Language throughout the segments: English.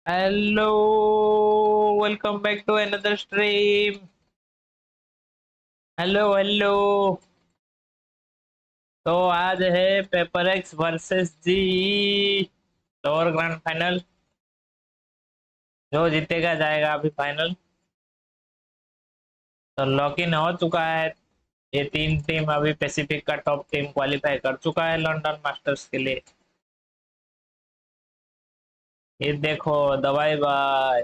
Hello, welcome back to another stream. Hello तो आज है पेपर एक्स वर्सेस जी lower grand final. जो जीतेगा जाएगा अभी फाइनल। तो लॉक इन हो चुका है। ये तीन टीम अभी पैसिफिक का टॉप टीम क्वालिफाई कर चुका है लंदन मास्टर्स के लिए। ये देखो दवाई भाई।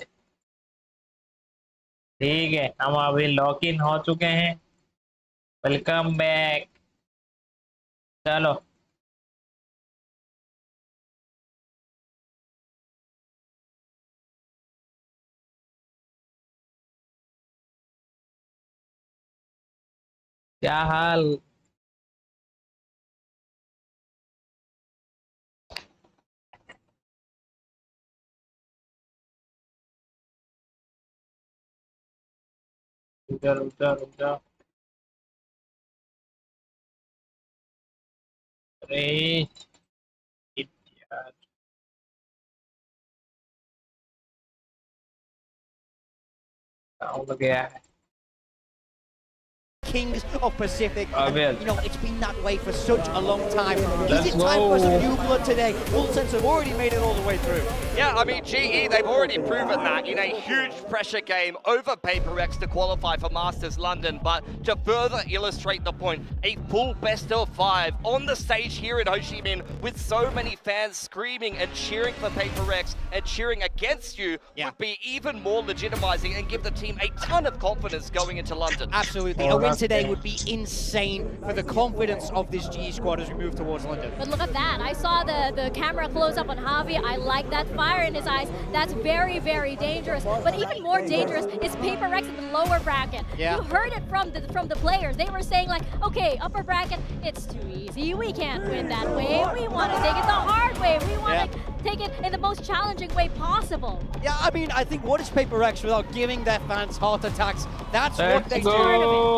ठीक है, हम अभी लॉक इन हो चुके हैं। Welcome back. चलो क्या हाल। उधर उधर उधर। अरे यार, हो गया है। Kings of Pacific. अबे And, it's been that way for such a long time. Let's Is it time for some go. new blood today? Ulsense have already made it all the way through. Yeah, I mean, GE, they've already proven that in a huge pressure game over PRX to qualify for Masters London. But to further illustrate the point, a full best of 5 on the stage here in Ho Chi Minh with so many fans screaming and cheering for PRX and cheering against you would be even more legitimizing and give the team a ton of confidence going into London. Absolutely. A win today would be insane for the confidence of this GE squad as we move towards London. But look at that. I saw the camera close up on Javi. I like that fire in his eyes. That's very, very dangerous. But even more dangerous is Paper Rex in the lower bracket. Yeah. You heard it from the players. They were saying like, okay, upper bracket, it's too easy. We can't win that way. We want to take it the hard way. We want to take it in the most challenging way possible. Yeah, I mean, I think what is Paper Rex without giving their fans heart attacks? That's what they go.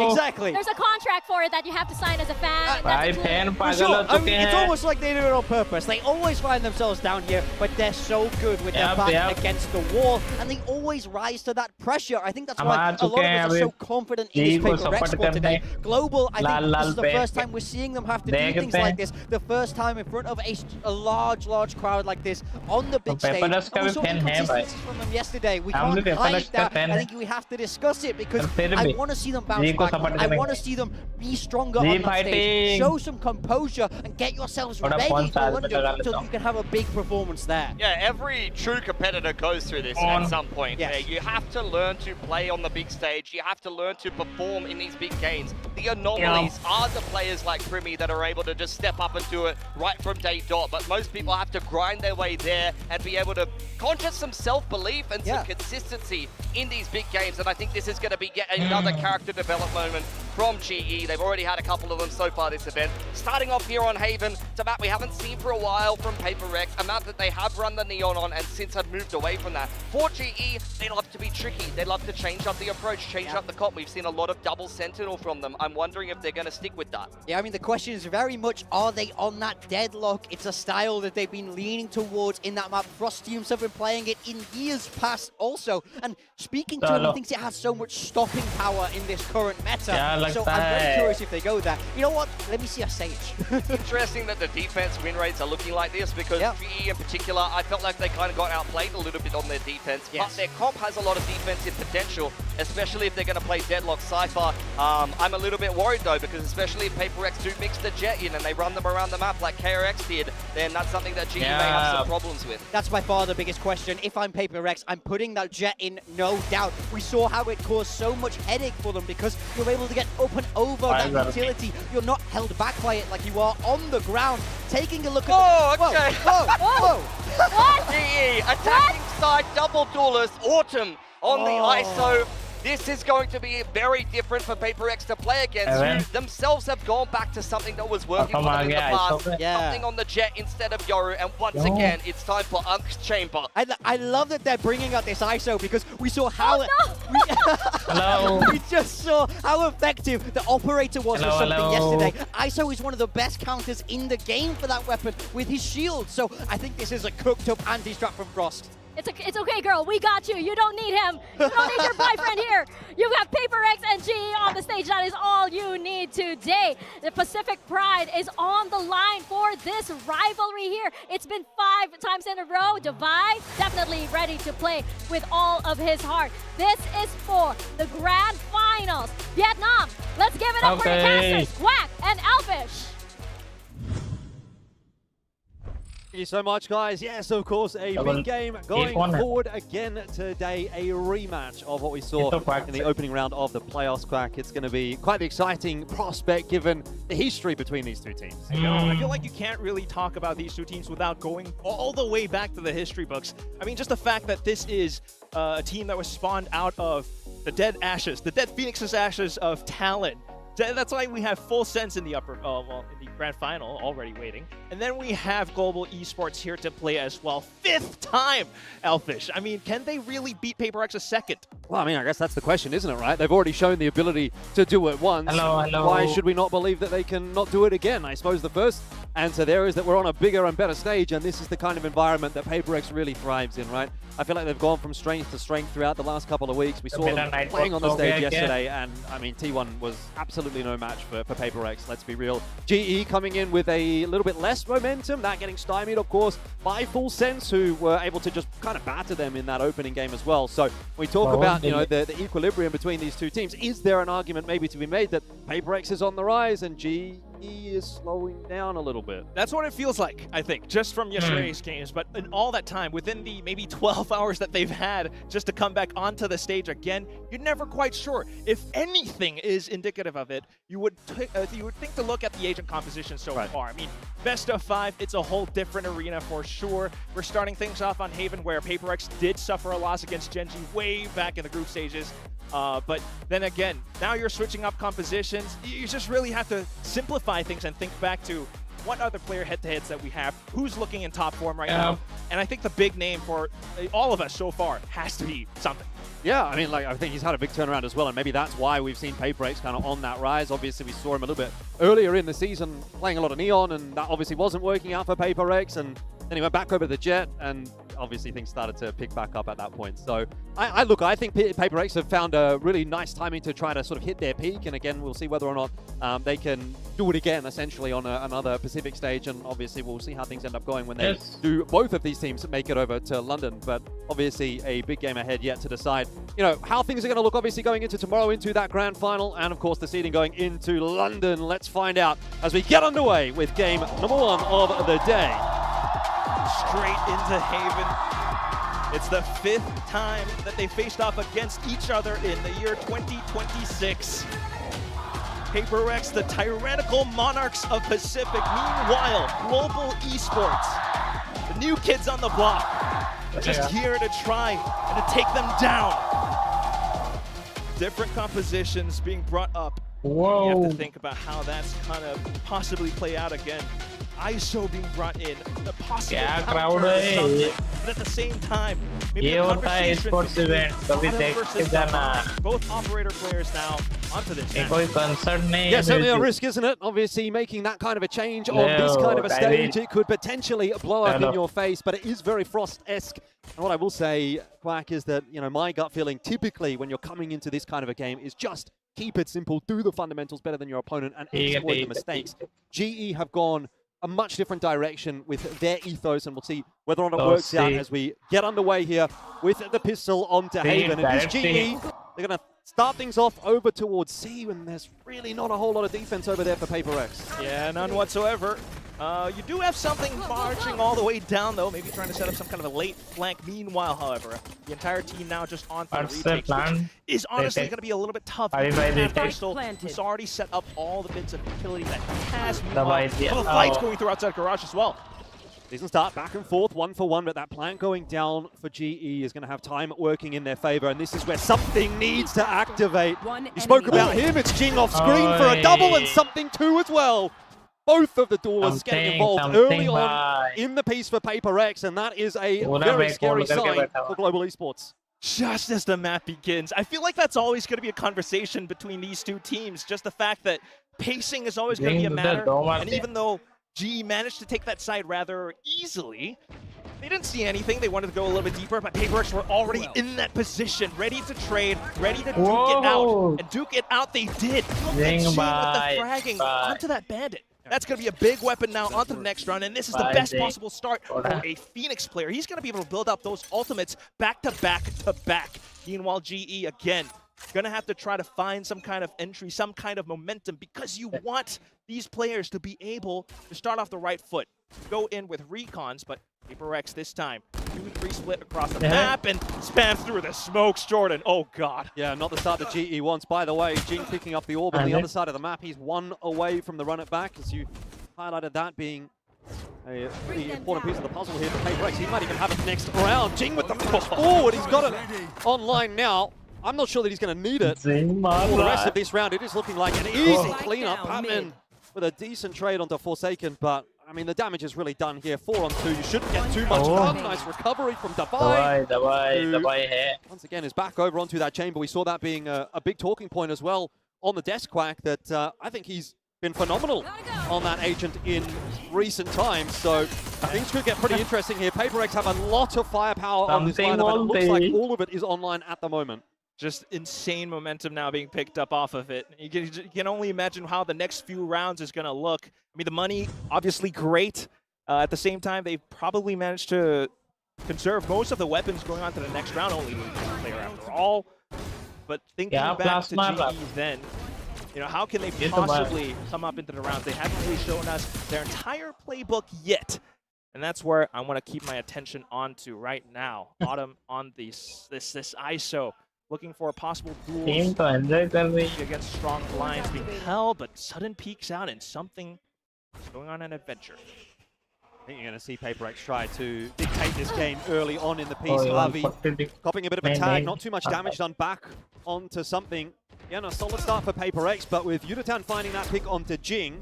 do. Exactly. There's a contract for it that you have to sign as a fan. भाई fan For पागल sure. हो I चुके mean, it's हैं। almost like they do it on purpose. They always find themselves down here, but they're so good with their back against the wall, and they always rise to that pressure. I think that's why a lot of us are so confident in this Paper Rex squad today. Global, I think this is the first time we're seeing them have to do things like this. The first time in front of a large crowd like this on the big stage. And we saw inconsistencies from them yesterday. We can't hide that. I think we have to discuss it because I want to see them bounce back. I want to see them be stronger on that stage. Show some composure and get yourselves ready for London so that you can have a big performance there. Yeah, every true competitor goes through this at some point. Yes. You have to learn to play on the big stage. You have to learn to perform in these big games. The anomalies are the players like Primi that are able to just step up and do it right from day dot. But most people have to grind their way there and be able to conjure some self-belief and some consistency in these big games. And I think this is going to be yet another character development moment from GE. They've already had a couple of them so far this event. Starting off here on Haven, it's a map we haven't seen for a while from Paper Rex, a map that they have run the Neon on and since have moved away from that. For GE, they love to be tricky. They love to change up the approach, change up the comp. We've seen a lot of double Sentinel from them. I'm wondering if they're going to stick with that. Yeah, I mean, the question is very much, are they on that deadlock? It's a style that they've been leaning towards in that map. Frost teams have been playing it in years past also. And speaking to him, he thinks it has so much stopping power in this current meta. So I'm very curious if they go there. You know what? Let me see a Sage. Interesting that the defense win rates are looking like this because GE in particular, I felt like they kind of got outplayed a little bit on their defense. But their comp has a lot of defensive potential, especially if they're going to play Deadlock Cypher. I'm a little bit worried though, because especially if Paper X do mix the Jet in and they run them around the map like KRX did, then that's something that GE may have some problems with. That's by far the biggest question. If I'm Paper Rex, I'm putting that Jet in, no doubt. We saw how it caused so much headache for them because you're able to get up and over that utility. You're not held back by it like you are on the ground. Taking a look at okay. Whoa. What? GE attacking side double duelist Autumn on the ISO. This is going to be very different for Paper X to play against, who themselves have gone back to something that was working for them in the past. Something on the Jet instead of Yoru, and once again, it's time for Unk's Chamber. I love that they're bringing out this ISO because we saw how we just saw how effective the operator was or something yesterday. ISO is one of the best counters in the game for that weapon with his shield. So I think this is a cooked up anti-strat from Frost. It's okay, girl. We got you. You don't need him. You don't need your boyfriend here. You have PRX and GE on the stage. That is all you need today. The Pacific Pride is on the line for this rivalry here. It's been 5 times in a row. Divide definitely ready to play with all of his heart. This is for the grand finals. Vietnam, let's give it up for the casters, Quack and Elfish. Thank you so much, guys. Yes, of course, a big game going forward again today. A rematch of what we saw in the opening round of the playoffs, Quack. It's going to be quite the exciting prospect given the history between these two teams. You know, I feel like you can't really talk about these two teams without going all the way back to the history books. I mean, just the fact that this is a team that was spawned out of the dead ashes, the dead Phoenix's ashes of talent. That's why we have full sense in the in the grand final already waiting. And then we have Global Esports here to play as well. 5th time, Elfish. I mean, can they really beat PRX a second? Well, I mean, I guess that's the question, isn't it, right? They've already shown the ability to do it once. Hello. Why should we not believe that they can not do it again? I suppose the first answer there is that we're on a bigger and better stage, and this is the kind of environment that PRX really thrives in, right? I feel like they've gone from strength to strength throughout the last couple of weeks. We saw them playing on the stage yesterday, and I mean, T1 was absolutely no match for PRX, let's be real. GE coming in with a little bit less momentum, that getting stymied, of course, by Full Sense, who were able to just kind of batter them in that opening game as well. So we talk about, you know, the equilibrium between these two teams. Is there an argument maybe to be made that PRX is on the rise and GE is slowing down a little bit? That's what it feels like, I think, just from yesterday's games. But in all that time, within the maybe 12 hours that they've had just to come back onto the stage again, you're never quite sure. If anything is indicative of it, you would think to look at the agent composition so far. I mean, best of 5, it's a whole different arena for sure. We're starting things off on Haven, where PRX did suffer a loss against Genji way back in the group stages. But then again, now you're switching up compositions. You just really have to simplify things and think back to what other player head-to-heads that we have, who's looking in top form right now. And I think the big name for all of us so far has to be something. Yeah, I mean, like, I think he's had a big turnaround as well, and maybe that's why we've seen PRX kind of on that rise. Obviously, we saw him a little bit earlier in the season playing a lot of Neon, and that obviously wasn't working out for PRX, and then he went back over to the Jet, and obviously things started to pick back up at that point. So I think PRX have found a really nice timing to try to sort of hit their peak, and again, we'll see whether or not they can do it again, essentially, on another Pacific stage, and obviously we'll see how things end up going when they do both of these teams make it over to London. But obviously a big game ahead yet to decide, you know, how things are going to look, obviously, going into tomorrow, into that grand final, and of course the seeding going into London. Let's find out as we get underway with game number 1 of the day. Straight into Haven. It's the 5th time that they faced off against each other in the year 2026. PRX, the tyrannical monarchs of Pacific. Meanwhile, Global Esports, the new kids on the block, just here to try and to take them down. Different compositions being brought up. Whoa. You have to think about how that's kind of possibly play out again. ISO being brought in, the possible counter or something, but at the same time, maybe a conversation both operator players now onto this. Yeah, certainly a risk, isn't it? Obviously, making that kind of a change on this kind of a stage, it could potentially blow up in your face, but it is very Frost-esque. And what I will say, Quack, is that, you know, my gut feeling typically when you're coming into this kind of a game is just keep it simple, do the fundamentals better than your opponent, and exploit the mistakes. GE have gone a much different direction with their ethos, and we'll see whether or not it works out as we get underway here with the pistol onto Haven. And this GE, they're going to start things off over towards C, and there's really not a whole lot of defense over there for PRX. Yeah, none whatsoever. You do have something marching all the way down, though, maybe trying to set up some kind of a late flank. Meanwhile, however, the entire team now just on for the retakes, which is honestly going to be a little bit tough. Pistol, who's already set up all the bits of utility that he has. Meanwhile, the fight's going through outside garage as well. Decent start, back and forth, 1 for 1, but that plant going down for GE is going to have time working in their favor, and this is where something needs to activate. You spoke about him, it's Jing off screen for a double, and something too as well. Both of the duelists getting involved early on in the piece for PRX, and that is a very scary sign for Global Esports. Just as the map begins, I feel like that's always going to be a conversation between these two teams. Just the fact that pacing is always going to be a matter, and even though GE managed to take that side rather easily, They didn't see anything. They wanted to go a little bit deeper, but PRX were already in that position, ready to trade, ready to duke it out. And duke it out they did. Look at Jing with the fragging onto that bandit. That's going to be a big weapon now onto the next round, and this is the best possible start for a Phoenix player. He's going to be able to build up those ultimates back to back to back. Meanwhile, GE, again, going to have to try to find some kind of entry, some kind of momentum, because you want these players to be able to start off the right foot. Go in with recons, but PRX this time, 2-3 split across the map and spam through the smokes, Jordan. Oh, God. Yeah, not the start that GE wants. By the way, Jing picking up the orb on the other side of the map. He's 1 away from the run it back, as you highlighted that being a pretty important piece of the puzzle here for PRX. He might even have it next round. Jing with the push forward. He's got it online now. I'm not sure that he's going to need it for the rest of this round. It is looking like an easy cleanup. Patman with a decent trade onto Forsaken, but I mean, the damage is really done here. 4 on 2. You shouldn't get too much done. Nice recovery from Davai. Once again, is back over onto that chamber. We saw that being a big talking point as well on the desk, Quack, that I think he's been phenomenal on that agent in recent times. So things could get pretty interesting here. PRX have a lot of firepower on this lineup, and it looks like all of it is online at the moment. Just insane momentum now being picked up off of it. You can only imagine how the next few rounds is going to look. I mean, the money, obviously great. At the same time, they've probably managed to conserve most of the weapons going on to the next round, only one player after all. But thinking back to GE then, you know, how can they possibly come up into the rounds? They haven't really shown us their entire playbook yet. And that's where I want to keep my attention on to right now. Autumn on this ISO. Looking for a possible duel against strong lines being held, but sudden peeks out and something is going on an adventure. I think you're going to see PRX try to dictate this game early on in the piece. Avi copying a bit of a tag, not too much damage done back onto something. Yeah, a solid start for PRX, but with Yutatan finding that pick onto Jing,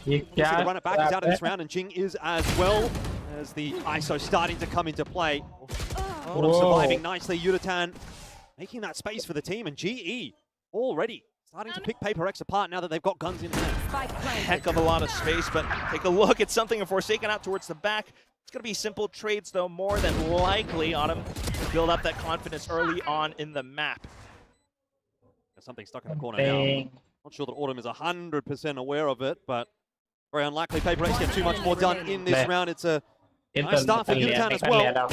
the run it back is out of this round, and Jing is as well as the ISO starting to come into play. Autumn surviving nicely, Yutatan making that space for the team, and GE already starting to pick PRX apart now that they've got guns in hand. Heck of a lot of space, but take a look at something and Forsaken out towards the back. It's going to be simple trades, though, more than likely on him to build up that confidence early on in the map. There's something stuck in the corner now. Not sure that Autumn is 100% aware of it, but very unlikely PRX get too much more done in this round. It's a nice start for Yutatan as well.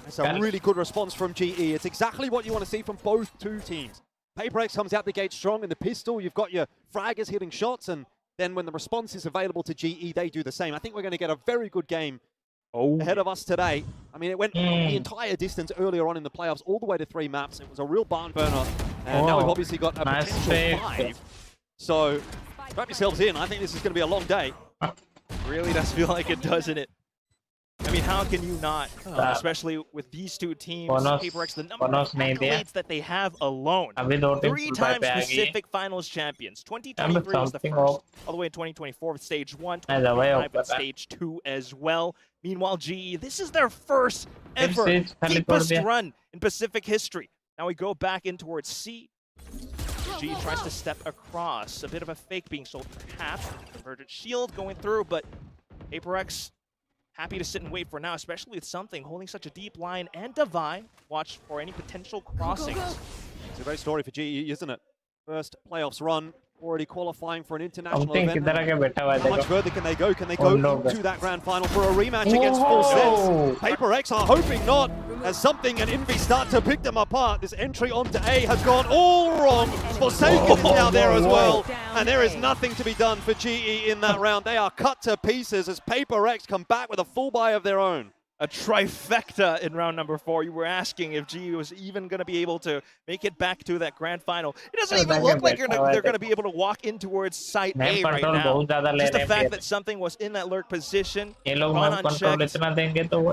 It's a really good response from GE. It's exactly what you want to see from both two teams. PRX comes out the gate strong in the pistol. You've got your fraggers hitting shots, and then when the response is available to GE, they do the same. I think we're going to get a very good game ahead of us today. I mean, it went the entire distance earlier on in the playoffs, all the way to 3 maps. It was a real barn burner, and now we've obviously got a potential 5. So strap yourselves in. I think this is going to be a long day. Really does feel like it, doesn't it? I mean, how can you not, especially with these two teams, PRX, the number of accolades that they have alone. 3-time Pacific Finals champions. 2023 was the first, all the way in 2024 with Stage 1, 2025 with Stage 2 as well. Meanwhile, GE, this is their first ever deepest run in Pacific history. Now we go back in towards C. GE tries to step across. A bit of a fake being sold perhaps. Convergent shield going through, but PRX happy to sit and wait for now, especially with something holding such a deep line and Davai. Watch for any potential crossings. It's a great story for GE, isn't it? First playoffs run, already qualifying for an international event. How much further can they go? Can they go into that grand final for a rematch against Full Sense? PRX are hoping not, as something and Envy start to pick them apart. This entry onto A has gone all wrong. Forsaken is now there as well, and there is nothing to be done for GE in that round. They are cut to pieces as PRX come back with a full buy of their own. A trifecta in round number 4. You were asking if GE was even going to be able to make it back to that grand final. It doesn't even look like they're going to be able to walk in towards Site A right now. Just the fact that something was in that lurk position, gone unchecked.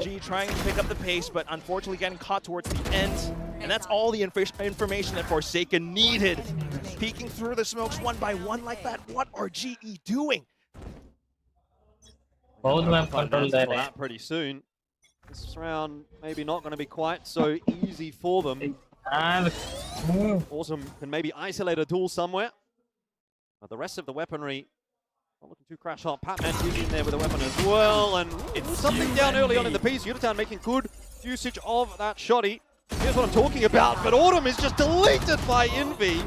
GE trying to pick up the pace, but unfortunately getting caught towards the end. And that's all the information that Forsaken needed. Peeking through the smokes one by one like that. What are GE doing? Both map control that pretty soon. This round maybe not going to be quite so easy for them. Awesome can maybe isolate a duel somewhere. But the rest of the weaponry Not looking too crash hot. Patman in there with a weapon as well, and it's something down early on in the piece. Unitown making good usage of that shotty. Here's what I'm talking about, but Autumn is just deleted by Envy.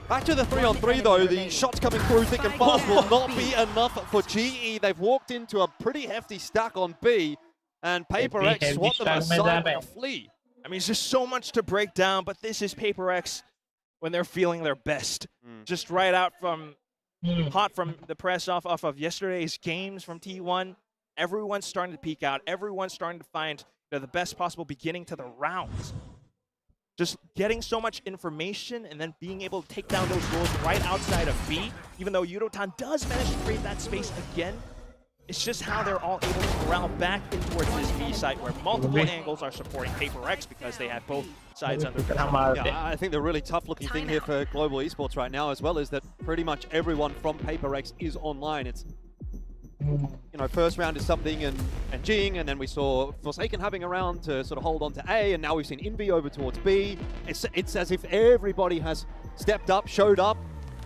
Back to the 3-on-3 though, the shots coming through thick and fast will not be enough for GE. They've walked into a pretty hefty stack on B, and PRX swat them aside with a flea. I mean, it's just so much to break down, but this is PRX when they're feeling their best. Just right out from, hot from the press off of yesterday's games from T1. Everyone's starting to peak out. Everyone's starting to find the best possible beginning to the rounds. Just getting so much information and then being able to take down those goals right outside of B, even though Yudotan does manage to create that space again. It's just how they're all able to corral back in towards this B site where multiple angles are supporting PRX because they have both sides under control. Yeah, I think the really tough looking thing here for global esports right now as well is that pretty much everyone from PRX is online. It's, you know, first round is something and Jing, and then we saw Forsaken having a round to sort of hold on to A, and now we've seen Envy over towards B. It's as if everybody has stepped up, showed up,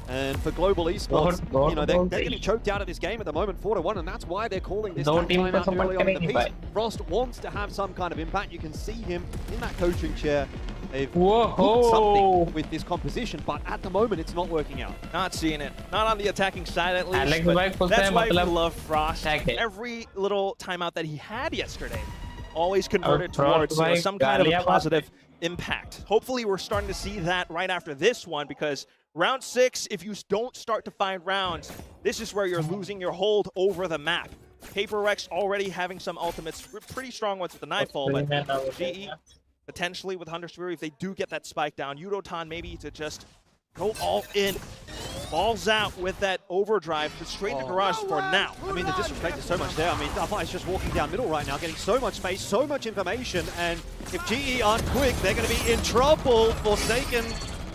and for global esports, you know, they're getting choked out of this game at the moment, 4-1, and that's why they're calling this time out early on in the piece. Frost wants to have some kind of impact. You can see him in that coaching chair. They've done something with this composition, but at the moment it's not working out. Not seeing it. Not on the attacking side at least. But that's why we love Frost. Every little timeout that he had yesterday always converted towards some kind of positive impact. Hopefully we're starting to see that right after this one, because round 6, if you don't start to find rounds, this is where you're losing your hold over the map. PRX already having some ultimates, pretty strong ones with the Nightfall, but GE potentially with Hunter's Fury, if they do get that spike down, Yudotan maybe to just go all in. Balls out with that overdrive to straight in the garage for now. I mean, the disrespect is so much there. I mean, Alpha is just walking down middle right now, getting so much space, so much information, and if GE aren't quick, they're going to be in trouble. Forsaken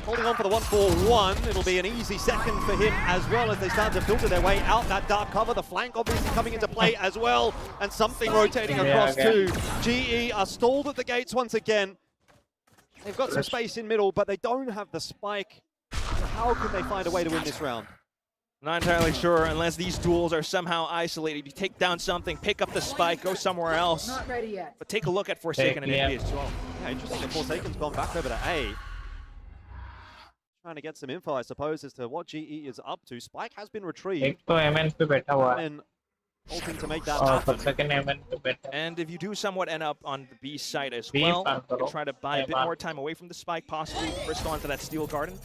holding on for the 1-4-1. It'll be an easy second for him as well as they start to filter their way out that dark cover. The flank obviously coming into play as well, and something rotating across too. GE are stalled at the gates once again. They've got some space in middle, but they don't have the spike. How can they find a way to win this round? Not entirely sure, unless these duels are somehow isolated. You take down something, pick up the spike, go somewhere else. Not ready yet. But take a look at Forsaken and Envy as well. Yeah, interesting that Forsaken's gone back over to A. Trying to get some info, I suppose, as to what GE is up to. Spike has been retrieved. And hoping to make that happen. And if you do somewhat end up on the B side as well, you try to buy a bit more time away from the spike, possibly Crystal onto that Steel Garden.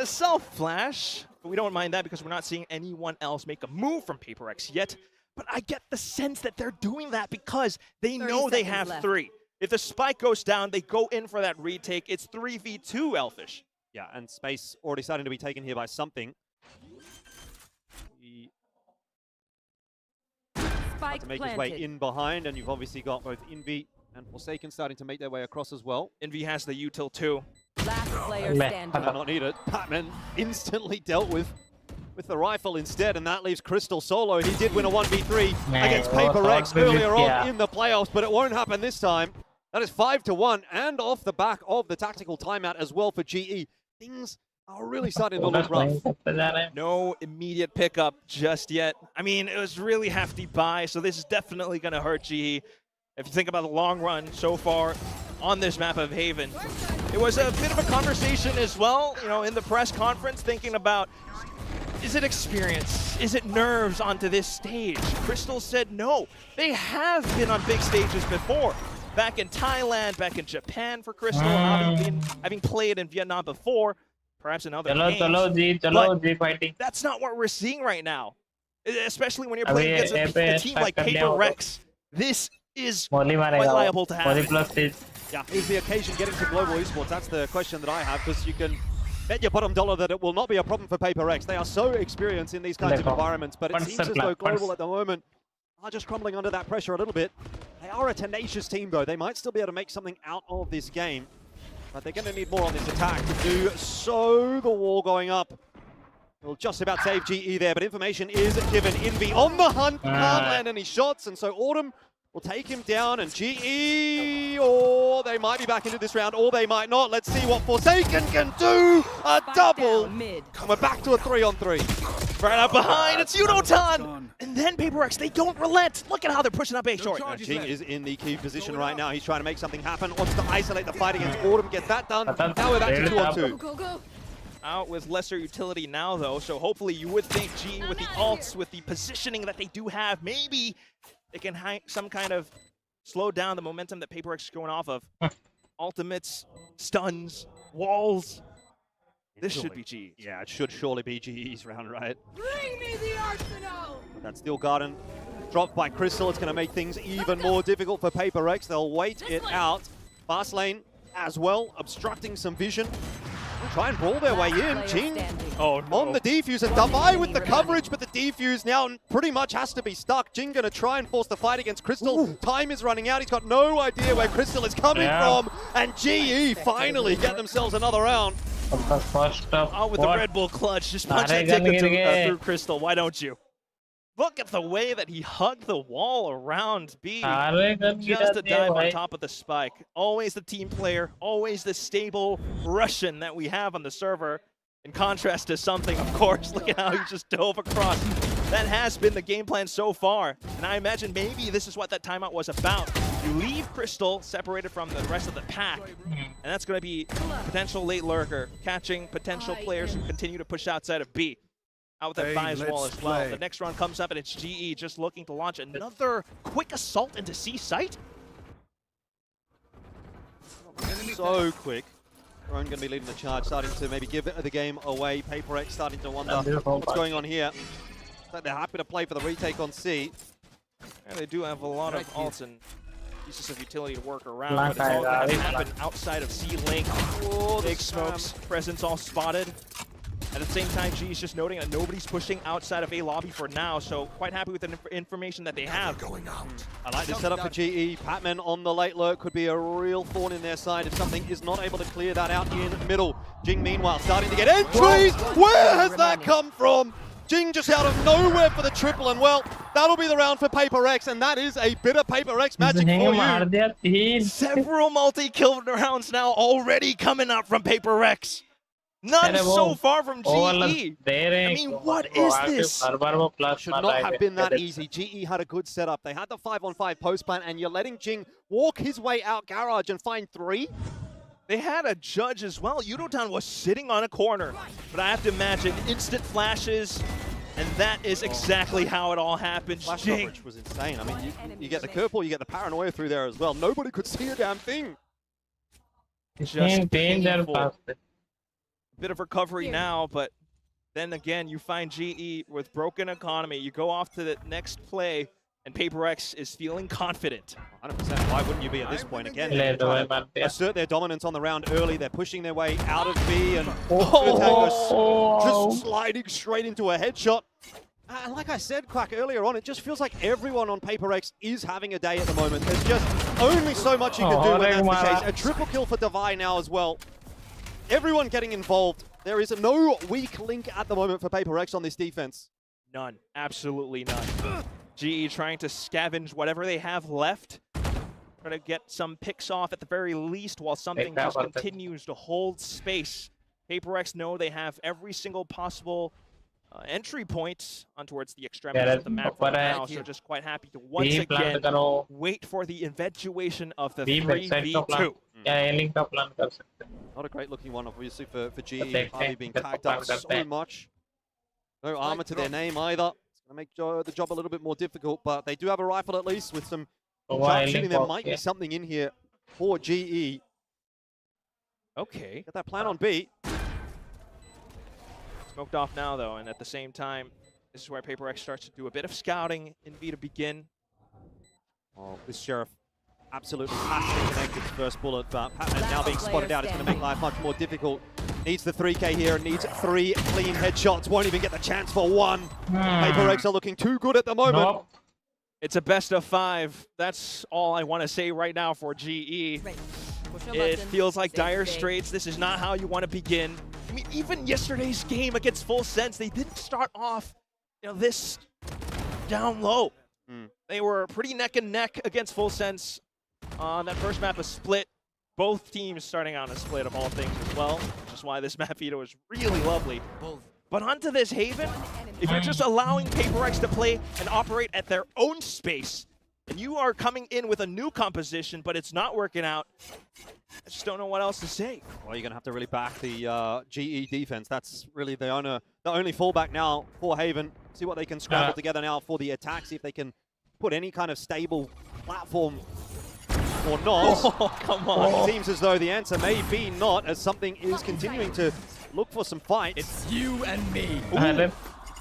Self-flash, but we don't mind that because we're not seeing anyone else make a move from PRX yet. But I get the sense that they're doing that because they know they have left. 3. If the spike goes down, they go in for that retake. It's 3v2, Elfish. Yeah, and space already starting to be taken here by something. He Spike to make his way in behind, and you've obviously got both Envy and Forsaken starting to make their way across as well. Envy has the util too. Last player standing. Not need it. Patman instantly dealt with the rifle instead, and that leaves Crystal solo. He did win a 1v3 against PRX earlier on in the playoffs, but it won't happen this time. That is 5-1, and off the back of the tactical timeout as well for GE. Things are really starting to look rough. No immediate pickup just yet. I mean, it was really hefty buy, so this is definitely going to hurt GE. If you think about the long run so far on this map of Haven, it was a bit of a conversation as well, you know, in the press conference, thinking about, is it experience? Is it nerves onto this stage? Crystal said no. They have been on big stages before. Back in Thailand, back in Japan for Crystal, having played in Vietnam before, perhaps in other games. But that's not what we're seeing right now, especially when you're playing against a team like PRX. This is quite liable to happen. Yeah, is the occasion getting to global esports? That's the question that I have, because you can bet your bottom dollar that it will not be a problem for PRX. They are so experienced in these kinds of environments, but it seems as though global at the moment are just crumbling under that pressure a little bit. They are a tenacious team, though. They might still be able to make something out of this game, but they're going to need more on this attack to do so. The wall going up will just about save GE there, but information is given. Envy on the hunt, can't land any shots, and so Autumn will take him down, and GE, or they might be back into this round, or they might not. Let's see what Forsaken can do. A double. Mid. And we're back to a 3-on-3. Right up behind, it's Yudotan! And then PRX, they don't relent. Look at how they're pushing up A short. Jing is in the key position right now. He's trying to make something happen. Wants to isolate the fight against Autumn, get that done. Now we're back to 2-on-2. Go, go. Out with lesser utility now, though, so hopefully you would think G with the ults, with the positioning that they do have, maybe they can some kind of slow down the momentum that PRX is going off of. Ultimates, stuns, walls. This should be G. Yeah, it should surely be GE's round, right? Bring me the arsenal. But that Steel Garden dropped by Crystal. It's going to make things even more difficult for PRX. They'll wait it out. Fast lane as well, obstructing some vision. They'll try and brawl their way in. Jing on the defuse, and Davai with the coverage, but the defuse now pretty much has to be stuck. Jing going to try and force the fight against Crystal. Time is running out. He's got no idea where Crystal is coming from, and GE finally get themselves another round. Out with the Red Bull clutch, just punch that ticket through Crystal. Why don't you? Look at the way that he hugged the wall around B. Just to dive on top of the spike. Always the team player, always the stable Russian that we have on the server. In contrast to something, of course, look at how he just dove across. That has been the game plan so far. And I imagine maybe this is what that timeout was about. You leave Crystal separated from the rest of the pack, and that's going to be potential late lurker, catching potential players who continue to push outside of B. Out with that Vi's wall as well. The next round comes up, and it's GE just looking to launch another quick assault into C site. So quick. Rowan going to be leading the charge, starting to maybe give the game away. PRX starting to wonder what's going on here. But they're happy to play for the retake on C. And they do have a lot of ults and pieces of utility to work around, but it's all going to happen outside of C-Link. Big smokes, presence all spotted. At the same time, G is just noting that nobody's pushing outside of A lobby for now, so quite happy with the information that they have. I like this setup for GE. Patman on the late lurk could be a real thorn in their side if something is not able to clear that out in middle. Jing, meanwhile, starting to get entries. Where has that come from? Jing just out of nowhere for the triple, and well, that'll be the round for PRX, and that is a bit of PRX magic for you. Several multi-kill rounds now already coming up from PRX. None so far from GE. I mean, what is this? Should not have been that easy. GE had a good setup. They had the 5-on-5 post plan, and you're letting Jing walk his way out garage and find 3? They had a judge as well. Yudotan was sitting on a corner, but I have to imagine instant flashes, and that is exactly how it all happened. Flash coverage was insane. I mean, you get the curveball, you get the paranoia through there as well. Nobody could see a damn thing. Just painful. Bit of recovery now, but then again, you find GE with broken economy. You go off to the next play, and PRX is feeling confident. 100%. Why wouldn't you be at this point again? They're trying to assert their dominance on the round early. They're pushing their way out of B, and just sliding straight into a headshot. And like I said, Quack, earlier on, it just feels like everyone on PRX is having a day at the moment. There's just only so much you can do when that's the case. A triple kill for Davai now as well. Everyone getting involved. There is no weak link at the moment for PRX on this defense. None. Absolutely none. GE trying to scavenge whatever they have left. Trying to get some picks off at the very least while something just continues to hold space. PRX know they have every single possible entry point on towards the extremities of the map right now, so just quite happy to once again wait for the eventuation of the 3v2. Not a great looking one, obviously, for GE. Harvey being tagged up so much. No armor to their name either. It's going to make the job a little bit more difficult, but they do have a rifle at least with some sharp shooting. There might be something in here for GE. Okay. Got that plan on B. Smoked off now, though, and at the same time, this is where PRX starts to do a bit of scouting in B to begin. Oh, this Sheriff absolutely has to connect its first bullet, but Patman now being spotted out is going to make life much more difficult. Needs the 3K here and needs 3 clean headshots. Won't even get the chance for 1. PRX are looking too good at the moment. It's a best of 5. That's all I want to say right now for GE. It feels like dire straits. This is not how you want to begin. I mean, even yesterday's game against Full Sense, they didn't start off, this down low. They were pretty neck and neck against Full Sense on that first map, a split. Both teams starting on a split of all things as well, which is why this map veto is really lovely. But onto this Haven, if you're just allowing PRX to play and operate at their own space, and you are coming in with a new composition, but it's not working out, I just don't know what else to say. Well, you're going to have to really back the GE defense. That's really the only fallback now for Haven. See what they can scramble together now for the attack, see if they can put any kind of stable platform or not. Oh, come on. It seems as though the answer may be not, as something is continuing to look for some fights. It's you and me.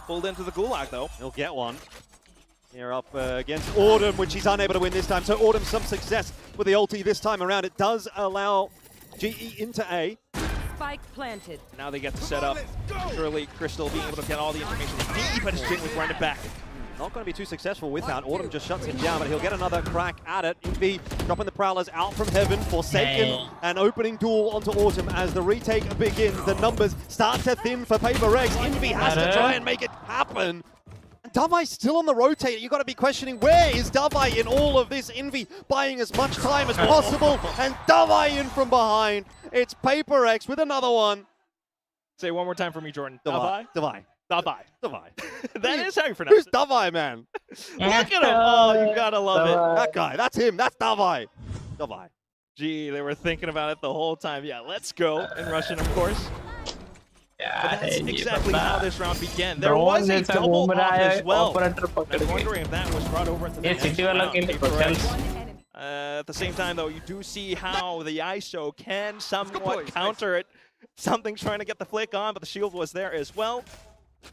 Pulled into the gulag, though. He'll get one. Here up against Autumn, which he's unable to win this time. So Autumn some success with the ulti this time around. It does allow GE into A. Spike planted. Now they get to set up. Surely Crystal being able to get all the information deep, but his Jing was running back. Not going to be too successful with that. Autumn just shuts him down, but he'll get another crack at it. Envy dropping the Prowlers out from Heaven. Forsaken, an opening duel onto Autumn as the retake begins. The numbers start to thin for PRX. Envy has to try and make it happen. And Davai's still on the rotate. You've got to be questioning, where is Davai in all of this? Envy buying as much time as possible, and Davai in from behind. It's PRX with another one. Say it one more time for me, Jordan. Davai. Davai. That is how you pronounce Who's it. Davai, man? Look at him. Oh, you gotta love it. That guy. That's him. That's Davai. Davai. Gee, they were thinking about it the whole time. Yeah, let's go. In Russian, of course. But that's exactly how this round began. There was a double off as well. I'm wondering if that was brought over into the next round. At the same time, though, you do see how the ISO can somewhat counter it. Something's trying to get the flick on, but the shield was there as well.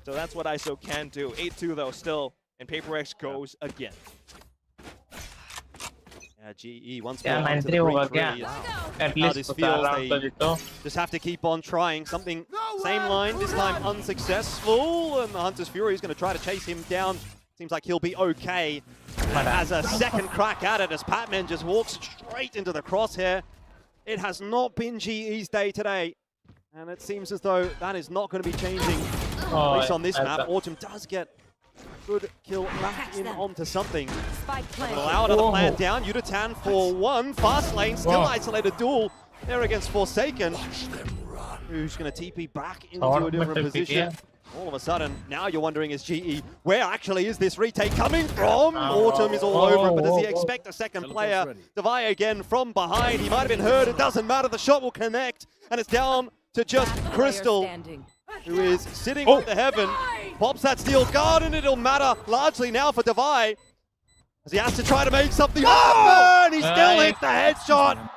So that's what ISO can do. 8-2, though, still, and PRX goes again. Yeah, GE once more onto the brink, really. At How least this feels, they just have to keep on trying. Something, same line, this time unsuccessful, and the Hunter's Fury is going to try to chase him down. Seems like he'll be okay. And has a second crack at it as Patman just walks straight into the crosshair. It has not been GE's day today, and it seems as though that is not going to be changing, at least on this map. Autumn does get good kill back in onto something. Allow another player down. Yutatan for one. Fast lane, still isolated duel there against Forsaken, who's going to TP back into a different position. All of a sudden, now you're wondering, is GE, where actually is this retake coming from? Autumn is all over it, but does he expect a second player? Davai again from behind. He might have been hurt. It doesn't matter. The shot will connect, and it's down to just Crystal, who is sitting with the Heaven. Pops that steel guard, and it'll matter largely now for Davai, as he has to try to make something happen. He still hits the headshot.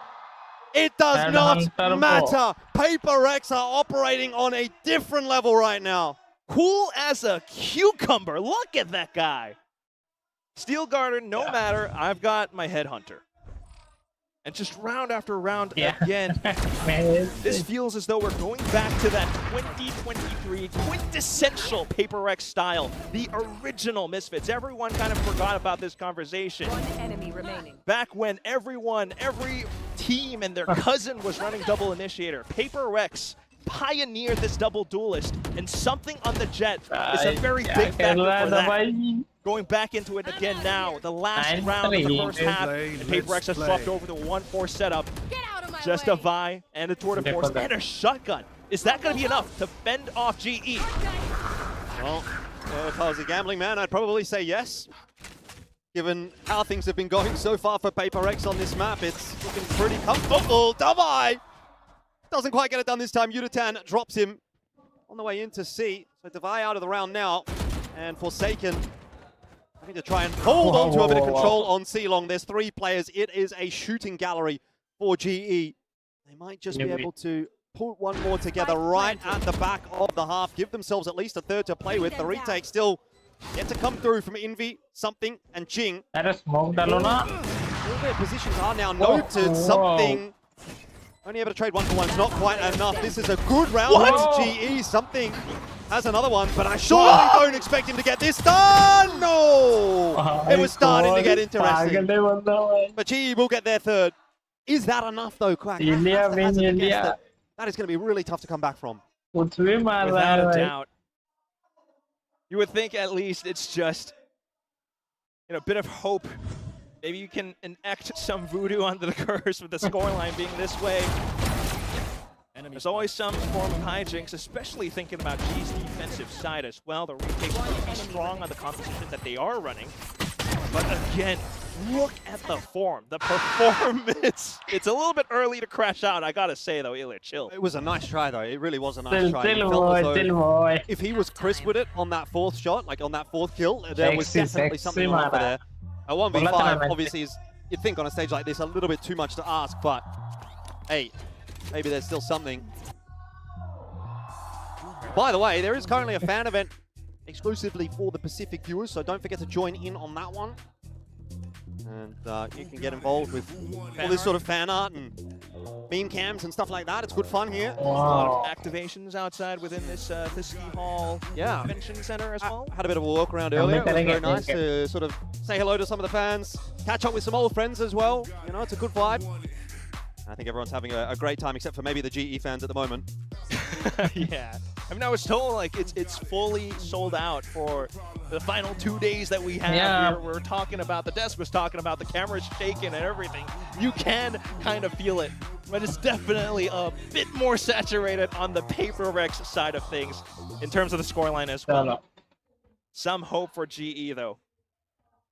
It does not matter. PRX are operating on a different level right now. Cool as a cucumber. Look at that guy. Steel Garter, no matter. I've got my Headhunter. And just round after round again. This feels as though we're going back to that 2023 quintessential PRX style. The original Misfits. Everyone kind of forgot about this conversation. One enemy remaining. Back when every team and their cousin was running double initiator. PRX pioneered this double duelist, and something on the Jet is a very big factor for that. Going back into it again now, the last round of the first half, and PRX has swapped over to a 1-4 setup. Just a Vi and a tour de force and a shotgun. Is that going to be enough to fend off GE? Well, if I was a gambling man, I'd probably say yes. Given how things have been going so far for PRX on this map, it's looking pretty comfortable. Davai doesn't quite get it done this time. Yutatan drops him on the way into C. So Davai out of the round now, and Forsaken having to try and hold on to a bit of control on C-Long. There's 3 players. It is a shooting gallery for GE. They might just be able to put one more together right at the back of the half. Give themselves at least a third to play with. The retake still yet to come through from Envy, Something, and Jing. All their positions are now noted. Something only able to trade 1-for-1. Not quite enough. This is a good round for GE. Something has another one, but I surely don't expect him to get this done. No! It was starting to get interesting. But GE will get their third. Is that enough, though, Quack? That is going to be really tough to come back from. Without a doubt. You would think at least it's just a bit of hope. Maybe you can enact some voodoo onto the curse with the scoreline being this way. There's always some form of hijinks, especially thinking about G's defensive side as well. The retakes will be strong on the composition that they are running. But again, look at the form, the performance. It's a little bit early to crash out, I gotta say though, Ilya, chill. It was a nice try though. It really was a nice try. You felt as though if he was crisp with it on that fourth shot, like on that fourth kill, there was definitely something on offer there. A 1v5 obviously is, you'd think on a stage like this, a little bit too much to ask, but hey, maybe there's still something. By the way, there is currently a fan event exclusively for the Pacific viewers, so don't forget to join in on that one. And you can get involved with all this sort of fan art and meme cams and stuff like that. It's good fun here. A lot of activations outside within this Ski Hall Convention Center as well. Had a bit of a walk around earlier. It was very nice to sort of say hello to some of the fans, catch up with some old friends as well. You know, it's a good vibe. I think everyone's having a great time, except for maybe the GE fans at the moment. Yeah. I mean, I was told like it's fully sold out for the final 2 days that we have. Yeah. We're talking about, the desk was talking about, the camera's shaking and everything. You can kind of feel it, but it's definitely a bit more saturated on the PRX side of things in terms of the scoreline as well. Some hope for GE though.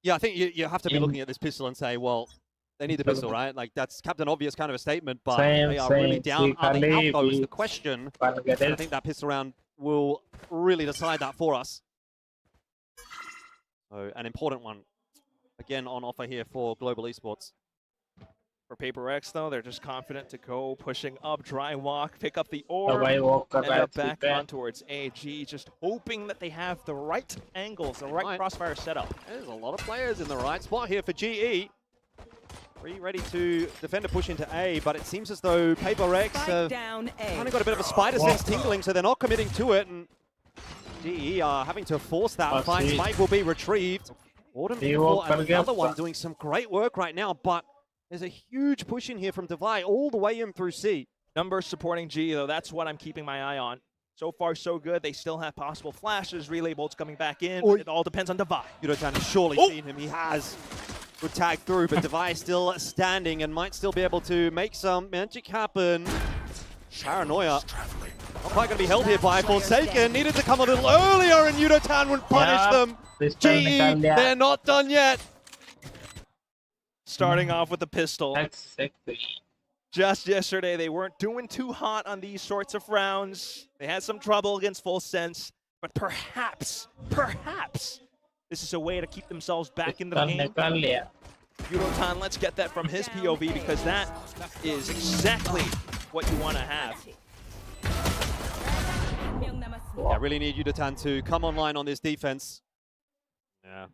Yeah, I think you have to be looking at this pistol and say, well, they need the pistol, right? Like, that's Captain Obvious kind of a statement, but they are really down. Are they out, though, is the question. I think that pistol round will really decide that for us. So, an important one, again, on offer here for Global Esports. For PRX, though, they're just confident to go, pushing up, dry walk, pick up the orb, and up back on towards AG, just hoping that they have the right angles, the right crossfire setup. There's a lot of players in the right spot here for GE. Ready to defend a push into A, but it seems as though PRX have kind of got a bit of a spider sense tingling, so they're not committing to it, and GE are having to force that fight. Spike will be retrieved. Autumn for another one doing some great work right now, but there's a huge push in here from Divide all the way in through C. Numbers supporting G, though, that's what I'm keeping my eye on. So far, so good. They still have possible flashes, relay bolts coming back in. It all depends on Divide. Yudotan has surely seen him. He has. Good tag through, but Device still standing and might still be able to make some magic happen. Paranoia. Not quite going to be held here by Forsaken. Needed to come a little earlier, and Yudotan would punish them. GE, they're not done yet. Starting off with the pistol. Just yesterday, they weren't doing too hot on these sorts of rounds. They had some trouble against Full Sense, but perhaps, this is a way to keep themselves back in the game. Yudotan, let's get that from his POV, because that is exactly what you want to have. Yeah, really need Yudotan to come online on this defense. Yeah.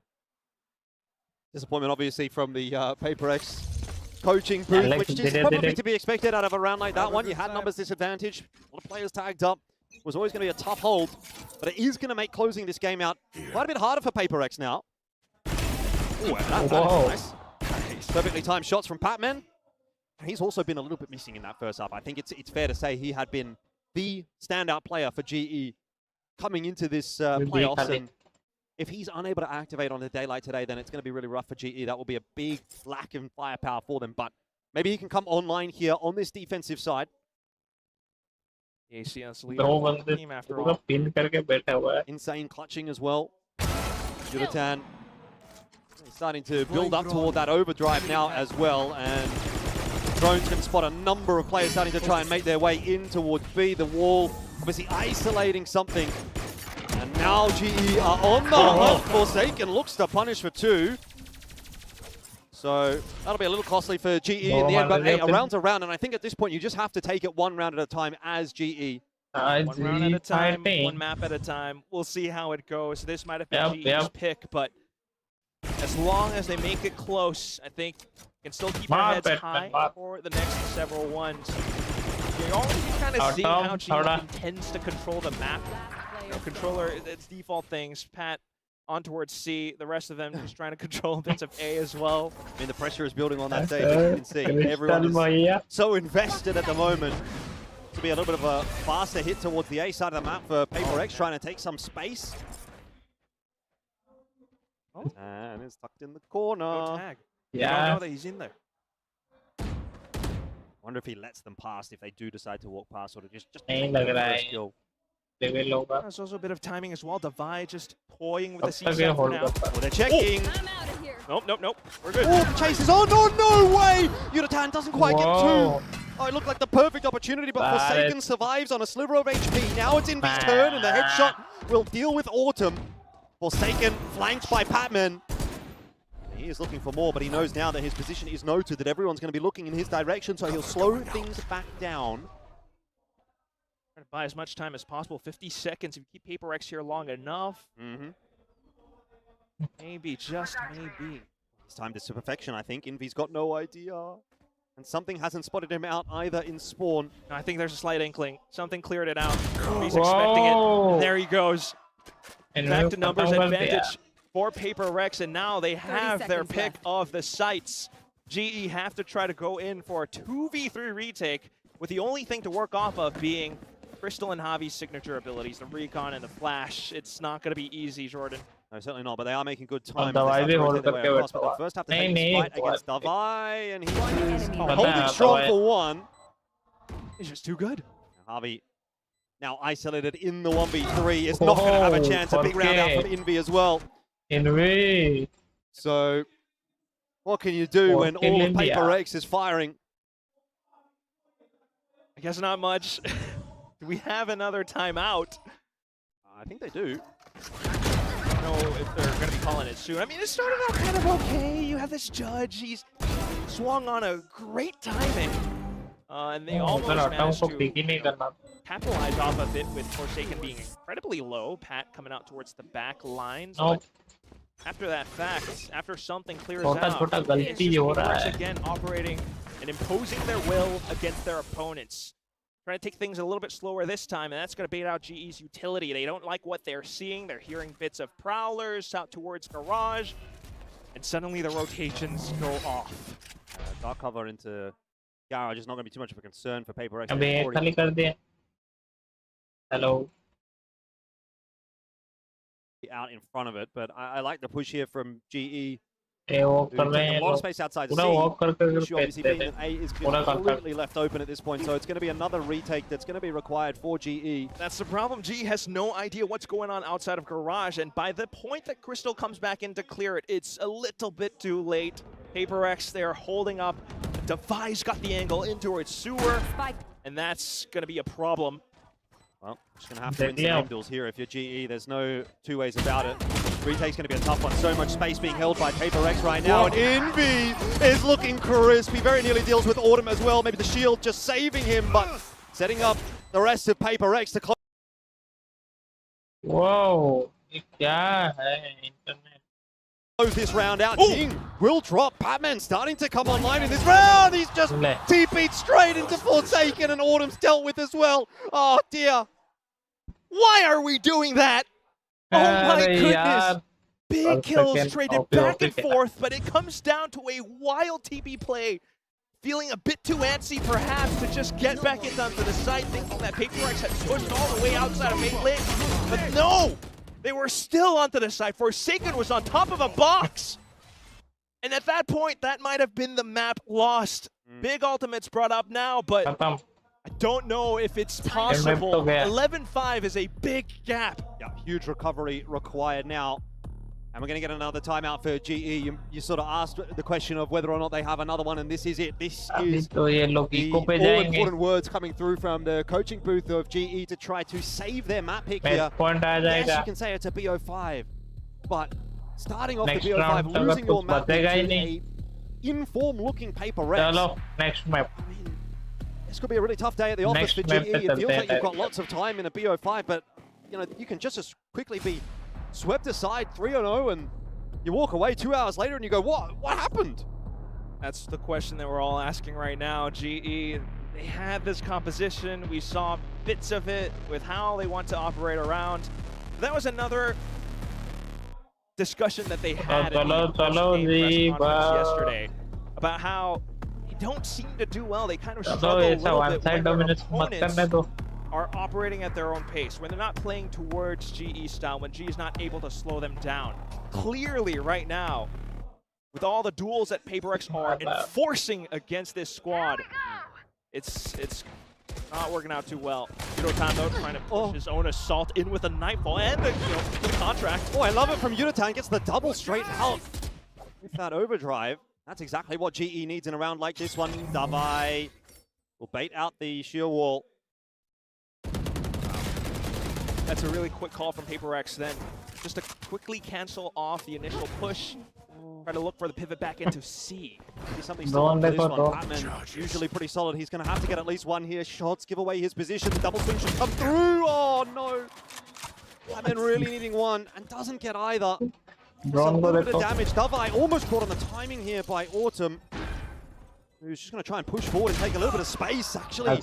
Disappointment, obviously, from the PRX coaching booth, which is probably to be expected out of a round like that one. You had numbers disadvantage, a lot of players tagged up. It was always going to be a tough hold, but it is going to make closing this game out quite a bit harder for PRX now. Ooh, that is nice. Perfectly timed shots from Patman. He's also been a little bit missing in that first half. I think it's fair to say he had been the standout player for GE coming into this playoffs. And if he's unable to activate on the daylight today, then it's going to be really rough for GE. That will be a big lack in firepower for them. But maybe he can come online here on this defensive side. ACS leader of the team after all. Insane clutching as well. Yudotan starting to build up toward that overdrive now as well, and drones can spot a number of players starting to try and make their way in towards B. The wall obviously isolating something, and now GE are on the hunt. Forsaken looks to punish for 2. So that'll be a little costly for GE in the end, but hey, a round's a round, and I think at this point you just have to take it one round at a time as GE. One round at a time, one map at a time. We'll see how it goes. This might have been GE's pick, but as long as they make it close, I think can still keep their heads high for the next several ones. You already kind of see how GE intends to control the map. You know, controller, it's default things. Pat on towards C, the rest of them just trying to control bits of A as well. I mean, the pressure is building on that stage, as you can see. Everyone is so invested at the moment. To be a little bit of a faster hit towards the A side of the map for PRX, trying to take some space. And it's tucked in the corner. No tag. You don't Yeah. know that he's in there. Wonder if he lets them pass if they do decide to walk past, or to just नहीं लग रहा है skill. they will होगा There's also a bit of timing as well. Divide just toying with the तब तक ये C7 for hold now. करता Well, they're checking. I'm out of here. Nope, nope, nope. We're good. Oh, chases on. Oh, no way! Yudatan doesn't quite get Whoa. two. Oh, it looked like the perfect opportunity, but That Forsaken is- survives on a sliver of HP. Now it's Envy's turn, and the headshot will deal with Autumn. Forsaken flanked by Patman. He is looking for more, but he knows now that his position is noted, that everyone's going to be looking in his direction, so he'll slow things back down. Trying to buy as much time as possible. 50 seconds. If you keep PRX here long enough, maybe, just maybe. He's timed this to perfection, I think. Envy's got no idea. And something hasn't spotted him out either in spawn. No, I think there's a slight inkling. Something cleared it out. He's expecting it. And there he goes. Back to numbers advantage for PRX, and now they have their pick of the sites. GE have to try to go in for a 2v3 retake, with the only thing to work off of being Crystal and Javi's signature abilities, the recon and the flash. It's not going to be easy, Jordan. No, certainly not, but they are making good time. Davai bhi hold But karke they first have to take nahi, this fight nahi, against Davai, and he's enemy holding strong for one. He's just too good. Javi now isolated in the 1v3 is not going to have a chance. A big round out from Envy as well. Envy. So what can you do when all of PRX is firing? I guess not much. Do we have another timeout? I think they do. I don't know if they're going to be calling it soon. I mean, it started out kind of okay. You have this judge. He's swung on a great timing. And they almost managed to capitalize off of it with Forsaken being incredibly low. Pat coming out towards the back lines. But after that fact, after something clears out, it's just PRX again operating and imposing their will against their opponents. Trying to take things a little bit slower this time, and that's going to bait out GE's utility. They don't like what they're seeing. They're hearing bits of prowlers out towards garage, and suddenly the rotations go off. Dark cover into garage is not going to be too much of a concern for PRX. अबे खाली कर दिया. Hello. Out in front of it, but I like the push here from GE. A walk कर रहे हैं A lot of space outside C. walk करके Issue obviously being that A is completely left open at this point, so it's going to be another retake that's going to be required for GE. That's the problem. GE has no idea what's going on outside of garage, and by the point that Crystal comes back in to clear it, it's a little bit too late. PRX, they're holding up. Devi's got the angle into its sewer, and that's going to be a problem. Well, just going to have to win some aim duels here if you're GE. There's no two ways about it. Retake's going to be a tough one. So much space being held by PRX right now. And Envy is looking crisp. He very nearly deals with Autumn as well. Maybe the shield just saving him, but setting up the rest of PRX to close. Whoa. ये क्या है internet? Close this round out. King will drop. Batman starting to come online in this round. He's just TP'd straight into Forsaken, and Autumn's dealt with as well. Oh dear. Why are we doing that? Oh my goodness. Big kills traded back and forth, but it comes down to a wild TP play. Feeling a bit too antsy perhaps to just get back in onto the site, thinking that PRX had pushed all the way outside of main lane. But no! They were still onto the side. Forsaken was on top of a box. And at that point, that might have been the map lost. Big ultimates brought up now, but I don't know if it's possible. 11-5 is a big gap. Yeah, huge recovery required now. And we're going to get another timeout for GE. You sort of asked the question of whether or not they have another one, and this is it. This is the all-important words coming through from the coaching booth of GE to try to save their map pick here. Yes, you can say it's a BO5, but starting off the BO5, losing your map pick to a in-form-looking PRX. Next map. I mean, this could be a really tough day at the office for GE. It feels like you've got lots of time in a BO5, but you know you can just as quickly be swept aside 3-0, and you walk away 2 hours later and you go, what happened? That's the question that we're all asking right now. GE, they had this composition. We saw bits of it with how they want to operate around. That was another discussion that they had in the post-game press conference yesterday about how they don't seem to do well. They kind of struggle a little bit when their opponents are operating at their own pace, when they're not playing towards GE style, when GE is not able to slow them down. Clearly right now, with all the duels that PRX are enforcing against this squad, it's not working out too well. Yudotan though trying to push his own assault in with a nightfall and the contract. Oh, I love it from Yudotan, gets the double straight out with that overdrive. That's exactly what GE needs in a round like this one. Davai will bait out the sheer wall. That's a really quick call from PRX then. Just to quickly cancel off the initial push. Try to look for the pivot back into C. Maybe something still on for this one. Batman usually pretty solid. He's going to have to get at least one here. Shots give away his position. The double swing should come through. Oh no! Batman really needing one and doesn't get either. A little bit of damage. Davai almost caught on the timing here by Autumn, who's just going to try and push forward and take a little bit of space, actually.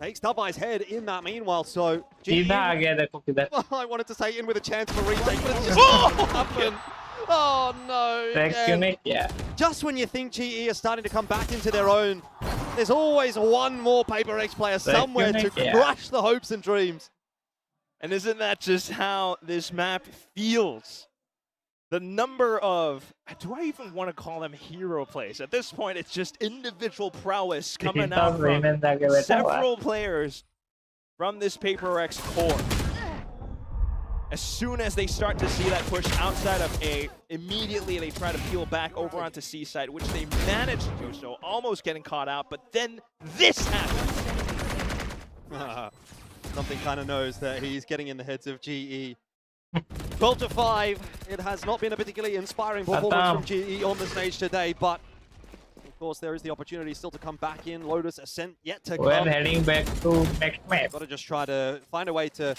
Takes Davai's head in that meanwhile, so... I wanted to say in with a chance for retake, but it's just not happened. Oh no! Yeah. Just when you think GE are starting to come back into their own, there's always one more PRX player somewhere to crush the hopes and dreams. And isn't that just how this map feels? The number of, do I even want to call them hero plays? At this point, it's just individual prowess coming out from several players from this PRX core. As soon as they start to see that push outside of A, immediately they try to peel back over onto C side, which they manage to do so, almost getting caught out, but then this happens. Something kind of knows that he's getting in the heads of GE. 12-5. It has not been a particularly inspiring performance from GE on the stage today, but of course there is the opportunity still to come back in. Lotus Ascent yet to come. We're heading back to next map. Got to just try to find a way to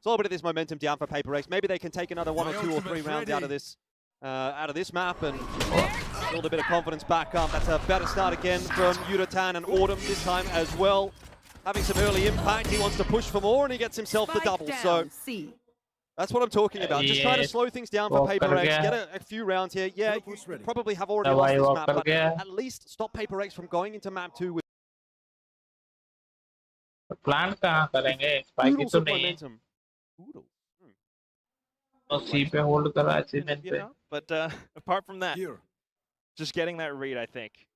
slow a bit of this momentum down for PRX. Maybe they can take another 1 or 2 or 3 rounds out of this map and build a bit of confidence back up. That's a better start again from Yudotan and Autumn this time as well. Having some early impact, he wants to push for more and he gets himself the double. So that's what I'm talking about. Just trying to slow things down for PRX, get a few rounds here. Yeah, you probably have already lost this map, but at least stop PRX from going into map 2 with plan कहाँ करेंगे spiky तो नहीं तो सी पे hold करा cement पे but apart from that just getting that read. I think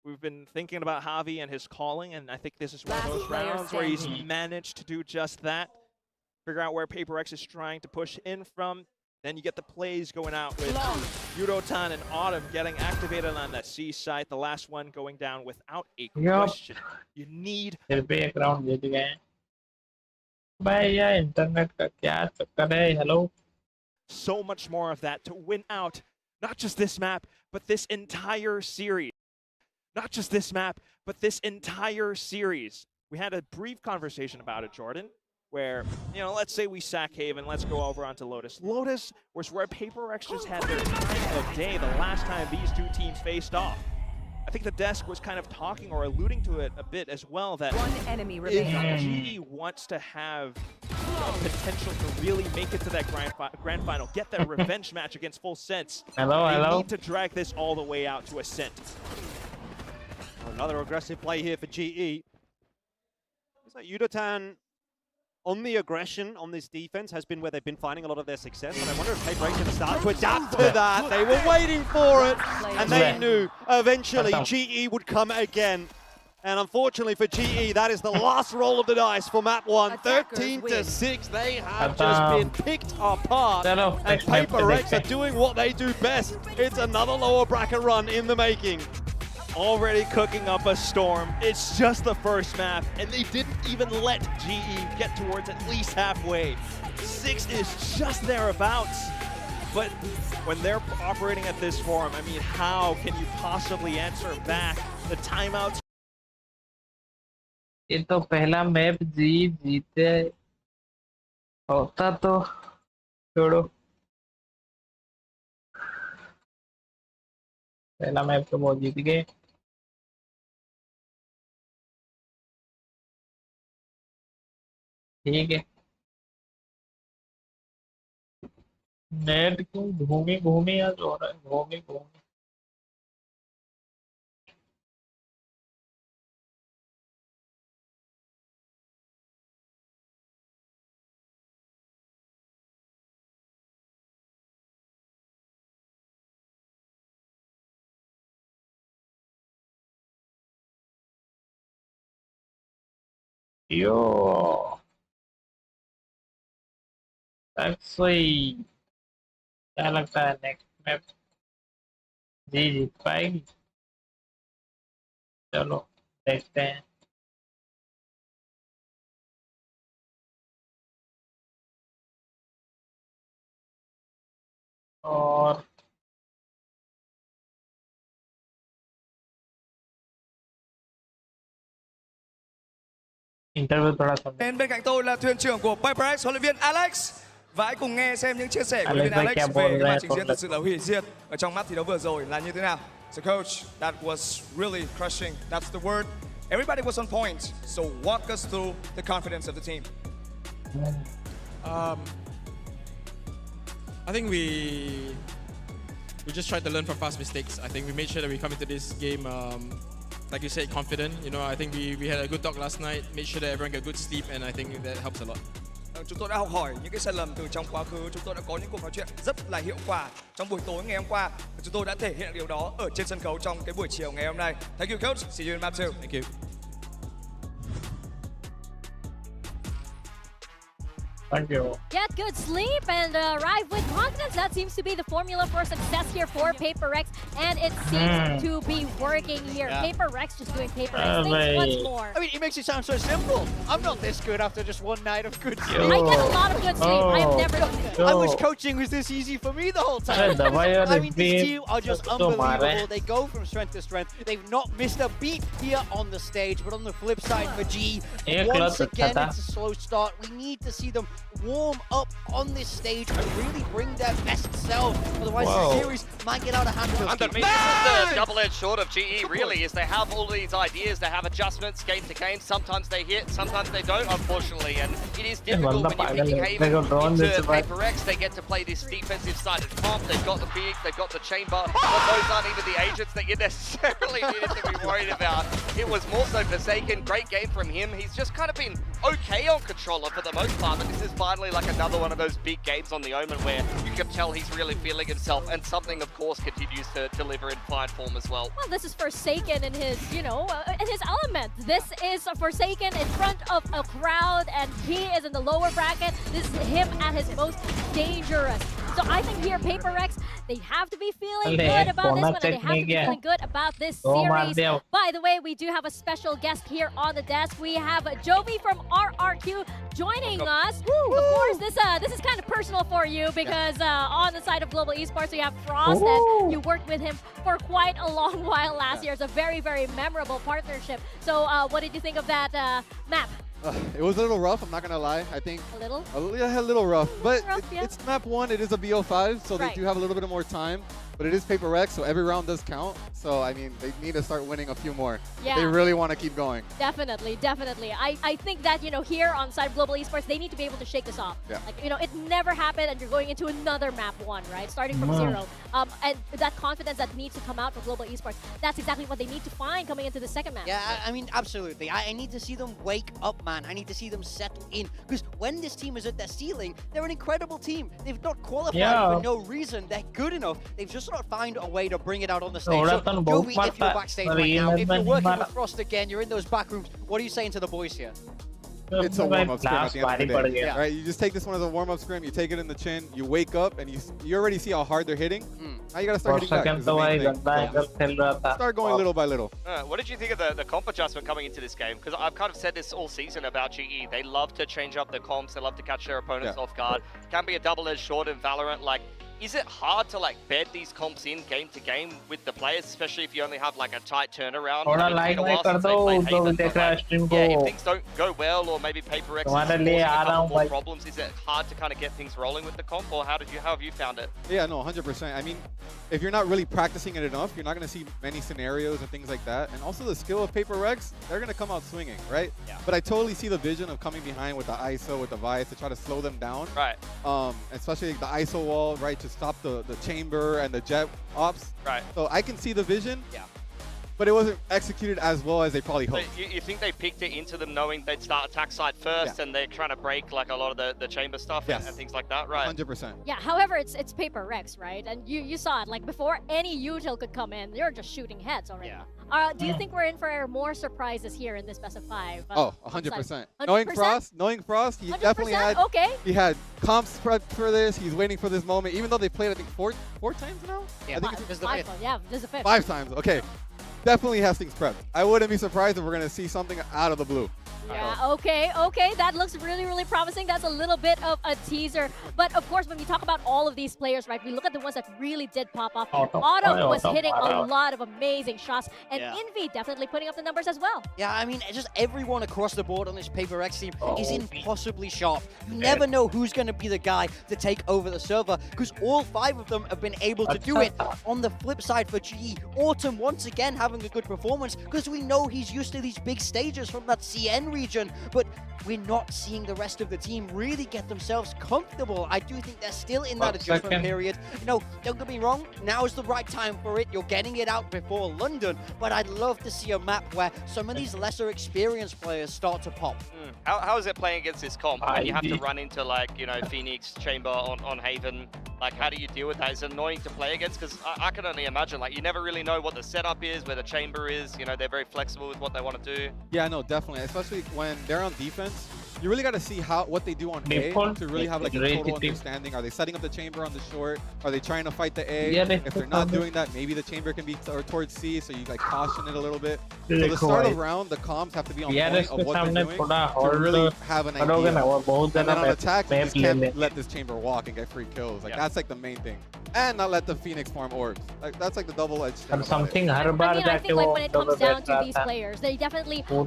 we've been thinking about Javi and his calling, and I think this is one of those rounds where he's managed to do just that. Figure out where PRX is trying to push in from. Then you get the plays going out with Yudotan and Autumn getting activated on that C site. The last one going down without a question. You need... so much more of that to win out. Not just this map, but this entire series. Not just this map, but this entire series. We had a brief conversation about it, Jordan, where, you know, let's say we sack Haven, let's go over onto Lotus. Lotus was where PRX just had their time of day the last time these two teams faced off. I think the desk was kind of talking or alluding to it a bit as well, that if GE wants to have potential to really make it to that grand final, get that revenge match against Full Sense, they need to drag this all the way out to Ascent. Another aggressive play here for GE. It's like Yudotan on the aggression on this defense has been where they've been finding a lot of their success, and I wonder if PRX can start to adapt to that. They were waiting for it, and they knew eventually GE would come again. And unfortunately for GE, that is the last roll of the dice for map 1. 13-6, they have just been picked apart, and PRX are doing what they do best. It's another lower bracket run in the making. Already cooking up a storm. It's just the first map, and they didn't even let GE get towards at least halfway. 6 is just thereabouts. But when they're operating at this form, I mean, how can you possibly answer back? The timeouts. ये तो पहला map जीते होता तो छोड़ो पहला map तो वो जीत गए ठीक है नेट क्यों घूमी आज हो रहा है घूमी Yo. Let's see. क्या लगता है नेक्स्ट मैप जी जीत पाएगी? चलो देखते हैं। और इंटरव्यू थोड़ा सा Bên cạnh tôi là thuyền trưởng của PRX, huấn luyện viên Alex. Và hãy cùng nghe xem những chia sẻ của huấn luyện viên Alex về cái màn trình diễn thật sự là hủy diệt ở trong mắt thi đấu vừa rồi là như thế nào. So coach, that was really crushing. That's the word. Everybody was on point. So walk us through the confidence of the team. I think we just tried to learn from past mistakes. I think we made sure that we come into this game, like you said, confident. You know, I think we had a good talk last night, made sure that everyone got good sleep, and I think that helps a lot. Chúng tôi đã học hỏi những cái sai lầm từ trong quá khứ. Chúng tôi đã có những cuộc nói chuyện rất là hiệu quả trong buổi tối ngày hôm qua. Và chúng tôi đã thể hiện điều đó ở trên sân khấu trong cái buổi chiều ngày hôm nay. Thank you coach. See you in map 2. Thank you. Thank you. Get good sleep and arrive with confidence. That seems to be the formula for success here for PRX, and it seems to be working here. Yeah. PRX just doing PRX things once more. I mean, it makes it sound so simple. I'm not this good after just one night of good sleep. I get a lot of good sleep. I have never done it. I wish coaching was this easy for me the whole time. I mean, this team are just unbelievable. They go from strength to strength. They've not missed a beat here on the stage, but on the flip side for G, once again, it's a slow start. We need to see them warm up on this stage and really bring their best self. Otherwise, the series might get out of hand. And I mean, this is the double-edged sword of GE, really, is they have all these ideas, they have adjustments game to game. Sometimes they hit, sometimes they don't, unfortunately. And it is difficult when you're picking Haven into PRX. They get to play this defensive-sided comp. They've got the big, they've got the chamber, but those aren't even the agents that you necessarily needed to be worried about. It was more so Forsaken. Great game from him. He's just kind of been okay on controller for the most part, but this is finally like another one of those big games on the Omen where you can tell he's really feeling himself, and something, of course, continues to deliver in fine form as well. Well, this is Forsaken in his, in his element. This is Forsaken in front of a crowd, and he is in the lower bracket. This is him at his most dangerous. So I think here, PRX, they have to be feeling good about this one, and they have to be feeling good about this series. By the way, we do have a special guest here on the desk. We have Jovi from RRQ joining us. Of course, this is kind of personal for you because on the side of Global Esports, we have Frost, and you worked with him for quite a long while last year. It's a very, very memorable partnership. So what did you think of that map? It was a little rough, I'm not going to lie. I think A little? a little rough. But Yeah. it's map 1, it is a BO5, so they do have a little bit more time. But it is PRX, so every round does count. So, I mean, they need to start winning a few more. Yeah. They really want to keep going. Definitely, definitely. I think that, here on side of Global Esports, they need to be able to shake this off. Yeah. Like, it never happened, and you're going into another map 1, right? Starting from 0. And that confidence that needs to come out for Global Esports, that's exactly what they need to find coming into the second map. Yeah, I mean, absolutely. I need to see them wake up, man. I need to see them settle in. Because when this team is at their ceiling, they're an incredible team. They've not qualified for no reason. They're good enough. They've just got to find a way to bring it out on the stage. So, Jovi, if you're backstage right now, if you're working with Frost again, you're in those back rooms, what are you saying to the boys here? It's a warm-up scrim at the end of the day, right? You just take this one as a warm-up scrim, you take it in the chin, you wake up, and you already see how hard they're hitting. Now you gotta start hitting back. Start going little by little. What did you think of the comp adjustment coming into this game? Because I've kind of said this all season about GE. They love to change up the comps, they love to catch their opponents off guard. Can be a double-edged sword in Valorant. Like, is it hard to bed these comps in game to game with the players, especially if you only have a tight turnaround? If things don't go well, or maybe PRX is causing a couple more problems, is it hard to kind of get things rolling with the comp, or how have you found it? Yeah, no, 100%. I mean, if you're not really practicing it enough, you're not going to see many scenarios and things like that. And also the skill of PRX, they're going to come out swinging, right? Yeah. But I totally see the vision of coming behind with the ISO, with the Vice, to try to slow them down. Right. Especially the ISO wall, right, to stop the chamber and the jet ops. Right. So I can see the vision. Yeah. but it wasn't executed as well as they probably hoped. So you think they picked it into them knowing they'd start attack side first, and they're trying to break like a lot of the chamber stuff and things like that, right? 100%. Yeah, however, it's PRX, right? And you saw it, like before any util could come in, they're just shooting heads already. Yeah. Do you think we're in for more surprises here in this best of 5? Oh, 100%. Knowing Frost, he definitely had. Okay. He had comps prepped for this. He's waiting for this moment, even though they played, I think, four times now. Yeah, I think this is the fifth. Yeah, this is the 5th. 5 times. Okay, definitely has things prepped. I wouldn't be surprised if we're gonna see something out of the blue. Yeah, okay, that looks really, really promising. That's a little bit of a teaser. But of course, when we talk about all of these players, right, we look at the ones that really did pop off. Autumn was hitting a lot of amazing shots, and Envy definitely putting up the numbers as well. Yeah, I mean, just everyone across the board on this PRX team is impossibly sharp. You never know who's going to be the guy to take over the server, because all 5 of them have been able to do it. On the flip side for GE, Autumn once again having a good performance, because we know he's used to these big stages from that CN region, but we're not seeing the rest of the team really get themselves comfortable. I do think they're still in that adjustment period. You know, don't get me wrong, now is the right time for it. You're getting it out before London, but I'd love to see a map where some of these lesser experienced players start to pop. How is it playing against this comp? When you have to run into, like, you know, Phoenix, Chamber on Haven, like, how do you deal with that? Is it annoying to play against? Because I can only imagine, like, you never really know what the setup is, where the Chamber is. You know, they're very flexible with what they want to do. Yeah, no, definitely. Especially when they're on defense, you really got to see what they do on A to really have like a total understanding. Are they setting up the chamber on the short? Are they trying to fight the A? If they're not doing that, maybe the chamber can be towards C, so you like caution it a little bit. So the start of round, the comms have to be on point of what they're doing to really have an idea. And then on attack, you just can't let this chamber walk and get free kills. Like that's like the main thing. And not let the Phoenix farm orbs. Like that's like the double-edged thing. I think like when it comes down to these players, they definitely sure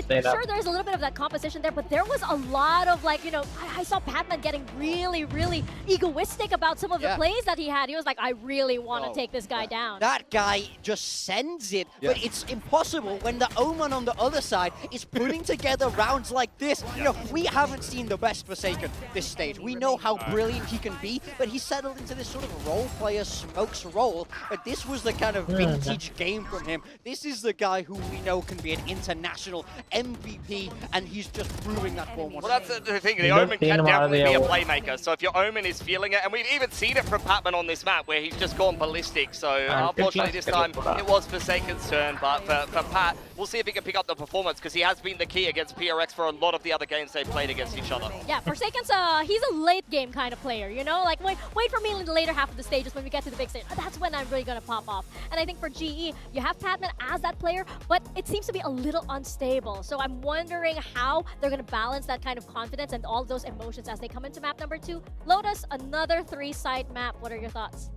there's a little bit of that competition there, but there was a lot of, like, you know, I saw Patman getting really, really egoistic about some of the plays that he had. He was like, I really want to take this guy down. That guy just sends it, but it's impossible when the Omen on the other side is putting together rounds like this. You know, we haven't seen the best Forsaken this stage. We know how brilliant he can be, but he settled into this sort of role player smokes role. But this was the kind of vintage game from him. This is the guy who we know can be an international MVP, and he's just proving that form. Well, that's the thing. The Omen can definitely be a playmaker. So if your Omen is feeling it, and we've even seen it from Patman on this map where he's just gone ballistic. So unfortunately this time it was Forsaken's turn, but for Pat, we'll see if he can pick up the performance, because he has been the key against PRX for a lot of the other games they've played against each other. Yeah, Forsaken's he's a late game kind of player, you know? Like, wait for me in the later half of the stages when we get to the big stage. That's when I'm really going to pop off. And I think for GE, you have Patman as that player, but it seems to be a little unstable. So I'm wondering how they're going to balance that kind of confidence and all those emotions as they come into map number 2. Lotus, another 3-side map. What are your thoughts?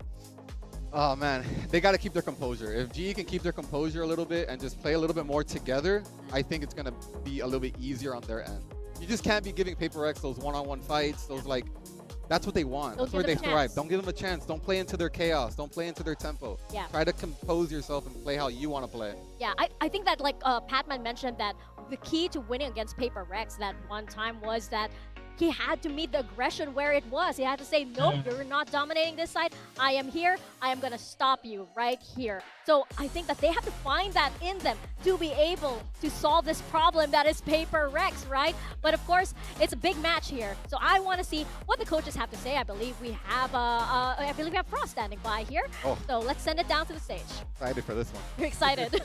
Oh man, they got to keep their composure. If GE can keep their composure a little bit and just play a little bit more together, I think it's going to be a little bit easier on their end. You just can't be giving PRX those one-on-one fights, those like, that's what they want. That's where they thrive. Don't give them a chance. Don't play into their chaos. Don't play into their tempo. Yeah. Try to compose yourself and play how you want to play. Yeah, I think that, like Patman mentioned, that the key to winning against PRX that one time was that he had to meet the aggression where it was. He had to say, nope, you're not dominating this side. I am here. I am going to stop you right here. So I think that they have to find that in them to be able to solve this problem that is PRX, right? But of course, it's a big match here. So I want to see what the coaches have to say. I believe we have Frost standing by here. Oh. So let's send it down to the stage. Excited for this one. You're excited.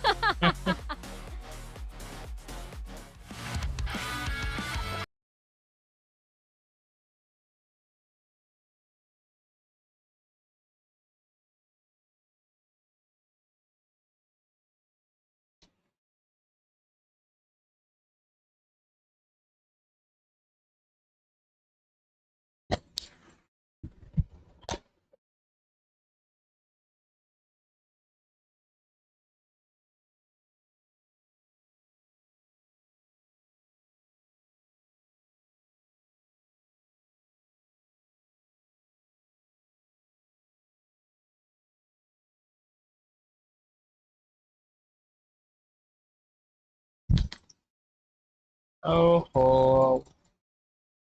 ओहो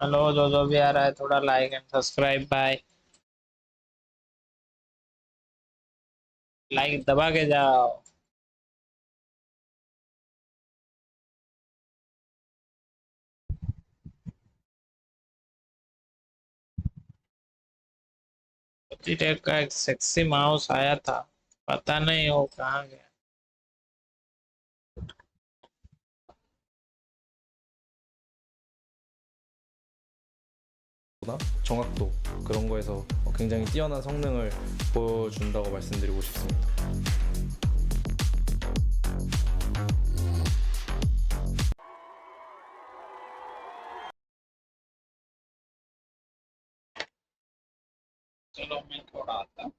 hello जो भी आ रहा है थोड़ा like and subscribe bye like दबा के जाओ। टेक का एक सेक्सी माउस आया था, पता नहीं वो कहाँ गया. 정확도 그런 거에서 굉장히 뛰어난 성능을 보여준다고 말씀드리고 싶습니다. चलो मैं थोड़ा आता.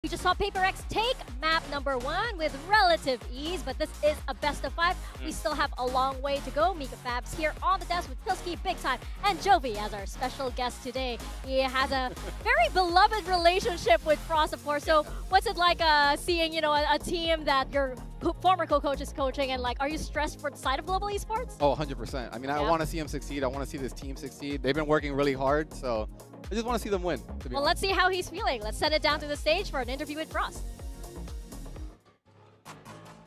We just saw PRX take map number 1 with relative ease, but this is a best of 5. We still have a long way to go. Mika Fabs here on the desk with Pilski, Big Time, and Jovi as our special guest today. He has a very beloved relationship with Frost, of course. So what's it like seeing, you know, a team that your former co-coach is coaching, and like, are you stressed for the side of global esports? Oh, 100%. I mean, I want to see them succeed. I want to see this team succeed. They've been working really hard, so I just want to see them win. Well, let's see how he's feeling. Let's send it down to the stage for an interview with Frost.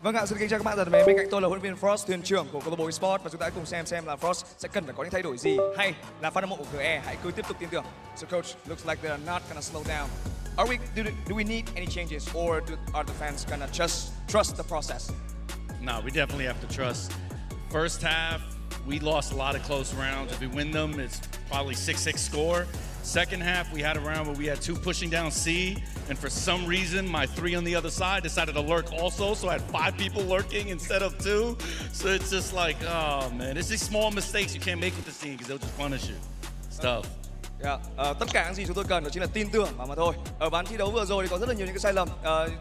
Vâng ạ, xin kính chào các bạn. Bên cạnh tôi là huấn luyện viên Frost, thuyền trưởng của câu lạc bộ eSports, và chúng ta hãy cùng xem là Frost sẽ cần phải có những thay đổi gì, hay là fan hâm mộ của GE hãy cứ tiếp tục tin tưởng. So coach, looks like they're not gonna slow down. Do we need any changes, or are the fans gonna just trust the process? No, we definitely have to trust. First half, we lost a lot of close rounds. If we win them, it's probably 6-6 score. Second half, we had a round where we had 2 pushing down C, and for some reason, my 3 on the other side decided to lurk also, so I had 5 people lurking instead of 2. So it's just like, oh man, it's these small mistakes you can't make with the scene because they'll just punish you. It's tough. Tất cả những gì chúng tôi cần đó chính là tin tưởng mà thôi. Ở ván thi đấu vừa rồi thì có rất là nhiều những cái sai lầm.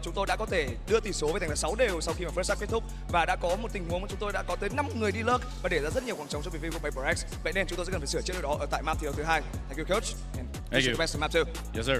Chúng tôi đã có thể đưa tỷ số về thành là 6 đều sau khi mà first half kết thúc, và đã có một tình huống mà chúng tôi đã có tới 5 người đi lurk và để ra rất nhiều khoảng trống cho phía của PRX. Vậy nên chúng tôi sẽ cần phải sửa chữa điều đó ở tại map thi đấu thứ 2. Thank you coach. And Thank you. The best in map 2. Yes sir.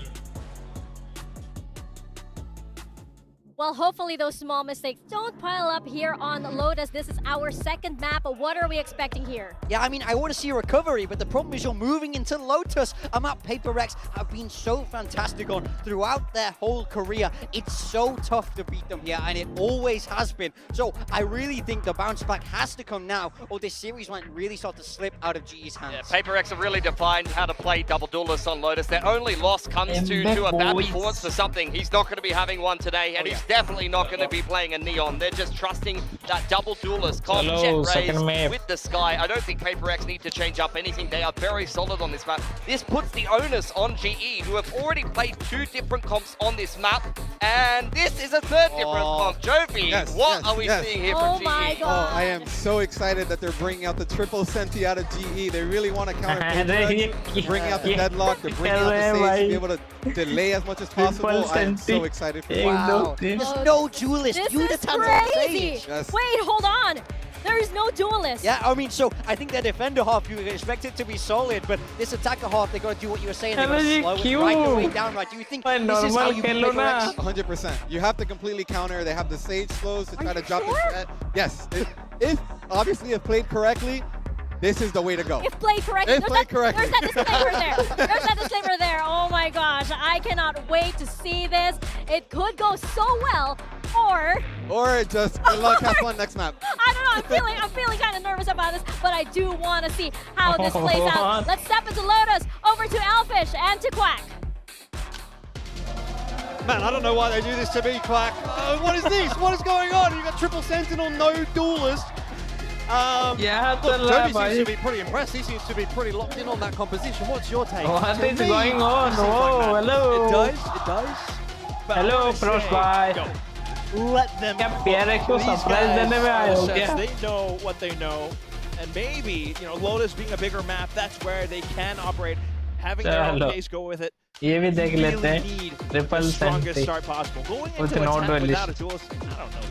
Well, hopefully those small mistakes don't pile up here on Lotus. This is our second map. What are we expecting here? Yeah, I mean, I want to see a recovery, but the problem is you're moving into Lotus. A map PRX have been so fantastic on throughout their whole career. It's so tough to beat them here, and it always has been. So I really think the bounce back has to come now, or this series might really start to slip out of GE's hands. Yeah, PRX have really defined how to play double duelists on Lotus. Their only loss comes to a bad performance for something. He's not going to be having one today, and he's definitely not going to be playing a Neon. They're just trusting that double duelist comp Jet Rays with the Sky. I don't think PRX need to change up anything. They are very solid on this map. This puts the onus on GE, who have already played 2 different comps on this map, and this is a 3rd different comp. Jovi, what are we seeing here from GE? My God. I am so excited that they're bringing out the triple senti out of GE. They really want to counter PRX. They're bringing out the deadlock. They're bringing out the stage to be able to delay as much as possible. I am so excited for Wow. There's no duelist. This is crazy. Yes. Wait, hold on. There is no duelist. Yeah, I mean, so I think their defender half, you expect it to be solid, but this attacker half, they got to do what you were saying. They got to slow it right the way down, right? Do you think this is how you play PRX? 100%. You have to completely counter. They have the sage slows to try to drop the threat. Yes. If obviously if played correctly, this is the way to go. If played correctly. If played correctly. There's that disclaimer there. There's that disclaimer there. Oh my gosh. I cannot wait to see this. It could go so well, Or just good luck, have fun next map. I don't know, I'm feeling kind of nervous about this, but I do want to see how this plays out. Let's step into Lotus, over to Elfish and to Quack. Man, I don't know why they do this to me, Quack. What is this? What is going on? You got triple sentinel, no duelist. Yeah, look, Toby seems to be pretty impressed. He seems to be pretty locked in on that composition. What's your take? What is going on? Oh, hello. It does. But hello, Frostbite. Let them PRX को surprise देने में आए हो क्या? They know what they know, and maybe, you know, Lotus being a bigger map, that's where they can operate. Having their own pace, go with it. ये भी देख लेते हैं. Triple strongest start possible. Going into attack without a duelist, I don't know.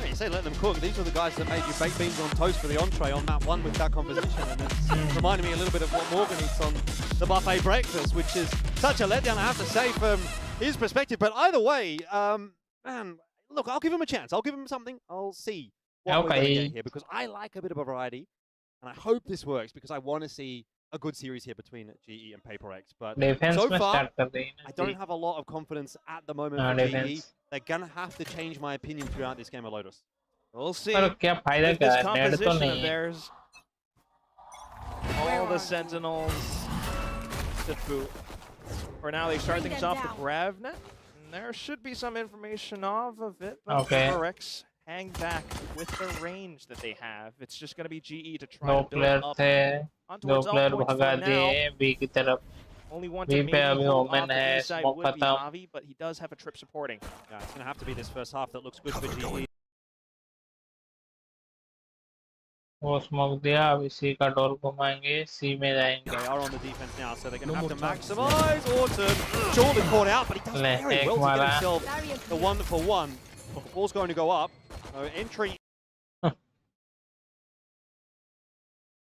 You say let them cook. These are the guys that made you baked beans on toast for the entree on map 1 with that composition, and it's reminding me a little bit of what Morgan eats on the buffet breakfast, which is such a letdown, I have to say, from his perspective. But either way, man, look, I'll give him a chance. I'll give him something. I'll see what we're going to get here, because I like a bit of a variety, and I hope this works, because I want to see a good series here between GE and PRX. But so far, I don't have a lot of confidence at the moment for GE. They're going to have to change my opinion throughout this game of Lotus. We'll see. With this composition of theirs, all the Sentinels to boot. For now, they start things off with Gravnet. There should be some information off of it, but PRX hang back with the range that they have. It's just going to be GE to try to build up onto भगा दिए B की तरफ. Only one to maybe hold off the B side would be Navi, but he does have a trip supporting. Yeah, it's going to have to be this first half that looks good for GE. वो smoke दिया, अब इसी का door घुमाएंगे, C में जाएंगे. They are on the defense now, so they're going to have to maximize. Autumn, surely caught out, but he does very well to get himself the 1-for-1. The ball's going to go up. So entry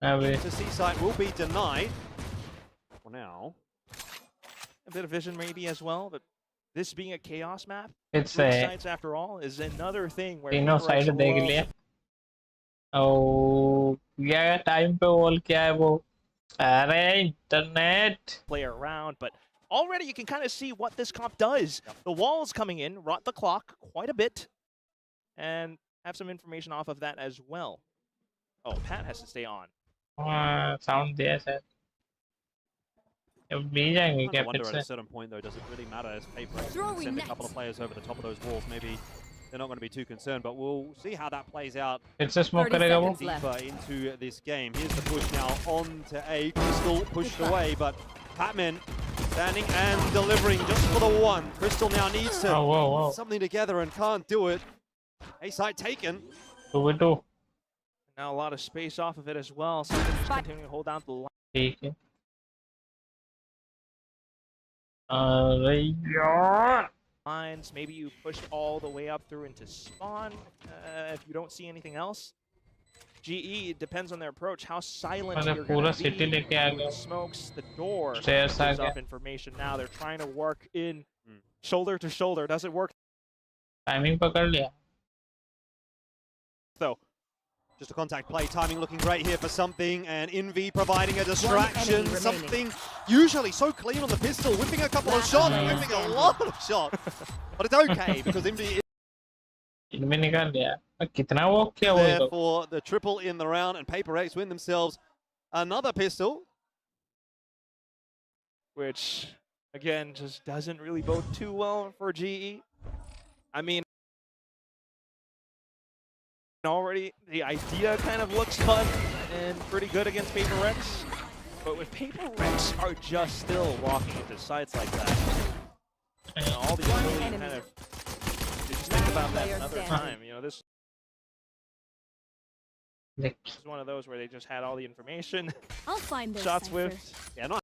to C site will be denied. For now. A bit of vision maybe as well, but this being a chaos map, it's sites after all is another thing where तीनों side देख लिया. Oh, क्या time पे wall क्या है वो? अरे internet. Play around, but already you can kind of see what this comp does. The walls coming in rot the clock quite a bit, and have some information off of that as well. Oh, Pat has to stay on. Sound there, sir. I wonder at a certain point though, does it really matter as PRX can send a couple of players over the top of those walls? Maybe they're not going to be too concerned, but we'll see how that plays out. It's a smoke deeper into this game. Here's the push now on to A. Crystal pushed away, but Patman standing and delivering just for the one. Crystal now needs to put something together and can't do it. A site taken. 2v2. Now a lot of space off of it as well, so they're just continuing to hold down the line. Lines, maybe you push all the way up through into spawn if you don't see anything else. GE, it depends on their approach, how silent you're going to be. Smokes the door, gives up information. Now they're trying to work in shoulder to shoulder. Does it work? Timing पकड़ लिया. So, just a contact play, timing looking great here for something, and Envy providing a distraction, something usually so clean on the pistol, whipping a couple of shots, whipping a lot of shots, but it's okay because Envy is there for the triple in the round, and PRX win themselves another pistol. Which, again, just doesn't really bode too well for GE. I mean, already the idea kind of looks fun and pretty good against PRX, but when PRX are just still walking into sites like that, and all these really kind of, you just think about that another time, you know, this is one of those where they just had all the information. I'll find this shots whiffed. Yeah, not.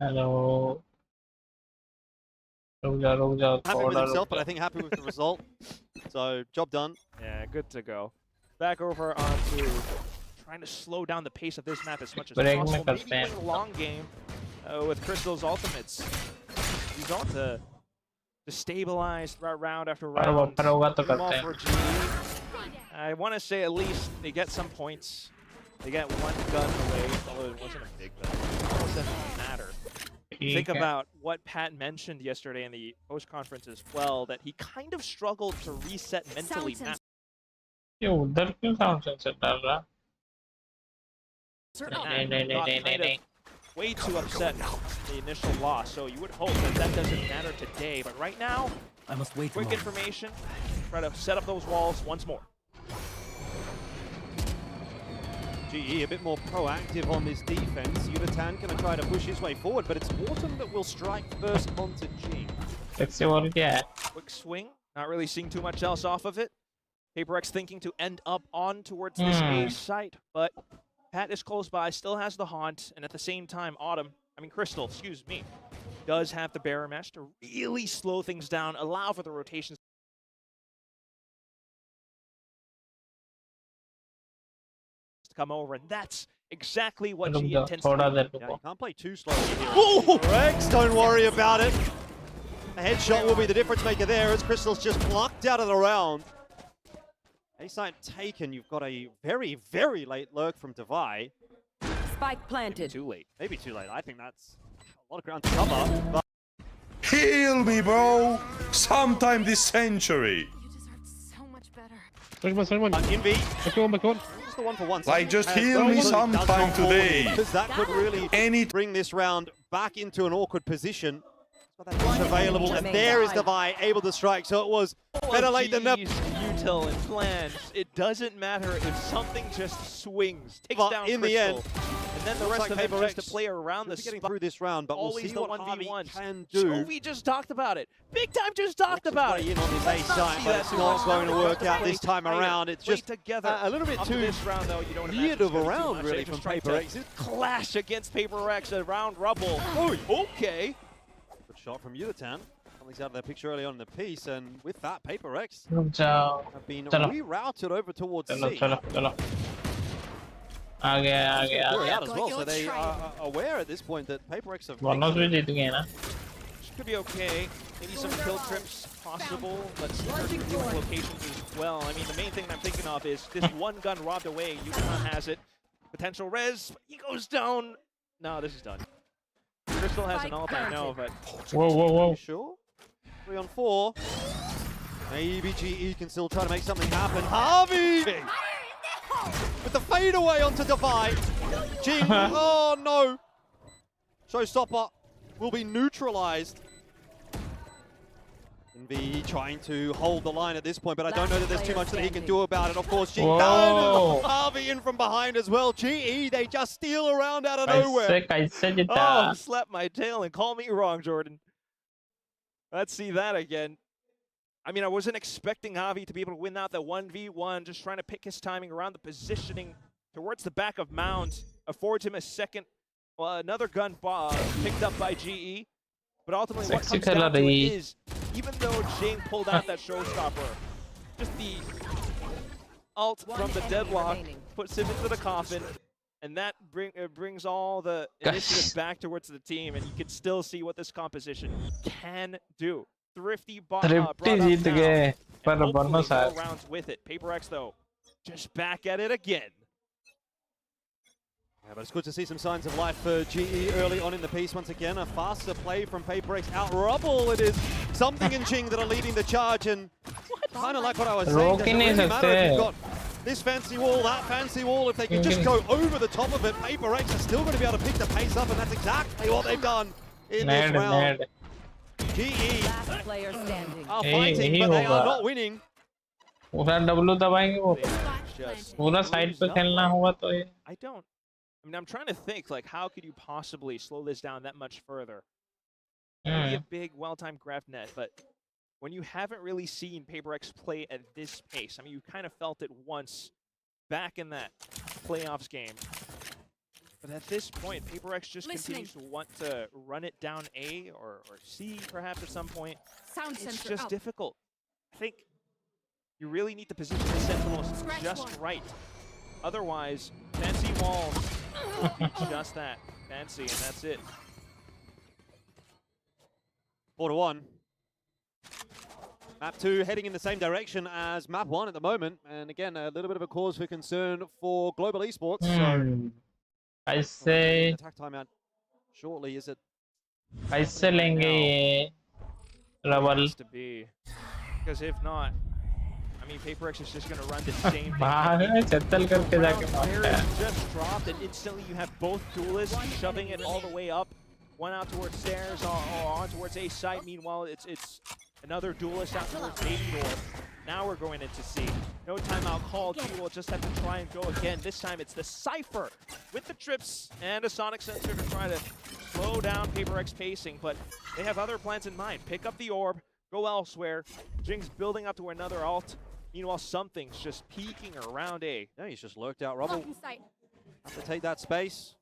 Hello. Happy with himself, but I think happy with the result. So, job done. Yeah, good to go. Back over onto trying to slow down the pace of this map as much as possible. Maybe play a long game with Crystal's ultimates. He's on to stabilize round after round. I want to say at least they get some points. They get one gun away, although it wasn't a big gun. It doesn't matter. Think about what Pat mentioned yesterday in the post-conference as well, that he kind of struggled to reset mentally. ये उधर क्यों sound sensor डाल रहा? नहीं. Way too upset the initial loss, so you would hope that that doesn't matter today. But right now, I must wait. Quick information, try to set up those walls once more. GE a bit more proactive on this defense. Yudatan going to try to push his way forward, but it's Autumn that will strike first onto G. Quick swing, not really seeing too much else off of it. PRX thinking to end up on towards this A site, but Pat is close by, still has the haunt, and at the same time, Crystal, excuse me, does have the barrier mesh to really slow things down, allow for the rotations to come over, and that's exactly what she intends to do. Yeah, you can't play too slowly here. Rex, don't worry about it. A headshot will be the difference maker there as Crystal's just plucked out of the round. A site taken, you've got a very, very late lurk from Devi. Spike planted. Too late. Maybe too late. I think that's a lot of ground to cover. But heal me, bro! Sometime this century! You deserve so much better. Envy. Just the one for one. Like, just heal me sometime today. Because that could really bring this round back into an awkward position. Available, and there is Devi able to strike, so it was better late than never. Util and plans, it doesn't matter if something just swings, takes down in Crystal, the end, and then the rest of them just to play around the getting through this round, but we'll see the what Harvey 1v1s can do. Jovi just talked about it. Big Time just talked about it. In on this A side, but it's not going to work out this time around. It's just a little bit too this round, though. You don't weird of a round, really, from PRX. Clash against PRX around Rubble. Oh, okay. Good shot from Yudatan. Something's out of their picture early on in the piece, and with that, PRX have been rerouted over towards C. Out as well, so they are aware at this point that PRX have could be okay. Maybe some kill trips possible, but searching different locations as well. I mean, the main thing I'm thinking of is this one gun robbed away. Yukon has it. Potential res. He goes down. No, this is done. Crystal has an ult, I know, but... Whoa. Sure? 3 on 4. Maybe GE can still try to make something happen. Harvey! With the fadeaway onto Devi. Jing, oh no! Showstopper will be neutralized. Envy trying to hold the line at this point, but I don't know that there's too much that he can do about it. Of course, Jing down. Harvey in from behind as well. GE, they just steal around out of nowhere. Oh, slap my tail and call me wrong, Jordan. Let's see that again. I mean, I wasn't expecting Javi to be able to win out the 1v1, just trying to pick his timing around the positioning towards the back of Mound. Affords him a second, another gun picked up by GE. But ultimately, what comes down to it is, even though Jing pulled out that showstopper, just the ult from the deadlock puts him into the coffin, and that brings all the initiative back towards the team, and you can still see what this composition can do. Thrifty brought up now, and hopefully more rounds with it. PRX, though, just back at it again. Yeah, but it's good to see some signs of life for GE early on in the piece. Once again, a faster play from PRX. Out Rubble, it is something in Jing that are leading the charge, and kind of like what I was saying, doesn't really matter if you've got this fancy wall, that fancy wall. If they can just go over the top of it, PRX are still going to be able to pick the pace up, and that's exactly what they've done in this round. GE are fighting, but they are not winning. पूरा W दबाएंगे वो पूरा side पे खेलना होगा तो ये I mean, I'm trying to think, like, how could you possibly slow this down that much further? Maybe a big, well-timed grab net, but when you haven't really seen PRX play at this pace, I mean, you kind of felt it once back in that playoffs game. But at this point, PRX just continues to want to run it down A or C, perhaps, at some point. It's just difficult. I think you really need to position the Sentinels just right. Otherwise, fancy walls will be just that. Fancy, and that's it. 4-1. Map 2 heading in the same direction as Map 1 at the moment. And again, a little bit of a cause for concern for Global Esports. So I say... Attack timeout shortly. Is it कैसे लेंगे ये rubble? To be, because if not, I mean, PaperX is just going to run the same thing. चत्तल करके जाके There is just dropped, and instantly you have both duelists shoving it all the way up. One out towards stairs, or on towards A site. Meanwhile, it's another duelist out towards baby door. Now we're going into C. No timeout called. G will just have to try and go again. This time it's the Cypher with the trips and a sonic sensor to try to slow down PaperX pacing, but they have other plans in mind. Pick up the orb, go elsewhere. Jinx building up to another ult. Meanwhile, something's just peeking around A. Yeah, he's just lurked out. Rubble have to take that space.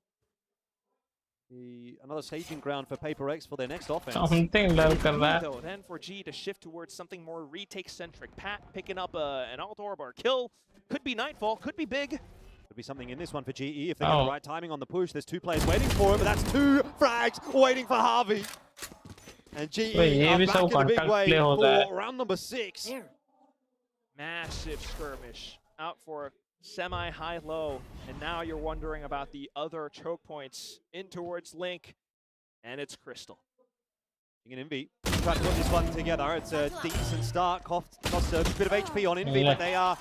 Another staging ground for PaperX for their next offense. Something Though, then for G to shift towards something more retake-centric. Pat picking up an alt orb or a kill. Could be Nightfall, could be big. Could be something in this one for GE if they get the right timing on the push. There's two players waiting for it, but that's two frags waiting for Harvey. And GE are back in a big way for round number 6. Massive skirmish out for a semi-high-low, and now you're wondering about the other choke points in towards Link, and it's Crystal. An Envy trying to put this one together. It's a decent start. Costs a bit of HP on Envy, but they are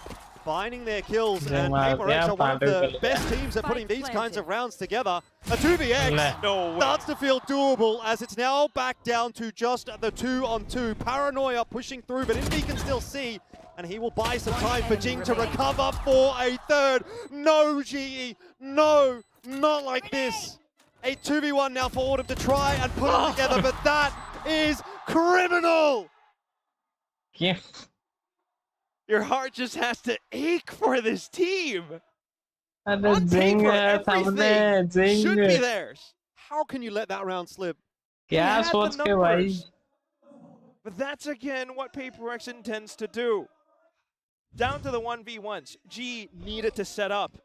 finding their kills, and PaperX are one of the best teams at putting these kinds of rounds together. A 2vx starts to feel doable as it's now back down to just the 2-on-2. Paranoia pushing through, but Envy can still see, and he will buy some time for Jing to recover for a third. No, GE, no, not like this. A 2v1 now for Autumn to try and put it together, but that is criminal. Yeah. Your heart just has to ache for this team. On paper, everything should be theirs. How can you let that round slip? क्या सोच के भाई? But that's again what PaperX intends to do. Down to the 1v1s, G needed to set up.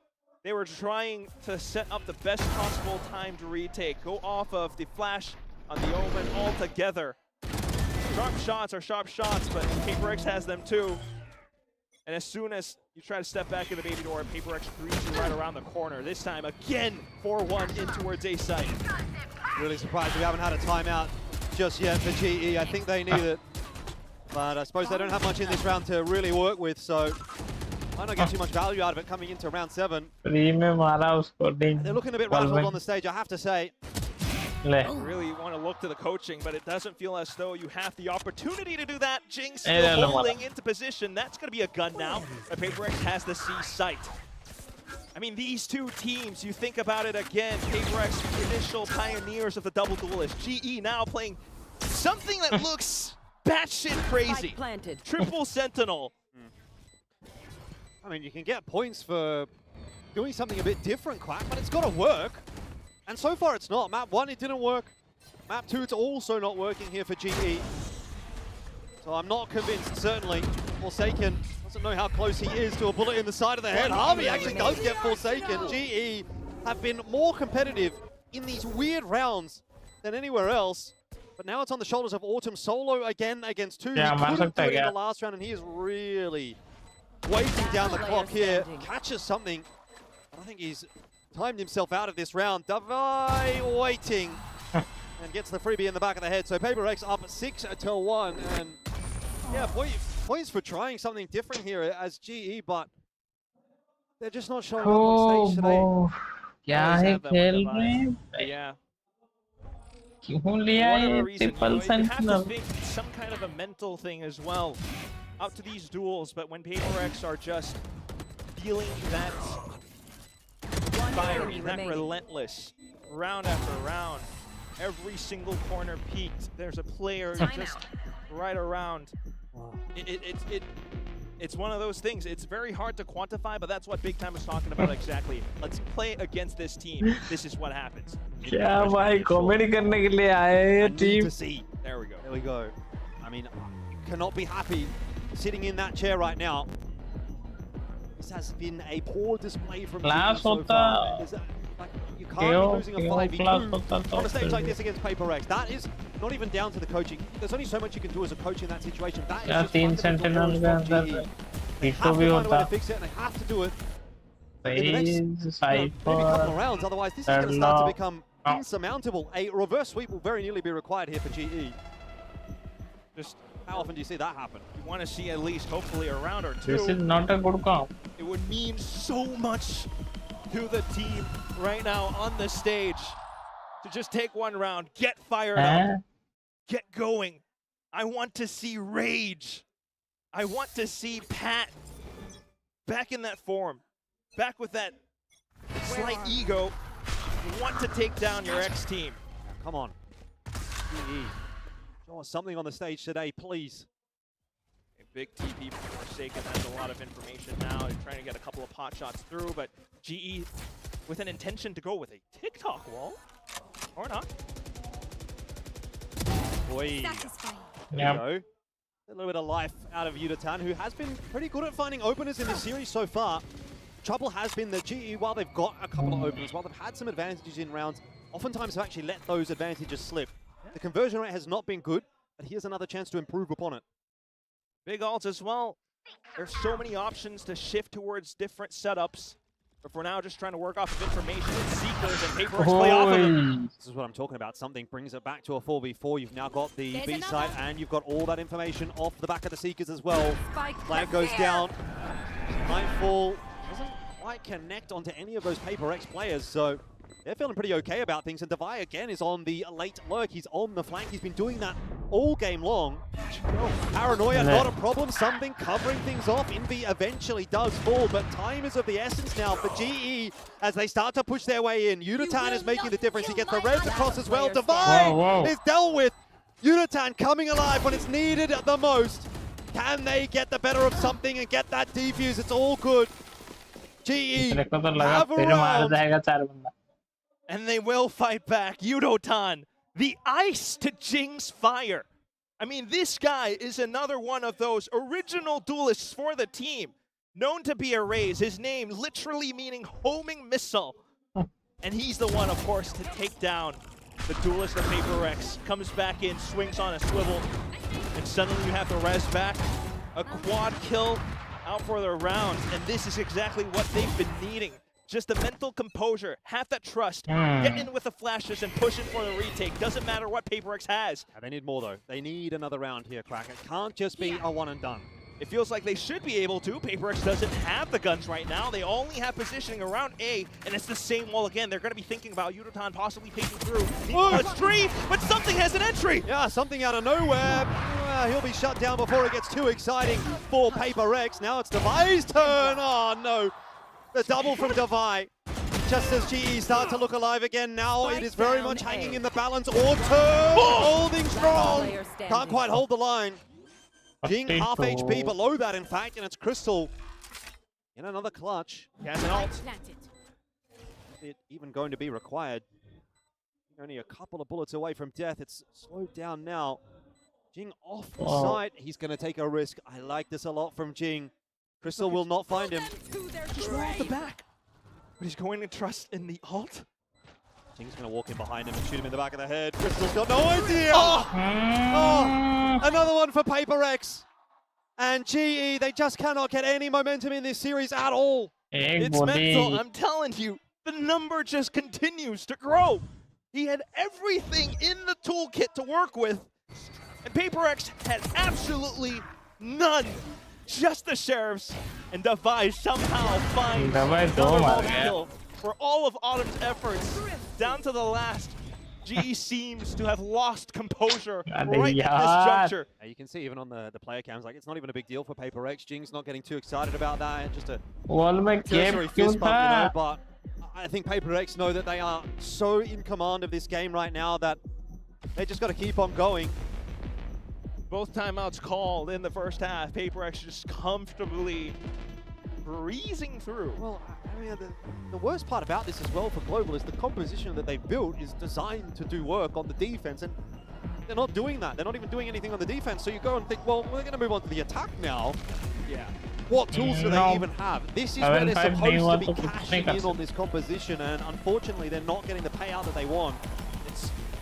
They were trying to set up the best possible time to retake. Go off of the flash on the Omen altogether. Sharp shots are sharp shots, but PaperX has them too. And as soon as you try to step back in the baby door, PaperX greets you right around the corner. This time again, 4-1 in towards A site. Really surprised we haven't had a timeout just yet for GE. I think they need it. But I suppose they don't have much in this round to really work with, so might not get too much value out of it coming into round 7. They're looking a bit rattled on the stage, I have to say. I really want to look to the coaching, but it doesn't feel as though you have the opportunity to do that. Jinx still holding into position. That's going to be a gun now. But PaperX has the C site. I mean, these two teams, you think about it again. PaperX, the initial pioneers of the double duelist. GE now playing something that looks batshit crazy. Triple Sentinel. I mean, you can get points for doing something a bit different, Quack, but it's got to work. And so far it's not. Map 1, it didn't work. Map 2, it's also not working here for GE. So I'm not convinced, certainly. Forsaken doesn't know how close he is to a bullet in the side of the head. Harvey actually does get Forsaken. GE have been more competitive in these weird rounds than anywhere else. But now it's on the shoulders of Autumn solo again against 2. Yeah, he couldn't do it in the last round, and he is really waiting down the clock here. Catches something. I think he's timed himself out of this round. Davai waiting and gets the freebie in the back of the head. So PaperX up 6-1, and yeah, points for trying something different here as GE, but they're just not showing up on stage today. क्या है खेल में? Yeah. क्यों लिया ये triple sentinel? You have to think some kind of a mental thing as well up to these duels, but when PaperX are just feeling that fiery, that relentless, round after round, every single corner peaked. There's a player just right around. It's one of those things. It's very hard to quantify, but that's what Big Time was talking about exactly. Let's play against this team. This is what happens. क्या भाई comedy करने के लिए आए ये team? There we go. There we go. I mean, cannot be happy sitting in that chair right now. This has been a poor display from Class so far. You can't be losing a 5v2 on a stage like this against PaperX. That is not even down to the coaching. There's only so much you can do as a coach in that situation. That is just fundamental errors from GE. They have to find a way to fix it, and they have to do it in the next maybe couple of rounds. Otherwise, this is going to start to become insurmountable. A reverse sweep will very nearly be required here for GE. Just how often do you see that happen? You want to see at least, hopefully, a round or two. This is not a good comp. It would mean so much to the team right now on the stage to just take one round, get fired up, get going. I want to see rage. I want to see Pat back in that form, back with that slight ego. You want to take down your ex-team. Come on. GE. Show us something on the stage today, please. A big TP from Forsaken has a lot of information now. They're trying to get a couple of pot shots through, but GE with an intention to go with a TikTok wall. Or not. Boy. There we go. A little bit of life out of Yutatan, who has been pretty good at finding openers in this series so far. Trouble has been that GE, while they've got a couple of openers, while they've had some advantages in rounds, oftentimes have actually let those advantages slip. The conversion rate has not been good, but here's another chance to improve upon it. Big ults as well. There's so many options to shift towards different setups. But for now, just trying to work off of information and Seekers and PRX play off of them. This is what I'm talking about. Something brings it back to a 4v4. You've now got the B side, and you've got all that information off the back of the Seekers as well. Flag goes down. Nightfall doesn't quite connect onto any of those PRX players, so they're feeling pretty okay about things. And Devi again is on the late lurk. He's on the flank. He's been doing that all game long. Paranoia, not a problem. Something covering things off. Envy eventually does fall, but time is of the essence now for GE as they start to push their way in. Yutatan is making the difference. He gets the reds across as well. Devi is dealt with. Yutatan coming alive when it's needed the most. Can they get the better of something and get that defuse? It's all good. GE have a round. And they will fight back. Yutatan, the ice to Jing's fire. I mean, this guy is another one of those original duelists for the team. Known to be a Raze, his name literally meaning homing missile. And he's the one, of course, to take down the duelist of PRX. Comes back in, swings on a swivel, and suddenly you have the res back. A quad kill out for the round, and this is exactly what they've been needing. Just the mental composure, have that trust, get in with the flashes and push it for the retake. Doesn't matter what PRX has. They need more though. They need another round here, Crack. It can't just be a one and done. It feels like they should be able to. PRX doesn't have the guns right now. They only have positioning around A, and it's the same wall again. They're going to be thinking about Yutatan possibly taking through the tree, but something has an entry! Yeah, something out of nowhere. He'll be shut down before it gets too exciting for PRX. Now it's Devi's turn. Oh no. The double from Devi. Just as GE start to look alive again, now it is very much hanging in the balance. Auto holding strong. Can't quite hold the line. Jing half HP below that, in fact, and it's Crystal in another clutch. He has an ult. It even going to be required. Only a couple of bullets away from death. It's slowed down now. Jing off the side. He's going to take a risk. I like this a lot from Jing. Crystal will not find him. Just roll off the back. But he's going to trust in the ult. Jing's going to walk in behind him and shoot him in the back of the head. Crystal's got no idea. Another one for PRX. And GE, they just cannot get any momentum in this series at all. It's mental. I'm telling you, the number just continues to grow. He had everything in the toolkit to work with. And PRX had absolutely none. Just the Sheriffs, and Devi somehow finds another kill. For all of Autumn's efforts, down to the last, GE seems to have lost composure right at this juncture. You can see even on the player cams, like it's not even a big deal for PRX. Jing's not getting too excited about that. Just a cursory fist bump, you know, but I think PRX know that they are so in command of this game right now that they just got to keep on going. Both timeouts called in the first half. PRX just comfortably breezing through. Well, I mean, the worst part about this as well for Global is the composition that they've built is designed to do work on the defense, and they're not doing that. They're not even doing anything on the defense. So you go and think, well, we're going to move on to the attack now. Yeah. What tools do they even have? This is where they're supposed to be cashing in on this composition, and unfortunately, they're not getting the payout that they want.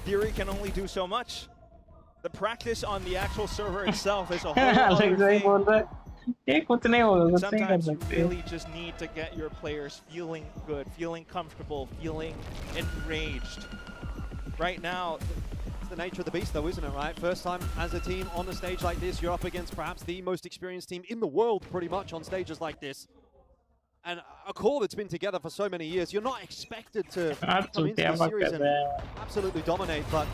Theory can only do so much. The practice on the actual server itself is a whole other thing. Sometimes you really just need to get your players feeling good, feeling comfortable, feeling enraged. Right now, it's the nature of the beast though, isn't it, right? First time as a team on the stage like this, you're up against perhaps the most experienced team in the world pretty much on stages like this. And a core that's been together for so many years, you're not expected to come into the series and absolutely dominate, but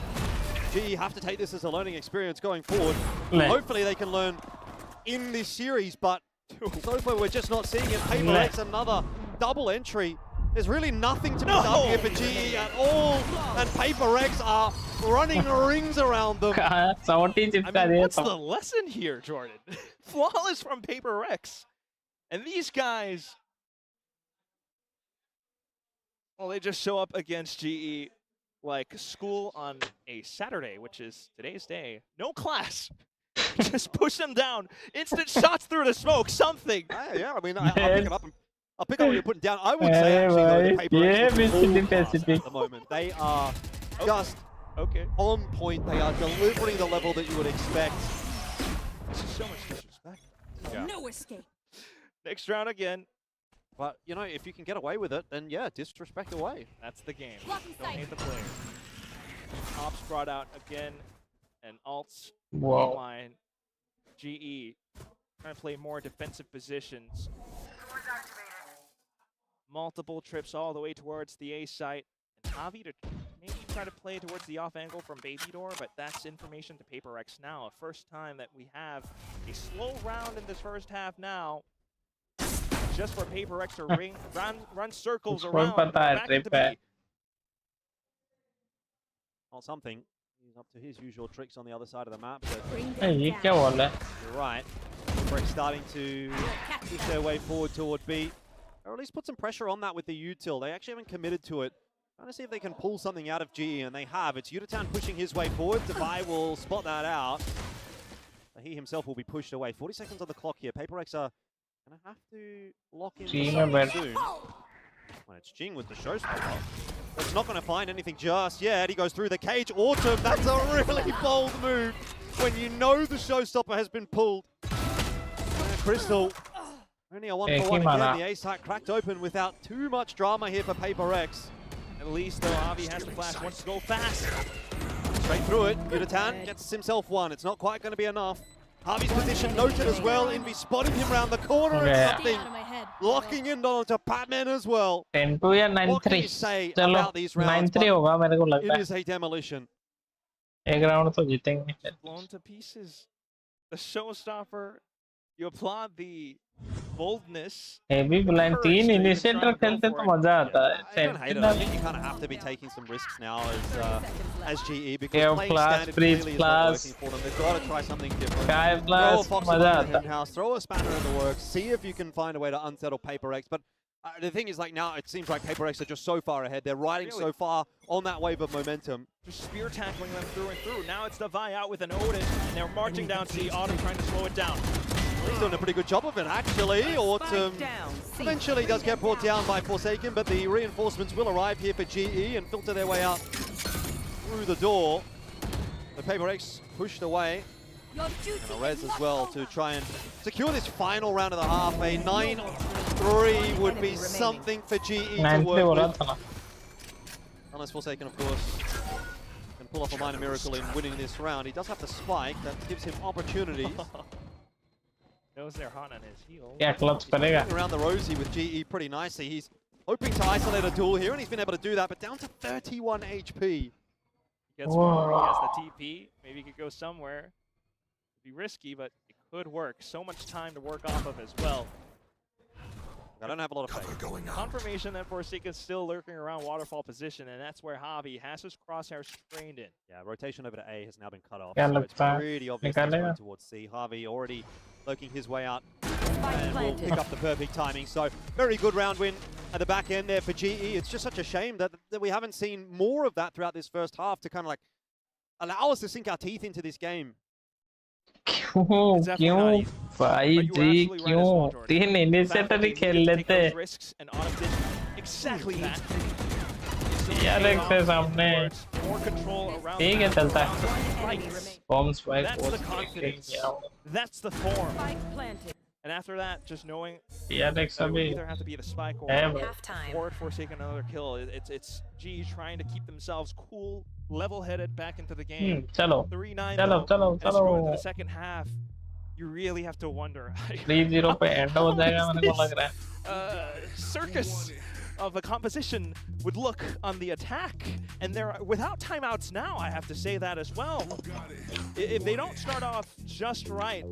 GE have to take this as a learning experience going forward. Hopefully they can learn in this series, but so far we're just not seeing it. PRX, another double entry. There's really nothing to be done here for GE at all, and PRX are running rings around them. I mean, what's the lesson here, Jordan? Flawless from PRX. And these guys, well, they just show up against GE like school on a Saturday, which is today's day. No class. Just push them down. Instant shots through the smoke. Something. Yeah, I mean, I'll pick it up. I'll pick up what you're putting down. I would say actually though, the VCT Pacific at the moment. They are just on point. They are delivering the level that you would expect. This is so much disrespect. No escape. Next round again. But, you know, if you can get away with it, then yeah, disrespect away. That's the game. Don't hate the player. Ops brought out again, and Alts line. GE trying to play more defensive positions. Multiple trips all the way towards the A site. And Javi to maybe try to play towards the off angle from Baby Door, but that's information to PRX now. A first time that we have a slow round in this first half now. Just for PRX to run circles around. Back into B. Not something. He's up to his usual tricks on the other side of the map. But you're right. PRX starting to push their way forward toward B. Or at least put some pressure on that with the util. They actually haven't committed to it. Trying to see if they can pull something out of GE, and they have. It's Utatan pushing his way forward. Devi will spot that out. He himself will be pushed away. 40 seconds on the clock here. PRX are gonna have to lock in soon. When it's Jing with the showstopper. It's not gonna find anything just yet. He goes through the cage. Autumn, that's a really bold move when you know the showstopper has been pulled. And Crystal, only a 1-for-1 again. The A site cracked open without too much drama here for PRX. At least though, Javi has the flash, wants to go fast. Straight through it. Utatan gets himself one. It's not quite gonna be enough. Javi's position noted as well. Envy spotting him around the corner and something. Locking in onto Batman as well. 10-2 या 9-3. What can you say about these rounds? 9-3 होगा मेरे को लगता है. It is a demolition. एक round तो जीतेंगे. Blown to pieces. The showstopper. You applaud the boldness. Heavy blind 3 initiator खेलते तो मजा आता है. I don't hate it. I think you kind of have to be taking some risks now as GE because playing standard clearly is not working for them. They've got to try something different. Throw a fox in the house, throw a spanner in the works, see if you can find a way to unsettle PRX. But the thing is, like now, it seems like PRX are just so far ahead. They're riding so far on that wave of momentum. Just spear tackling them through and through. Now it's Devi out with an Odin, and they're marching down C. Autumn trying to slow it down. He's doing a pretty good job of it, actually. Autumn eventually does get brought down by Forsaken, but the reinforcements will arrive here for GE and filter their way out through the door. The PRX pushed away. And a res as well to try and secure this final round of the half. A 9-3 would be something for GE to work with. Unless Forsaken, of course, can pull off a minor miracle in winning this round. He does have the spike, that gives him opportunities. Knows they're hot on his heels. Yeah, clubs करेगा. Around the rosy with GE pretty nicely. He's hoping to isolate a duel here, and he's been able to do that, but down to 31 HP. He gets one, he has the TP. Maybe he could go somewhere. It'd be risky, but it could work. So much time to work off of as well. I don't have a lot of faith. Confirmation that Forsaken's still lurking around waterfall position, and that's where Javi has his crosshairs trained in. Yeah, rotation over to A has now been cut off. Yeah, so it's pretty obvious he's going towards C. Javi already lurking his way out. And will pick up the perfect timing. So very good round win at the back end there for GE. It's just such a shame that we haven't seen more of that throughout this first half to kind of like allow us to sink our teeth into this game. क्यों भाई जी क्यों 3 initiator ही खेल लेते यार एक से सामने ठीक है चलता है bombs That's the confidence. That's the form. And after that, just knowing PRX that it would अभी either have to be the spike or forsake another kill. It's G trying to keep themselves cool, level-headed back into the game. चलो 3-9 चलो as you go into the second half, you really have to wonder. 3-0 पे and हो जाएगा मेरे को लग रहा है. Circus of a composition would look on the attack, and they're without timeouts now. I have to say that as well. If they don't start off just right,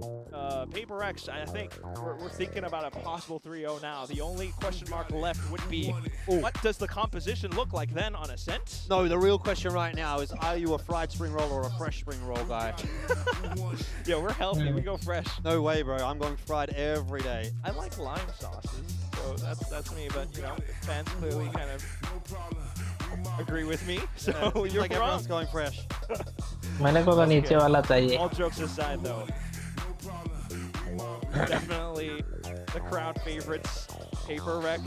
PRX, I think we're thinking about a possible 3-0 now. The only question mark left would be, what does the composition look like then on Ascent? No, the real question right now is, are you a fried spring roll or a fresh spring roll guy? Yeah, we're healthy. We go fresh. No way, bro. I'm going fried every day. I like lime sauces, so that's me. But you know, fans clearly kind of agree with me. So you're like wrong. Everyone's going fresh. मैंने को तो नीचे वाला चाहिए. All jokes aside, though, definitely the crowd favorites, PRX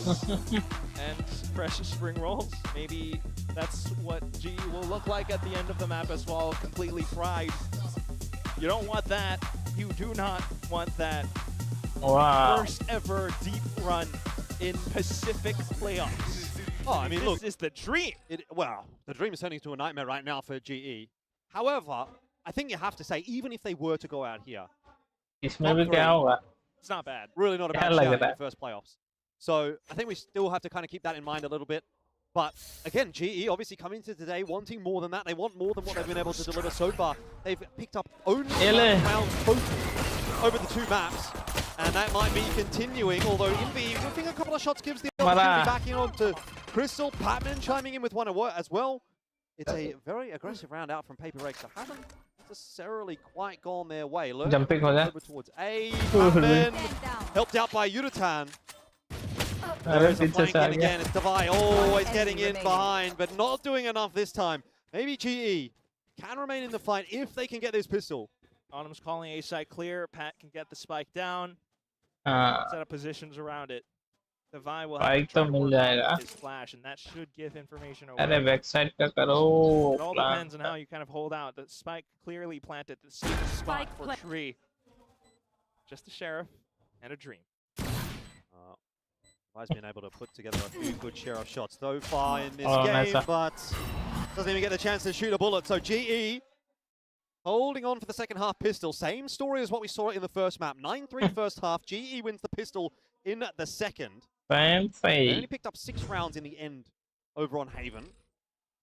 and fresh spring rolls. Maybe that's what G will look like at the end of the map as well, completely fried. You don't want that. You do not want that. Wow. First ever deep run in Pacific playoffs. Oh, I mean, look, this is the dream. Well, the dream is turning into a nightmare right now for GE. However, I think you have to say, even if they were to go out here, इसमें भी क्या होगा? It's not bad. Really not a bad shout in the first playoffs. So I think we still have to kind of keep that in mind a little bit. But again, GE obviously coming to today wanting more than that. They want more than what they've been able to deliver so far. They've picked up only 1 round total over the 2 maps. And that might be continuing, although Envy whipping a couple of shots gives the opportunity back in onto Crystal. Patman chiming in with one as well. It's a very aggressive round out from PRX that haven't necessarily quite gone their way. Jumping over towards A. Patman, helped out by Yutatan. There's a flank in again. It's Devi always getting in behind, but not doing enough this time. Maybe GE can remain in the fight if they can get this pistol. Autumn's calling A side clear. Pat can get the spike down. Set up positions around it. Devi will have to try to work his flash, and that should give information away. अरे backside का करो. It all depends on how you kind of hold out. The spike clearly planted the safe spot for Tree. Just the Sheriff and a dream. Devi's been able to put together a few good share of shots so far in this game, but doesn't even get the chance to shoot a bullet. So GE holding on for the second half pistol. Same story as what we saw in the first map. 9-3 first half. GE wins the pistol in the second. They only picked up 6 rounds in the end over on Haven.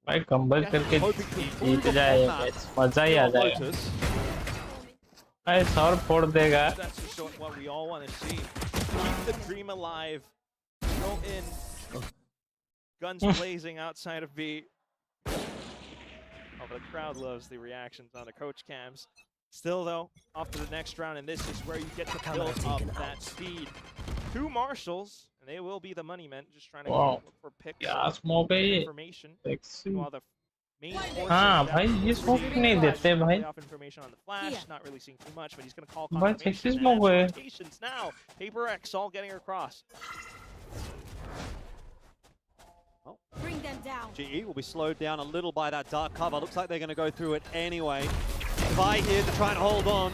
भाई कंबल करके जीत जाए match. मजा ही आ जाएगा. भाई sir फोड़ देगा. That's just what we all want to see. Keep the dream alive. Go in. Guns blazing outside of B. Oh, but the crowd loves the reactions on the coach cams. Still, though, off to the next round, and this is where you get to build up that speed. 2 marshals, and they will be the money men, just trying to look for picks information. While the main हाँ भाई ये smoke नहीं देते भाई. Information on the flash, not really seeing too much, but he's going to call भाई 60 confirmation. Smoke है. Rotations now. PRX all getting across. Bring them down. GE will be slowed down a little by that dark cover. Looks like they're going to go through it anyway. Devi here to try and hold on.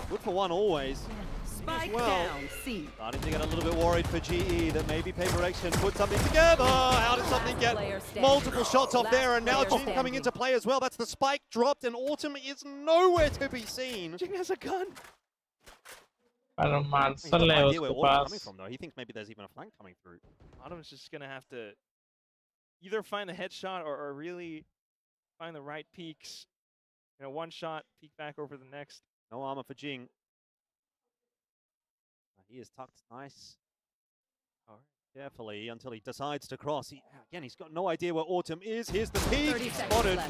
Good for one always. Spike down, C. Starting to get a little bit worried for GE that maybe PRX can put something together. How did something get multiple shots off there? And now Jing coming into play as well. That's the spike dropped, and Autumn is nowhere to be seen. Jing has a gun. पर Mansar no ले idea where उसके Autumn's coming pass. from though. He thinks maybe there's even a flank coming through. Autumn's just going to have to either find the headshot or really find the right peaks. You know, one shot, peek back over the next. No armor for Jing. He is tucked nice. Carefully until he decides to cross. Again, he's got no idea where Autumn is. Here's the peek. Spotted.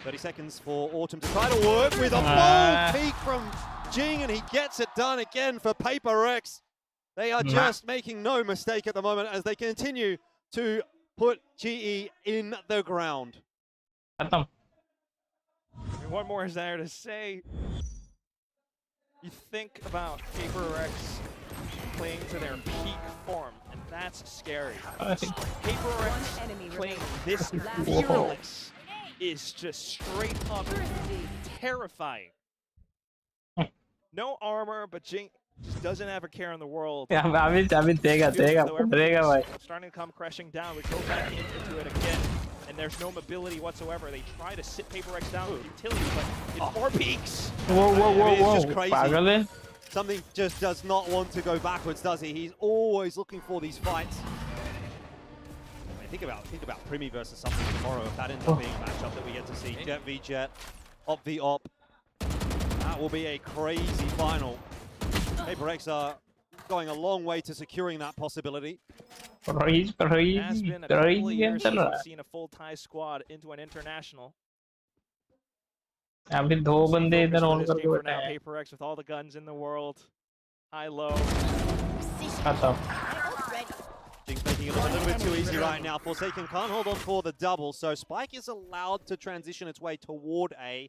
30 seconds for Autumn to try to work with a bold peek from Jing, and he gets it done again for PRX. They are just making no mistake at the moment as they continue to put GE in the ground. And what more is there to say? You think about PRX playing to their peak form, and that's scary. PRX playing this fearless is just straight up terrifying. No armor, but Jing Just doesn't have a care in the world. अभी देगा भाई. Starting to come crashing down. We go back into it again, and there's no mobility whatsoever. They try to sit PaperX down with utility, but it's more peaks. Whoa. It's just crazy. पागल है. Something just does not want to go backwards, does he? He's always looking for these fights. I mean, think about Primi versus something tomorrow. If that ends up being a matchup that we get to see, Jet v Jet, Op v Op, that will be a crazy final. PaperX are going a long way to securing that possibility. Crazy. It has been a couple of years since we've seen a full Thai squad into an international. अभी 2 बंदे इधर on This करके game for बैठे now, हैं. PaperX with all the guns in the world. High, low. खत्म. Jinx making it look a little bit too easy right now. Forsaken can't hold on for the double, so Spike is allowed to transition its way toward A.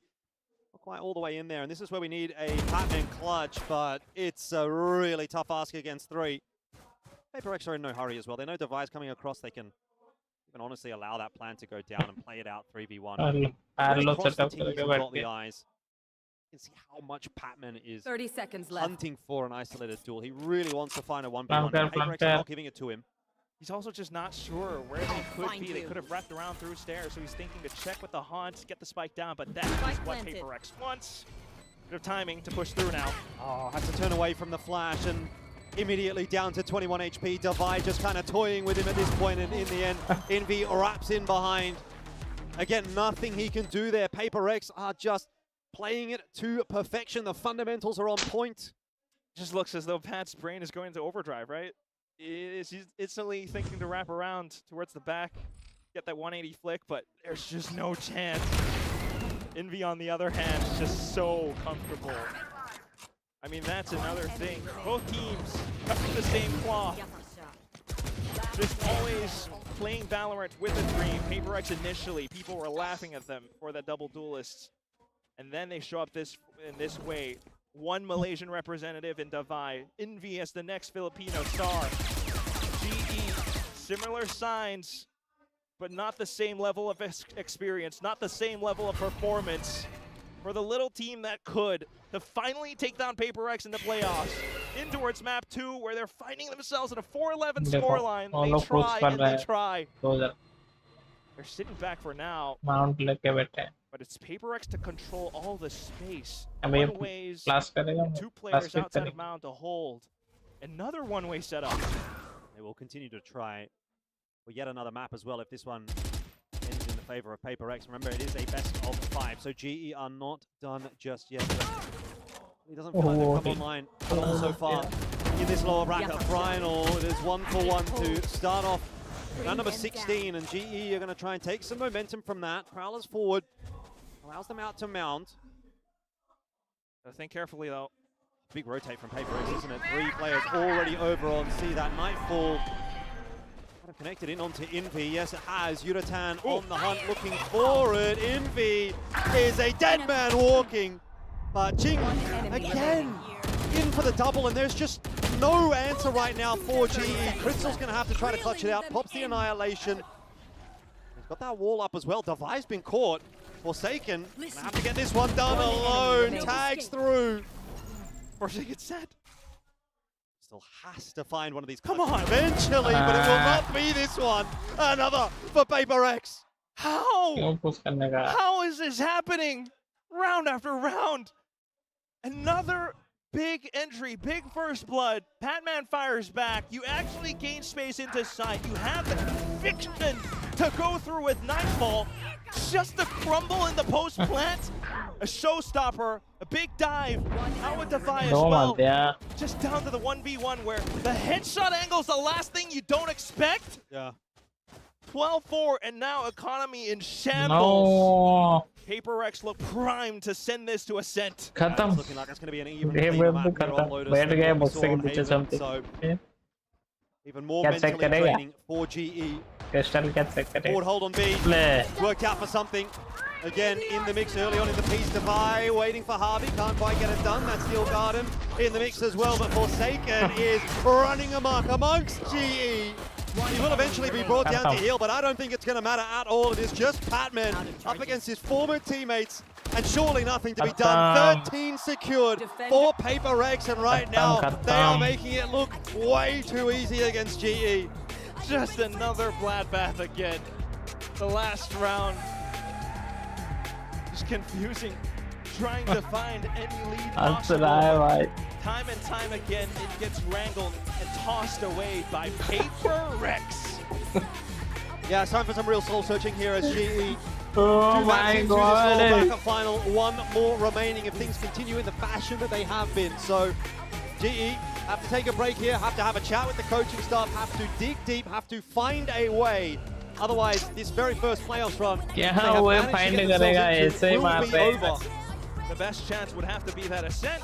Not quite all the way in there, and this is where we need a Batman clutch, but it's a really tough ask against 3. PaperX are in no hurry as well. They know Device coming across. They can honestly allow that plan to go down and play it out 3v1. Parallel Across the setup teams करके and बैठ got the के. eyes. You can see how much Patman is 30 seconds left. hunting for an isolated duel. He really wants to find a 1v1. Plan PaperX fair. are not giving it to him. He's also just not sure where they could be. They could have wrapped around through stairs, so he's thinking to check with the haunt, get the spike down, but that is what PaperX wants. Bit of timing to push through now. Oh, has to turn away from the flash and immediately down to 21 HP. Divide just kind of toying with him at this point, and in the end, Envy wraps in behind. Again, nothing he can do there. PaperX are just playing it to perfection. The fundamentals are on point. Just looks as though Pat's brain is going into overdrive, right? He's instantly thinking to wrap around towards the back, get that 180 flick, but there's just no chance. Envy, on the other hand, is just so comfortable. I mean, that's another thing. Both teams cut from the same cloth. Just always playing Valorant with a dream. PaperX initially, people were laughing at them for that double duelists. And then they show up in this way. One Malaysian representative in Davai. Envy as the next Filipino star. GE, similar signs, but not the same level of experience, not the same level of performance. For the little team that could, to finally take down PaperX in the playoffs. In towards map 2, where they're finding themselves in a 4-11 scoreline. They try and they try. They're sitting back for now. Mount लेके बैठे हैं. But it's PaperX to control all the space. अभी One-ways, class करेगा. 2 players Class outside of Mount to hold. Another one-way setup. They will continue to try for yet another map as well if this one ends in the favor of PaperX. Remember, it is a best of 5, so GE are not done just yet. He doesn't feel like they've come online so far in this lower bracket final. It is 1-for-1 to start off round number 16, and GE are going to try and take some momentum from that. Prowlers forward, allows them out to mount. Gotta think carefully though. Big rotate from PaperX, isn't it? 3 players already over on C. That Nightfall kind of connected in onto Envy. Yes, it has. Yuratan on the hunt, looking for it. Envy is a dead man walking. But Jing, again, in for the double, and there's just no answer right now for GE. Crystal's going to have to try to clutch it out. Pops the Annihilation. He's got that wall up as well. Devi's been caught. Forsaken, going to have to get this one done alone. Tags through. Forsaken set. Still has to find one of these. Come on. Eventually, but it will not be this one. Another for PaperX. How? How is this happening? Round after round. Another big entry, big first blood. Patman fires back. You actually gain space into sight. You have the conviction to go through with Nightfall. Just a crumble in the post plant. A showstopper, a big dive. Out with Defy as well. Just down to the 1v1 where the headshot angle is the last thing you don't expect. Yeah. 12-4, and now economy in shambles. No. PaperX look primed to send this to Ascent. खत्म. Looking like it's going to be an even खत्म. बैठ गए मुझसे के पीछे चलते. So even more क्या check mentally करेगा? draining for GE. Crystal क्या check करेगा? Forward hold on B. Play. Worked out for something. Again, in the mix early on in the piece. Devi waiting for Harvey. Can't quite get it done. That's Steel Garden in the mix as well. But Forsaken is running amok amongst GE. He will eventually be brought down to heel, but I don't think it's going to matter at all. It is just Patman up against his former teammates. And surely nothing to be done. 13 secured for PRX, and right now they are making it look way too easy against GE. Just another bloodbath again. The last round, just confusing, trying to find any lead possible. Time and time again, it gets wrangled and tossed away by PRX. Yeah, it's time for some real soul searching here as GE. Oh my god. Back final, one more remaining if things continue in the fashion that they have been. So GE have to take a break here, have to have a chat with the coaching staff, have to dig deep, have to find a way. Otherwise, this very first playoffs run, will be over. The best chance would have to be that ascent.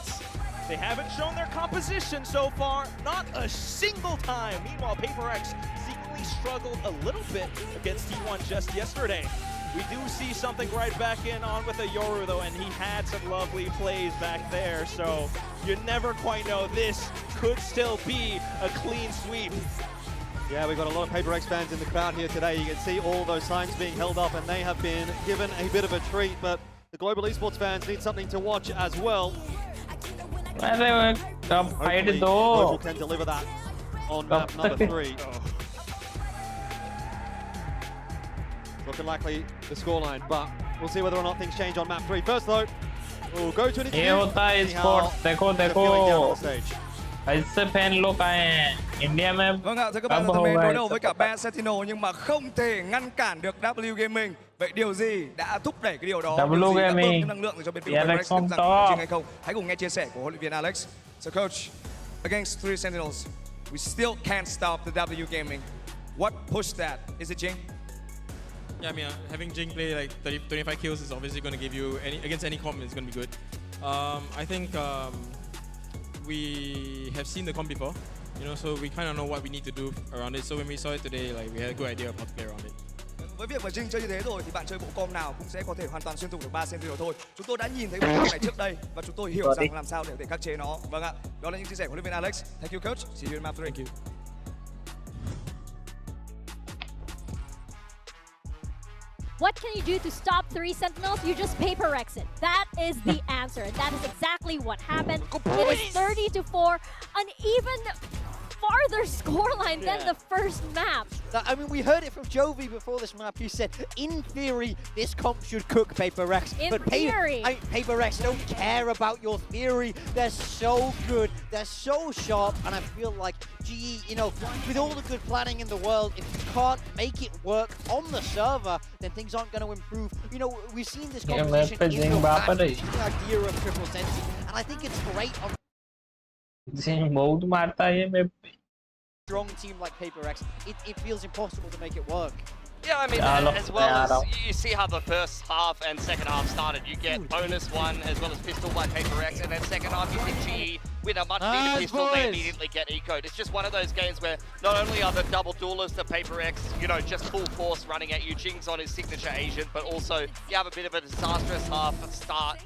They haven't shown their composition so far, not a single time. Meanwhile, PRX seemingly struggled a little bit against T1 just yesterday. We do see something right back in on with a Yoru though, and he had some lovely plays back there, so you never quite know. This could still be a clean sweep. Yeah, we've got a lot of PRX fans in the crowd here today. You can see all those signs being held up, and they have been given a bit of a treat, but the global esports fans need something to watch as well. Hopefully, Global can deliver that on map number 3. Looking likely the scoreline, but we'll see whether or not things change on map 3. First though, we'll go to an interview. ऐसे fan लोग आए हैं India में Vâng ạ, thưa các bạn thân mến, đối đầu với cả Ben Sentinel nhưng mà không thể ngăn cản được W Gaming. Vậy điều gì đã thúc đẩy cái điều đó? W Gaming, năng lượng cho bên phía PRX tiếp rằng hay không? Hãy cùng nghe chia sẻ của huấn luyện viên Alex. So coach, against 3 Sentinels, we still can't stop the W Gaming. What pushed that? Is it Jing? Yeah, I mean, having Jing play like 25 kills is obviously going to give you against any comp is going to be good. I think we have seen the comp before, you know, so we kind of know what we need to do around it. So when we saw it today, like we had a good idea of how to play around it. Với việc mà Jing chơi như thế rồi thì bạn chơi bộ com nào cũng sẽ có thể hoàn toàn xuyên thủng được 3 Sentinel thôi. Chúng tôi đã nhìn thấy bộ com này trước đây và chúng tôi hiểu rằng làm sao để khắc chế nó. Vâng ạ, đó là những chia sẻ của huấn luyện viên Alex. Thank you coach. See you in map 3. Thank you. What can you do to stop 3 Sentinels? You just PRX it. That is the answer. And that is exactly what happened. It is 30-4, an even farther scoreline than the first map. I mean, we heard it from Jovi before this map. He said, in theory, this comp should cook PRX. But theory. PRX don't care about your theory. They're so good. They're so sharp. And I feel like GE, you know, with all the good planning in the world, if you can't make it work on the server, then things aren't going to improve. You know, we've seen this composition in the past, the idea of triple sensing, and I think it's great on strong team like PRX. It feels impossible to make it work. Yeah, I mean, as well as you see how the first half and second half started, you get bonus 1 as well as pistol by PRX, and then second half you get GE with a much needed pistol, they immediately get ecoed. It's just one of those games where not only are the double duelists of PRX, you know, just full force running at you, Jing's on his signature Asian, but also you have a bit of a disastrous half start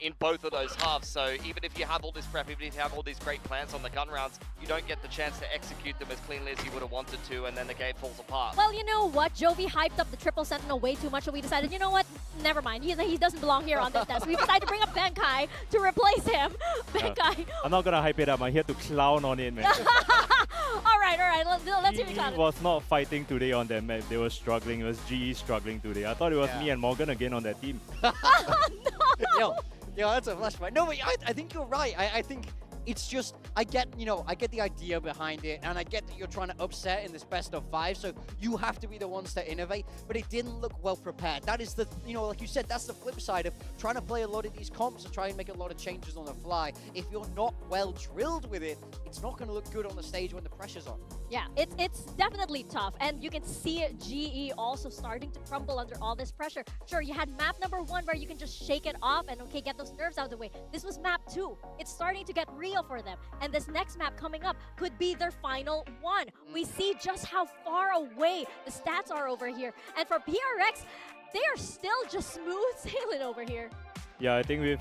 in both of those halves. So even if you have all this prep, even if you have all these great plans on the gun rounds, you don't get the chance to execute them as cleanly as you would have wanted to, and then the game falls apart. Well, you know what? Jovi hyped up the triple Sentinel way too much, so we decided, you know what? Never mind. He doesn't belong here on this desk. We decided to bring up Benkai to replace him. Benkai. I'm not gonna hype it up. I'm here to clown on it, man. all right. Let's hear you clown. GE was not fighting today on that map. They were struggling. It was GE struggling today. I thought it was me and Morgan again on that team. Yo, that's a flashback. No, but I think you're right. I think it's just, I get the idea behind it, and I get that you're trying to upset in this best of 5, so you have to be the ones to innovate, but it didn't look well prepared. That is the, like you said, that's the flip side of trying to play a lot of these comps and try and make a lot of changes on the fly. If you're not well drilled with it, it's not going to look good on the stage when the pressure's on. Yeah, it's definitely tough, and you can see GE also starting to crumble under all this pressure. Sure, you had map number 1 where you can just shake it off and get those nerves out of the way. This was map 2. It's starting to get real for them, and this next map coming up could be their final one. We see just how far away the stats are over here, and for PRX, they are still just smooth sailing over here. Yeah, I think with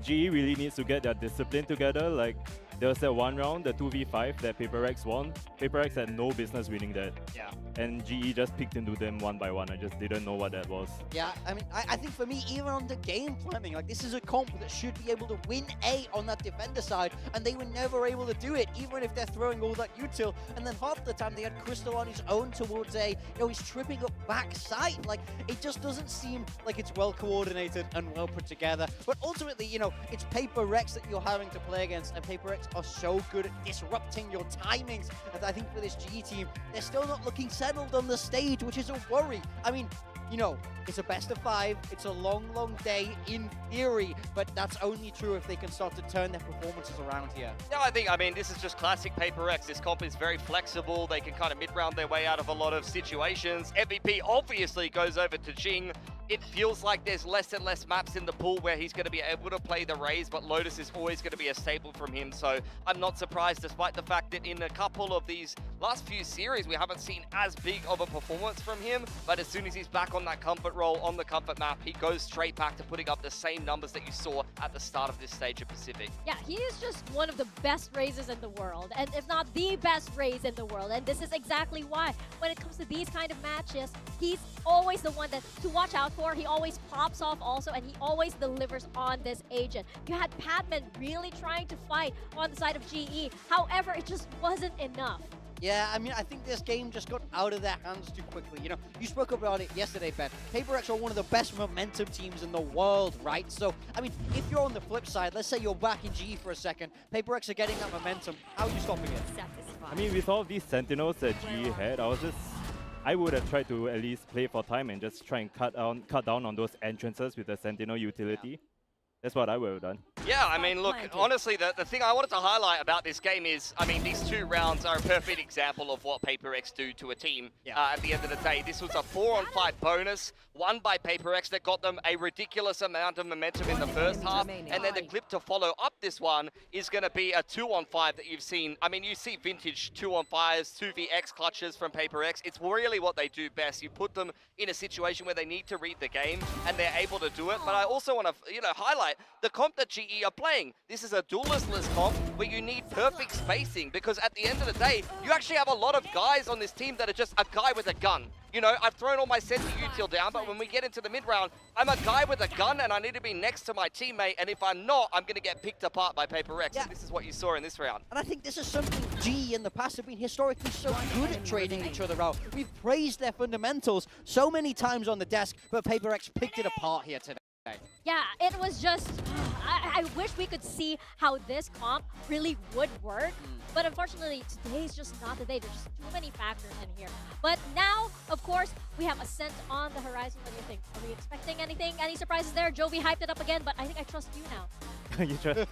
GE really needs to get their discipline together. Like, there was that one round, the 2v5 that PRX won. PRX had no business winning that. Yeah. And GE just picked into them one by one. I just didn't know what that was. Yeah, I mean, I think for me, even on the game planning, like this is a comp that should be able to win A on that defender side, and they were never able to do it, even if they're throwing all that util. And then half the time they had Crystal on his own towards A, he's tripping up backside. Like, it just doesn't seem like it's well coordinated and well put together. But ultimately, it's PRX that you're having to play against, and PRX are so good at disrupting your timings. And I think for this GE team, they're still not looking settled on the stage, which is a worry. I mean, it's a best of 5. It's a long, long day in theory, but that's only true if they can start to turn their performances around here. Yeah, I mean, this is just classic PRX. This comp is very flexible. They can kind of mid-round their way out of a lot of situations. MVP obviously goes over to Jing. It feels like there's less and less maps in the pool where he's going to be able to play the Raze, but Lotus is always going to be a staple from him. So I'm not surprised, despite the fact that in a couple of these last few series, we haven't seen as big of a performance from him. But as soon as he's back on that comfort role on the comfort map, he goes straight back to putting up the same numbers that you saw at the start of this stage of Pacific. Yeah, he is just one of the best Razes in the world, and if not the best Raze in the world. And this is exactly why, when it comes to these kind of matches, he's always the one that to watch out for. He always pops off also, and he always delivers on this agent. You had Padman really trying to fight on the side of GE. However, it just wasn't enough. Yeah, I mean, I think this game just got out of their hands too quickly. You spoke about it yesterday, Ben. PRX are one of the best momentum teams in the world, right? So, I mean, if you're on the flip side, let's say you're back in GE for a second, PRX are getting that momentum. How are you stopping it? I mean, with all these Sentinels that GE had, I would have tried to at least play for time and just try and cut down on those entrances with the Sentinel utility. Yeah. That's what I would have done. Yeah, I mean, look, honestly, the thing I wanted to highlight about this game is, I mean, these 2 rounds are a perfect example of what PRX do to a team. At the end of the day, this was a 4-on-5 bonus, won by PRX that got them a ridiculous amount of momentum in the first half, and then the clip to follow up this one is going to be a 2-on-5 that you've seen. I mean, you see vintage 2-on-5s, 2vx clutches from PRX. It's really what they do best. You put them in a situation where they need to read the game, and they're able to do it. But I also want to, highlight the comp that GE are playing. This is a duelistless comp where you need perfect spacing, because at the end of the day, you actually have a lot of guys on this team that are just a guy with a gun. I've thrown all my senti util down, but when we get into the mid-round, I'm a guy with a gun and I need to be next to my teammate, and if I'm not, I'm going to get picked apart by PRX. Yeah. And this is what you saw in this round. And I think this is something GE in the past have been historically so good at trading each other out. We've praised their fundamentals so many times on the desk, but PRX picked it apart here today. Yeah, it was just, I wish we could see how this comp really would work. But unfortunately, today's just not the day. There's just too many factors in here. But now, of course, we have Ascent on the horizon. What do you think? Are we expecting anything? Any surprises there? Jovi hyped it up again, but I think I trust you now. You trust?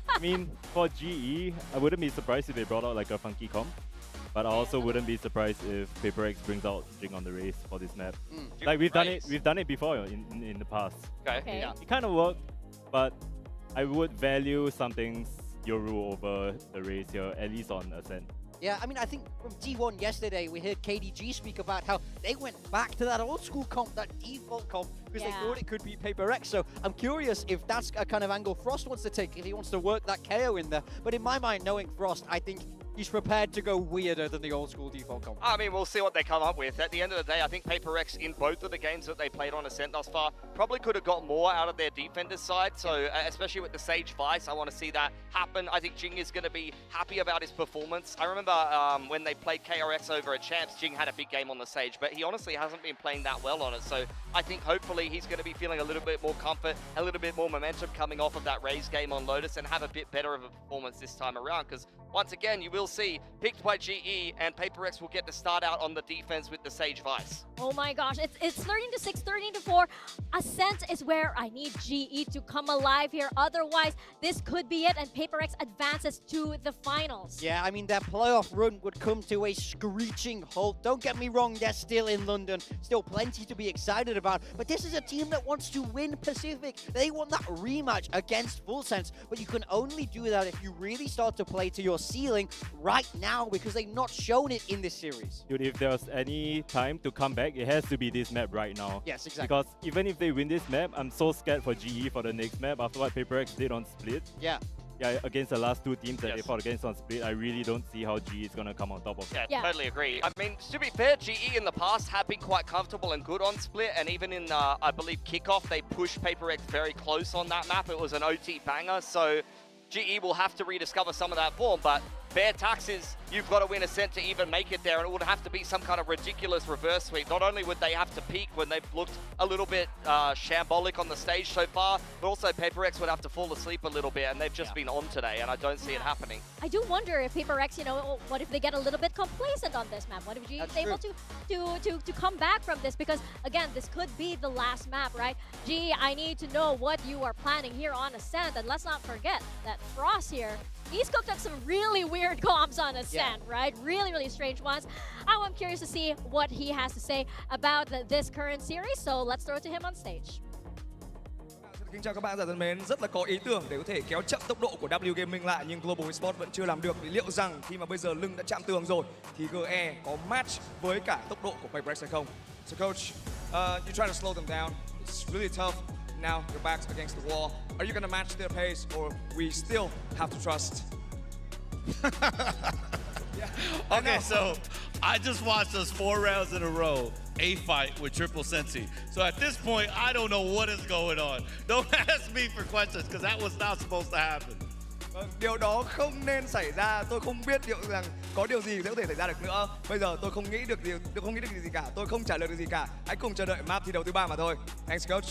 I mean, for GE, I wouldn't be surprised if they brought out like a funky comp. But I also wouldn't be surprised if PRX brings out Jing on the Raze for this map. Like we've done it before in the past. Okay. Yeah. It kind of worked, but I would value something Yoru over the Raze here, at least on Ascent. Yeah, I mean, I think from T1 yesterday, we heard KDG speak about how they went back to that old school comp, that default comp, because they thought it could be PRX. So I'm curious if that's a kind of angle Frost wants to take, if he wants to work that KO in there. But in my mind, knowing Frost, I think he's prepared to go weirder than the old school default comp. I mean, we'll see what they come up with. At the end of the day, I think PRX in both of the games that they played on Ascent thus far probably could have got more out of their defender's side. So especially with the Sage Vice, I want to see that happen. I think Jing is going to be happy about his performance. I remember when they played KRX over at Champs, Jing had a big game on the Sage, but he honestly hasn't been playing that well on it. So I think hopefully he's going to be feeling a little bit more comfort, a little bit more momentum coming off of that Raze game on Lotus, and have a bit better of a performance this time around. Because once again, you will see picked by GE, and PRX will get to start out on the defense with the Sage Vice. Oh my gosh, it's 13-6, 13-4. Ascent is where I need GE to come alive here. Otherwise, this could be it, and PRX advances to the finals. Yeah, I mean, their playoff run would come to a screeching halt. Don't get me wrong, they're still in London. Still plenty to be excited about. But this is a team that wants to win Pacific. They want that rematch against Full Sense. But you can only do that if you really start to play to your ceiling right now, because they've not shown it in this series. Dude, if there's any time to come back, it has to be this map right now. Yes, exactly. Because even if they win this map, I'm so scared for GE for the next map after what PRX did on Split. Yeah. yeah, against the last two teams that they fought against on Split, I really don't see how GE is going to come on top of it. Yeah, totally agree. I mean, to be fair, GE in the past have been quite comfortable and good on Split, and even in, I believe, Kickoff, they pushed PaperX very close on that map. It was an OT banger, so GE will have to rediscover some of that form, but fair taxes, you've got to win Ascent to even make it there, and it would have to be some kind of ridiculous reverse sweep. Not only would they have to peak when they've looked a little bit shambolic on the stage so far, but also PaperX would have to fall asleep a little bit, and they've just been on today, and I don't see it happening. I do wonder if PaperX, you know, what if they get a little bit complacent on this map? What if GE is able to come back from this? Because again, this could be the last map, right? GE, I need to know what you are planning here on Ascent, and let's not forget that Frost here, he's cooked up some really weird comps on Ascent, right? Really, really strange ones. I'm curious to see what he has to say about this current series, so let's throw it to him on stage. Kính chào các bạn giả thân mến, rất là có ý tưởng để có thể kéo chậm tốc độ của W Gaming lại, nhưng Global Esports vẫn chưa làm được. Vì liệu rằng khi mà bây giờ lưng đã chạm tường rồi thì GE có match với cả tốc độ của PRX hay không? So coach, you try to slow them down. It's really tough. Now your back's against the wall. Are you gonna match their pace, or we still have to trust? Okay, so I just watched us 4 rounds in a row, a fight with Triple Sensi. So at this point, I don't know what is going on. Don't ask me for questions, because that was not supposed to happen. Điều đó không nên xảy ra. Tôi không biết liệu rằng có điều gì sẽ có thể xảy ra được nữa. Bây giờ tôi không nghĩ được gì cả. Tôi không trả lời được gì cả. Hãy cùng chờ đợi map thi đấu thứ 3 mà thôi. Thanks, coach.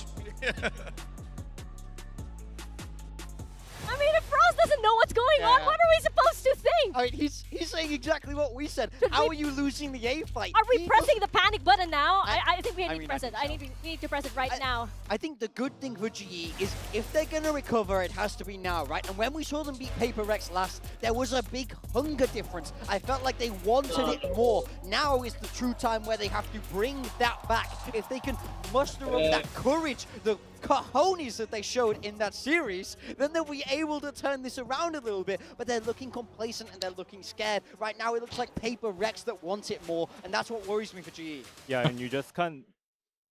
I mean, if Frost doesn't know what's going on, what are we supposed to think? I mean, he's saying exactly what we said. How are you losing the A fight? Are we pressing the panic button now? I think we need to press it. We need to press it right now. I think the good thing for GE is if they're going to recover, it has to be now, right? And when we saw them beat PaperX last, there was a big hunger difference. I felt like they wanted it more. Now is the true time where they have to bring that back. If they can muster up that courage, the cojones that they showed in that series, then they'll be able to turn this around a little bit. But they're looking complacent and they're looking scared. Right now it looks like PaperX that wants it more, and that's what worries me for GE. Yeah, and you just can't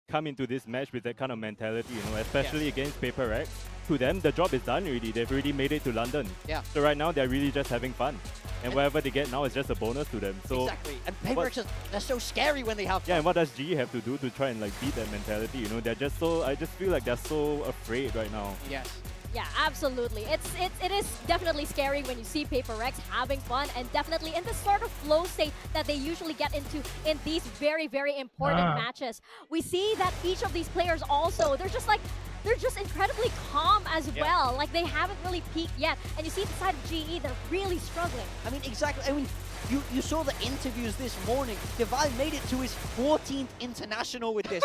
come into this match with that kind of mentality, you know, especially against PaperX. To them, the job is done already. They've already made it to London. Yeah. So right now, they're really just having fun. And whatever they get now is just a bonus to them. So exactly. And PaperX, they're so scary when they have fun. Yeah, and what does GE have to do to try and like beat that mentality? You know, they're just so, I just feel like they're so afraid right now. Yes. Yeah, absolutely. It is definitely scary when you see PaperX having fun, and definitely in the sort of flow state that they usually get into in these very, very important matches. We see that each of these players also, they're just incredibly calm as well. Like, they haven't really peaked yet. And you see the side of GE, they're really struggling. I mean, exactly. I mean, you saw the interviews this morning. Divine made it to his 14th international with this.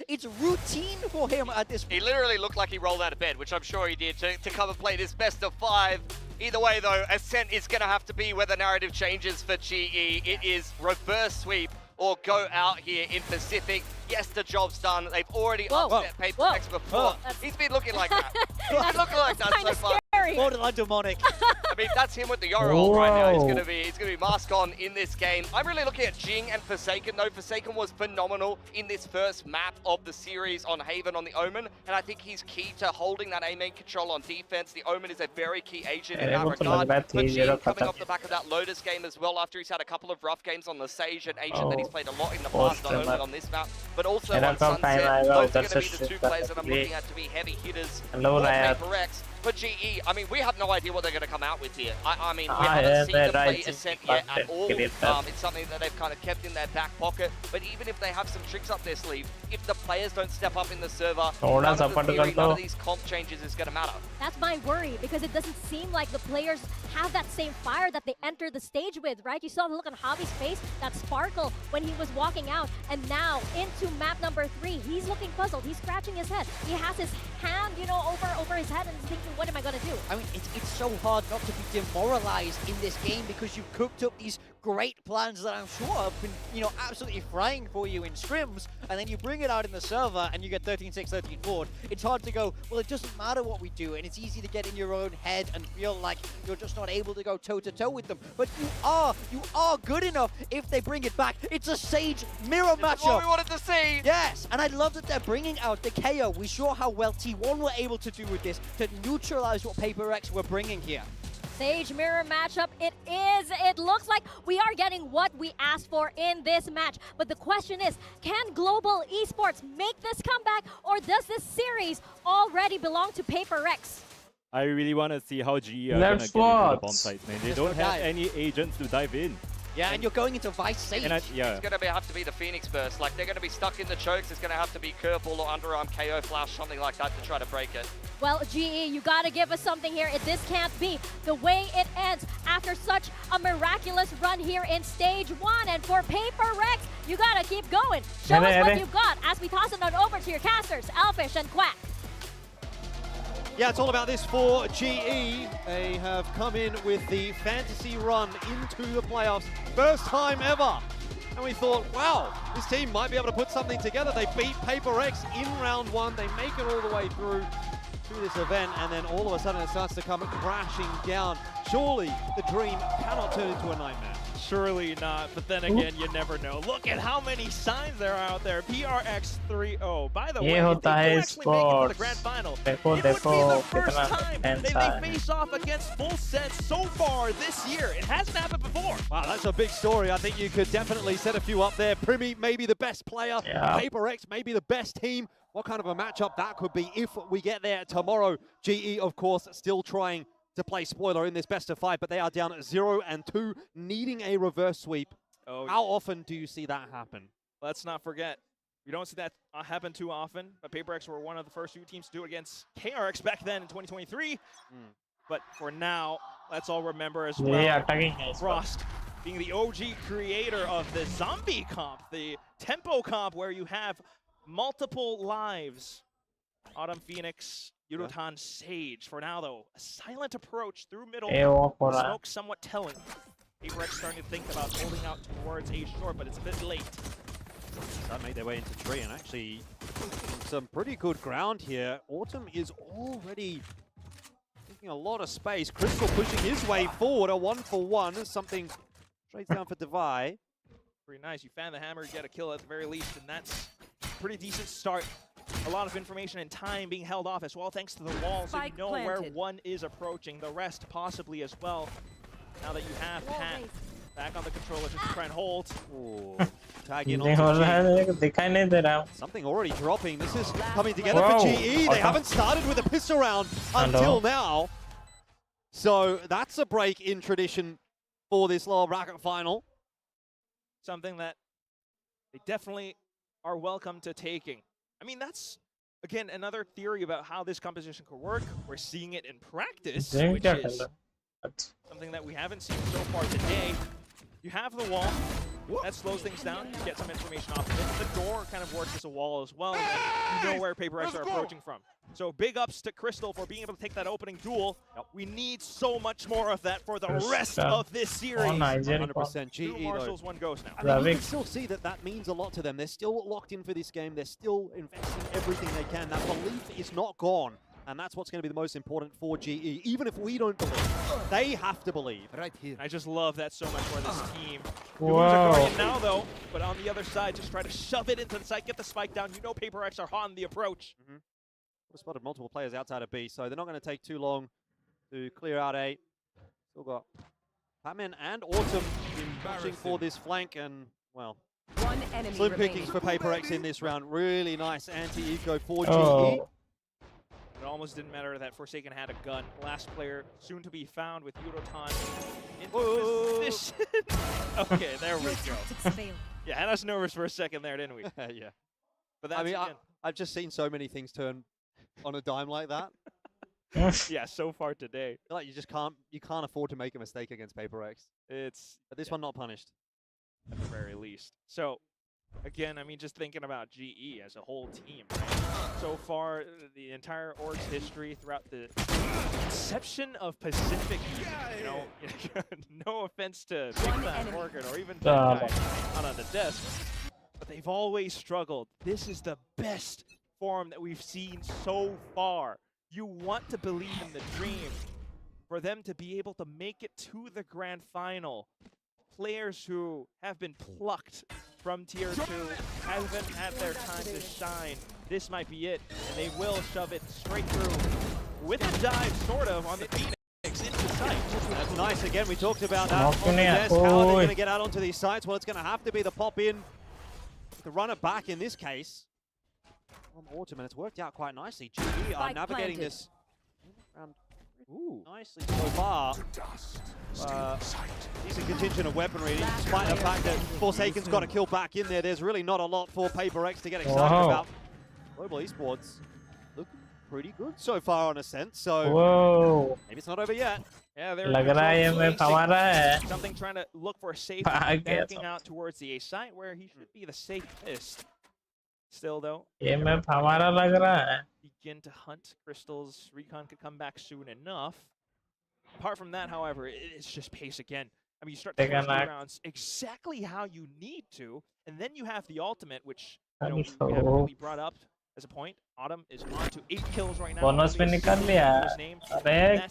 It's routine for him at this point. He literally looked like he rolled out of bed, which I'm sure he did, to come and play this best of 5. Either way, though, Ascent is going to have to be where the narrative changes for GE. It is reverse sweep or go out here in Pacific. Yes, the job's done. They've already upset PaperX before. He's been looking like that. He's been looking like that so far. Borderline demonic. I mean, that's him with the Yorol right now. He's gonna be mask on in this game. I'm really looking at Jing and Forsaken though. Forsaken was phenomenal in this first map of the series on Haven on the Omen, and I think he's key to holding that A main control on defense. The Omen is a very key agent in that regard. But Jing coming off the back of that Lotus game as well, after he's had a couple of rough games on the Sage, an agent that he's played a lot in the past, not only on this map, but also on Sunset. Those are going to be the 2 players that I'm looking at to be heavy hitters for PaperX. For GE, I mean, we have no idea what they're going to come out with here. I mean, we haven't seen them play Ascent yet at all. It's something that they've kind of kept in their back pocket. But even if they have some tricks up their sleeve, if the players don't step up in the server, none of these comp changes is going to matter. That's my worry, because it doesn't seem like the players have that same fire that they enter the stage with, right? You saw the look on Javi's face, that sparkle when he was walking out. And now, into map number 3, he's looking puzzled. He's scratching his head. He has his hand, you know, over his head and is thinking, what am I going to do? I mean, it's so hard not to be demoralized in this game because you've cooked up these great plans that I'm sure have been, you know, absolutely frying for you in scrims, and then you bring it out in the server and you get 13-6, 13-4. It's hard to go, well, it doesn't matter what we do, and it's easy to get in your own head and feel like you're just not able to go toe-to-toe with them. But you are good enough if they bring it back. It's a Sage mirror matchup. That's what we wanted to see. Yes, and I love that they're bringing out the KO. We saw how well T1 were able to do with this, to neutralize what PRX were bringing here. Stage mirror matchup, it is. It looks like we are getting what we asked for in this match. But the question is, can Global Esports make this comeback, or does this series already belong to PRX? I really want to see how GE are going to get into the bomb sites, man. They don't have any agents to dive in. Yeah, and you're going into Vice Sage. Yeah. It's going to have to be the Phoenix Burst. Like, they're going to be stuck in the chokes. It's going to have to be curveball or underarm KO flash, something like that to try to break it. Well, GE, you got to give us something here. This can't be the way it ends after such a miraculous run here in Stage 1. And for PRX, you got to keep going. Show us what you've got as we toss it on over to your casters, Elfish and Quack. Yeah, it's all about this for GE. They have come in with the fantasy run into the playoffs. First time ever. And we thought, wow, this team might be able to put something together. They beat PRX in round 1. They make it all the way through this event, and then all of a sudden it starts to come crashing down. Surely the dream cannot turn into a nightmare. Surely not, but then again, you never know. Look at how many signs there are out there. PRX 3-0. By the way, if they do actually make it to the grand final, it would be the first time that they face off against Full Sense so far this year. It hasn't happened before. Wow, that's a big story. I think you could definitely set a few up there. Primi, maybe the best player. Yeah. PRX, maybe the best team. What kind of a matchup that could be if we get there tomorrow. GE, of course, still trying to play spoiler in this best of 5, but they are down at 0-2, needing a reverse sweep. Oh, how often do you see that happen? Let's not forget, we don't see that happen too often, but PRX were one of the first few teams to do it against KRX back then in 2023. But for now, let's all remember as well, Frost being the OG creator of the zombie comp, the tempo comp, where you have multiple lives. Autumn Phoenix, Yudotan, Sage. For now, though, a silent approach through middle. Smoke somewhat telling. PRX starting to think about holding out towards a short, but it's a bit late. That made their way into tree, and actually some pretty good ground here. Autumn is already taking a lot of space. Crystal pushing his way forward, a 1-for-1. Something trades down for Devi. Pretty nice. You fan the hammer, you get a kill at the very least, and that's a pretty decent start. A lot of information and time being held off as well, thanks to the wall, so you know where one is approaching. The rest possibly as well. Now that you have Pat back on the controller just to try and hold. Tag in on something already dropping. This is coming together for GE. They haven't started with a pistol round until now. So that's a break in tradition for this lower bracket final. Something that they definitely are welcome to taking. I mean, that's, again, another theory about how this composition could work. We're seeing it in practice, which is something that we haven't seen so far today. You have the wall. That slows things down. You get some information off of it. The door kind of works as a wall as well, and then you know where PRX are approaching from. So big ups to Crystal for being able to take that opening duel. We need so much more of that for the rest of this series. 100% GE, Two Marshals, one Ghost now. I mean, you can still see that that means a lot to them. They're still locked in for this game. They're still investing everything they can. That belief is not gone. And that's what's going to be the most important for GE. Even if we don't believe, they have to believe. Right here. I just love that so much for this team. Guardian now, though, but on the other side, just try to shove it into the site, get the spike down. You know PRX are hot on the approach. We've spotted multiple players outside of B, so they're not going to take too long to clear out A. Still got Batman and Autumn pushing for this flank, and, well, slim pickings for PRX in this round. Really nice anti-eco for GE. It almost didn't matter that Forsaken had a gun. Last player soon to be found with Yudotan in position. Okay, there we go. Yeah, had us nervous for a second there, didn't we? Yeah. But that's, I mean, I've just seen so many things turn on a dime like that. Yeah, so far today. Like you can't afford to make a mistake against PRX. But this one not punished. At the very least. So again, I mean, just thinking about GE as a whole team, right? So far, the entire org's history throughout the inception of Pacific, you know, no offense to Big Time Morgan or even Big Time on the desk, but they've always struggled. This is the best form that we've seen so far. You want to believe in the dream. For them to be able to make it to the grand final, players who have been plucked from Tier 2 haven't had their time to shine. This might be it, and they will shove it straight through. with a dive, sort of, on the Phoenix into sight. That's nice. Again, we talked about that. On the desk. How are they going to get out onto these sites? Well, it's going to have to be the pop in. The runner back in this case. On Autumn, and it's worked out quite nicely. GE are navigating this around nicely so far. Decent contingent of weaponry, despite the fact that Forsaken's got a kill back in there. There's really not a lot for PRX to get excited about. Global Esports looking pretty good so far on Ascent, so maybe it's not over yet. Yeah, they're something trying to look for a safe backing out towards the A site where he should be the safest. Still though, begin to hunt crystals. Recon could come back soon enough. Apart from that, however, it's just pace again. I mean, you start to push the rounds exactly how you need to, and then you have the ultimate, which we haven't really brought up as a point. Autumn is on to 8 kills right now. That's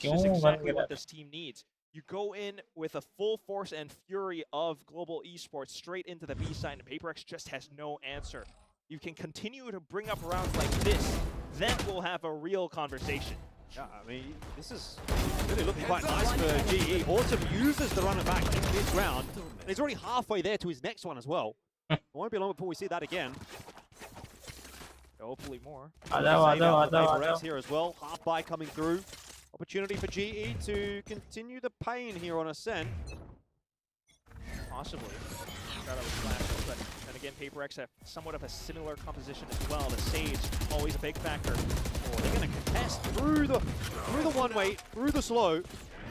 just exactly what this team needs. You go in with a full force and fury of Global Esports straight into the B side, and PRX just has no answer. You can continue to bring up rounds like this, then we'll have a real conversation. Yeah, I mean, this is really looking quite nice for GE. Autumn uses the runner back in this round, and he's already halfway there to his next one as well. It won't be long before we see that again. Hopefully more. PRX here as well. Half buy coming through. Opportunity for GE to continue the pain here on Ascent. Possibly. But then again, PRX have somewhat of a similar composition as well. The Sage, always a big factor. They're going to contest through the one-way, through the slow.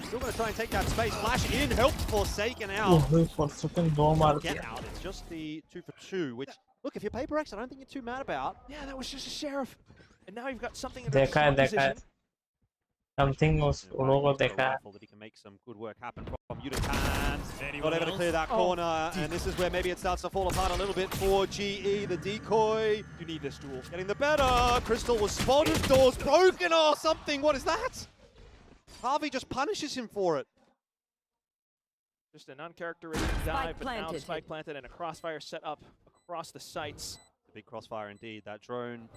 Still going to try and take that space. Flash in, helped Forsaken out. Get out. It's just the 2 for 2, which, look, if you're PRX, I don't think you're too mad about. Yeah, that was just a Sheriff. And now you've got something in the position. Something was that he can make some good work happen from Yudikan. Not able to clear that corner, and this is where maybe it starts to fall apart a little bit for GE. The decoy. You need this duel. Getting the better. Crystal was spotted. Doors broken or something. What is that? Harvey just punishes him for it. Just an uncharacteristic dive, but now the spike planted and a crossfire set up across the sites. A big crossfire indeed. That drone.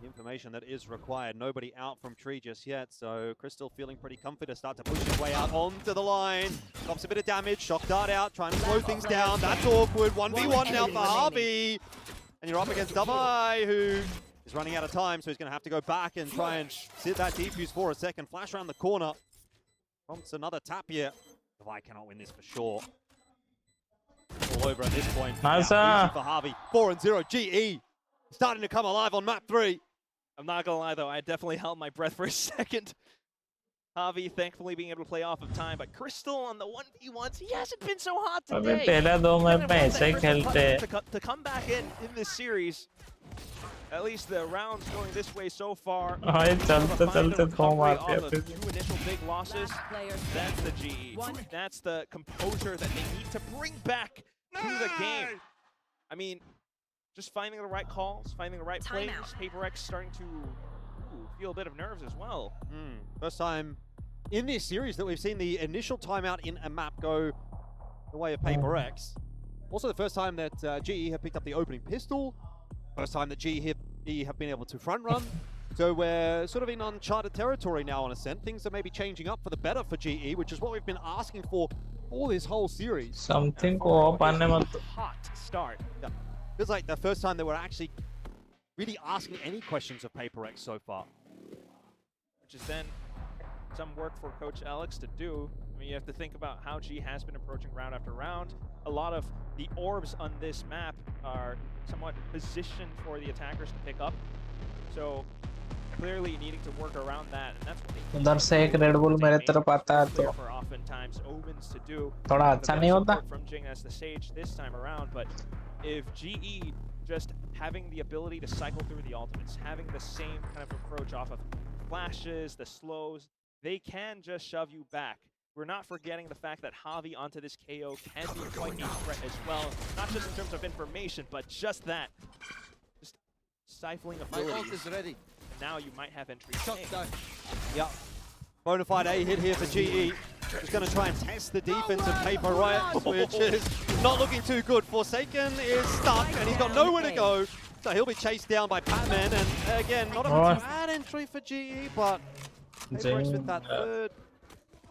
The information that is required. Nobody out from tree just yet, so Crystal feeling pretty comfy to start to push his way out onto the line. Stops a bit of damage. Shock dart out, trying to slow things down. That's awkward. 1v1 now for Harvey. And you're up against Davai, who is running out of time, so he's going to have to go back and try and sit that defuse for a second. Flash around the corner. Prompts another tap here. Davai cannot win this for sure. All over at this point. Nice easy for Harvey. 4-0. GE starting to come alive on map 3. I'm not gonna lie though, I definitely held my breath for a second. Javi thankfully being able to play off of time, but Crystal on the 1v1s, he hasn't been so hot today. To come back in this series, at least the rounds going this way so far. The 2 initial big losses, that's the GE. That's the composure that they need to bring back to the game. I mean, just finding the right calls, finding the right plays. PRX starting to feel a bit of nerves as well. First time in this series that we've seen the initial timeout in a map go the way of PRX. Also the first time that GE have picked up the opening pistol. First time that GE have been able to front run. So we're sort of in uncharted territory now on Ascent. Things are maybe changing up for the better for GE, which is what we've been asking for all this whole series. Something go up on hot start. Yeah. Feels like the first time they were actually really asking any questions of PRX so far. Which is then some work for Coach Alex to do. I mean, you have to think about how G has been approaching round after round. A lot of the orbs on this map are somewhat positioned for the attackers to pick up. So clearly needing to work around that, and that's what they उधर से एक Red Bull मेरे तरफ आता है तो for oftentimes Omens to do. थोड़ा अच्छा नहीं होता from Jing as the Sage this time around, but if GE just having the ability to cycle through the ultimates, having the same kind of approach off of flashes, the slows, they can just shove you back. We're not forgetting the fact that Javi onto this KO can be quite a threat as well, not just in terms of information, but just that. Just stifling abilities. My ult is ready. Now you might have entry. Yep. Bonafide A hit here for GE. Just going to try and test the defense of PRX, which is not looking too good. Forsaken is stuck, and he's got nowhere to go. So he'll be chased down by Patman, and again, not a bad entry for GE, but PaperX with that third,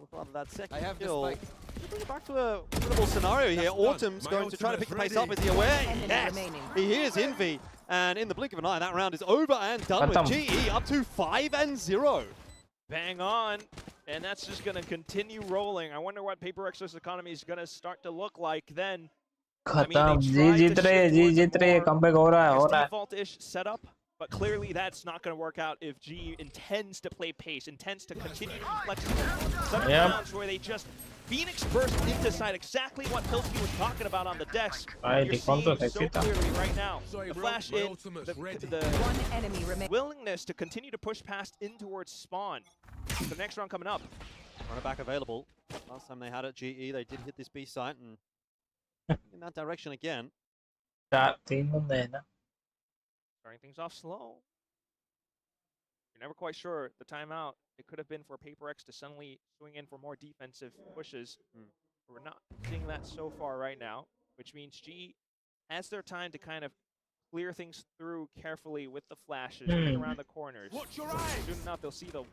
or rather that second kill. Bring it back to a winnable scenario here. Autumn's going to try to pick the pace up. Is he aware? Yes, he is. Envy. And in the blink of an eye, that round is over and done with GE up to 5-0. Bang on. And that's just going to continue rolling. I wonder what PaperX's economy is going to start to look like then. खत्म जी जीत रहे comeback हो रहा है default-ish setup, but clearly that's not going to work out if GE intends to play pace, intends to continue to be flexible. Some rounds where they just Phoenix burst into side, exactly what Pilsky was talking about on the desk. You're seeing so clearly right now. The flash in, the willingness to continue to push past in towards spawn. The next round coming up. Runner back available. Last time they had it, GE, they did hit this B site and in that direction again. Starting things off slow. You're never quite sure the timeout. It could have been for PaperX to suddenly swing in for more defensive pushes. We're not seeing that so far right now, which means GE has their time to kind of clear things through carefully with the flashes, around the corners. Watch your eyes. Soon enough, they'll see the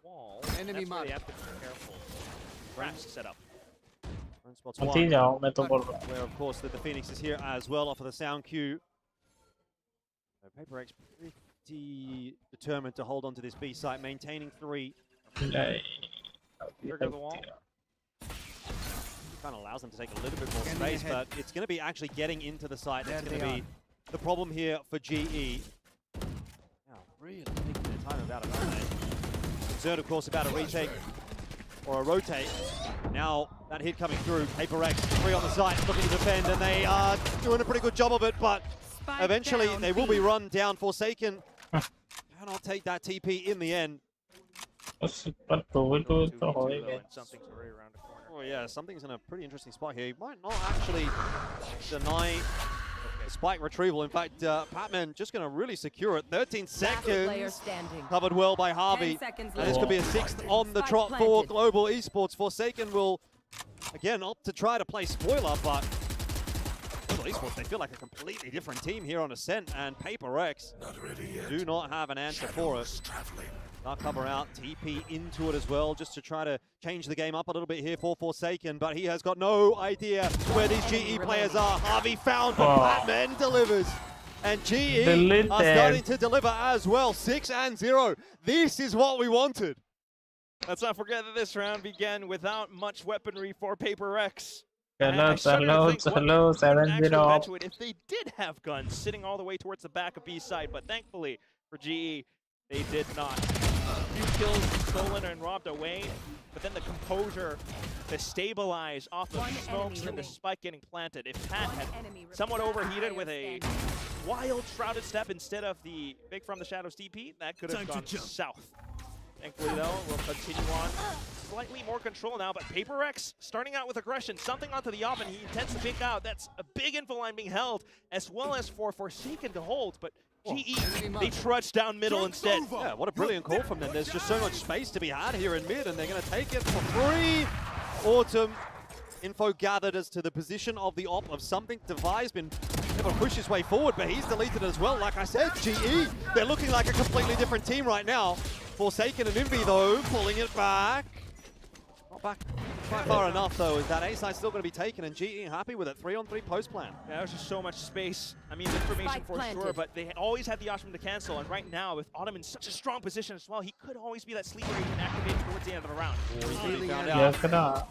wall. Enemy mark. They have to be careful. Traps set up. Spots one, where of course the Phoenix is here as well off of the sound cue. So PaperX pretty determined to hold on to this B site, maintaining 3. Trigger the wall. Kind of allows them to take a little bit more space, but it's going to be actually getting into the site that's going to be the problem here for GE. Now, really taking their time about it, aren't they? Concerned, of course, about a retake or a rotate. Now, that hit coming through, PaperX 3 on the site, looking to defend, and they are doing a pretty good job of it, but eventually they will be run down. Forsaken cannot take that TP in the end. Something's already around the corner. Oh yeah, something's in a pretty interesting spot here. He might not actually deny spike retrieval. In fact, Patman just going to really secure it. 13 seconds. Covered well by Harvey. And this could be a 6th on the trot for Global Esports. Forsaken will, again, opt to try to play spoiler, but Global Esports, they feel like a completely different team here on Ascent, and PaperX do not have an answer for it. Dark cover out, TP into it as well, just to try to change the game up a little bit here for Forsaken, but he has got no idea where these GE players are. Harvey found, but Batman delivers. And GE are starting to deliver as well, 6-0. This is what we wanted. Let's not forget that this round began without much weaponry for PaperX. Hello, 7-0. If they did have guns sitting all the way towards the back of B side, but thankfully for GE, they did not. A few kills stolen and robbed away, but then the composure to stabilize off the smokes and the spike getting planted. If Pat had somewhat overheated with a wild shrouded step instead of the big from the shadows TP, that could have gone south. Thankfully though, we'll continue on. Slightly more control now, but PaperX starting out with aggression, something onto the off, and he intends to pick out. That's a big info line being held, as well as for Forsaken to hold, but GE, they trudge down middle instead. Yeah, what a brilliant call from them. There's just so much space to be had here in mid, and they're going to take it for free. Autumn, info gathered as to the position of the op of something. Devi's been able to push his way forward, but he's deleted as well. Like I said, GE, they're looking like a completely different team right now. Forsaken and Envy, though, pulling it back. Not back quite far enough, though, is that A side still going to be taken, and GE happy with it. 3-on-3 post plan. Yeah, there's just so much space. I mean, information for sure, but they always had the option to cancel, and right now, with Autumn in such a strong position as well, he could always be that sleeper agent activated towards the end of the round. Really found out.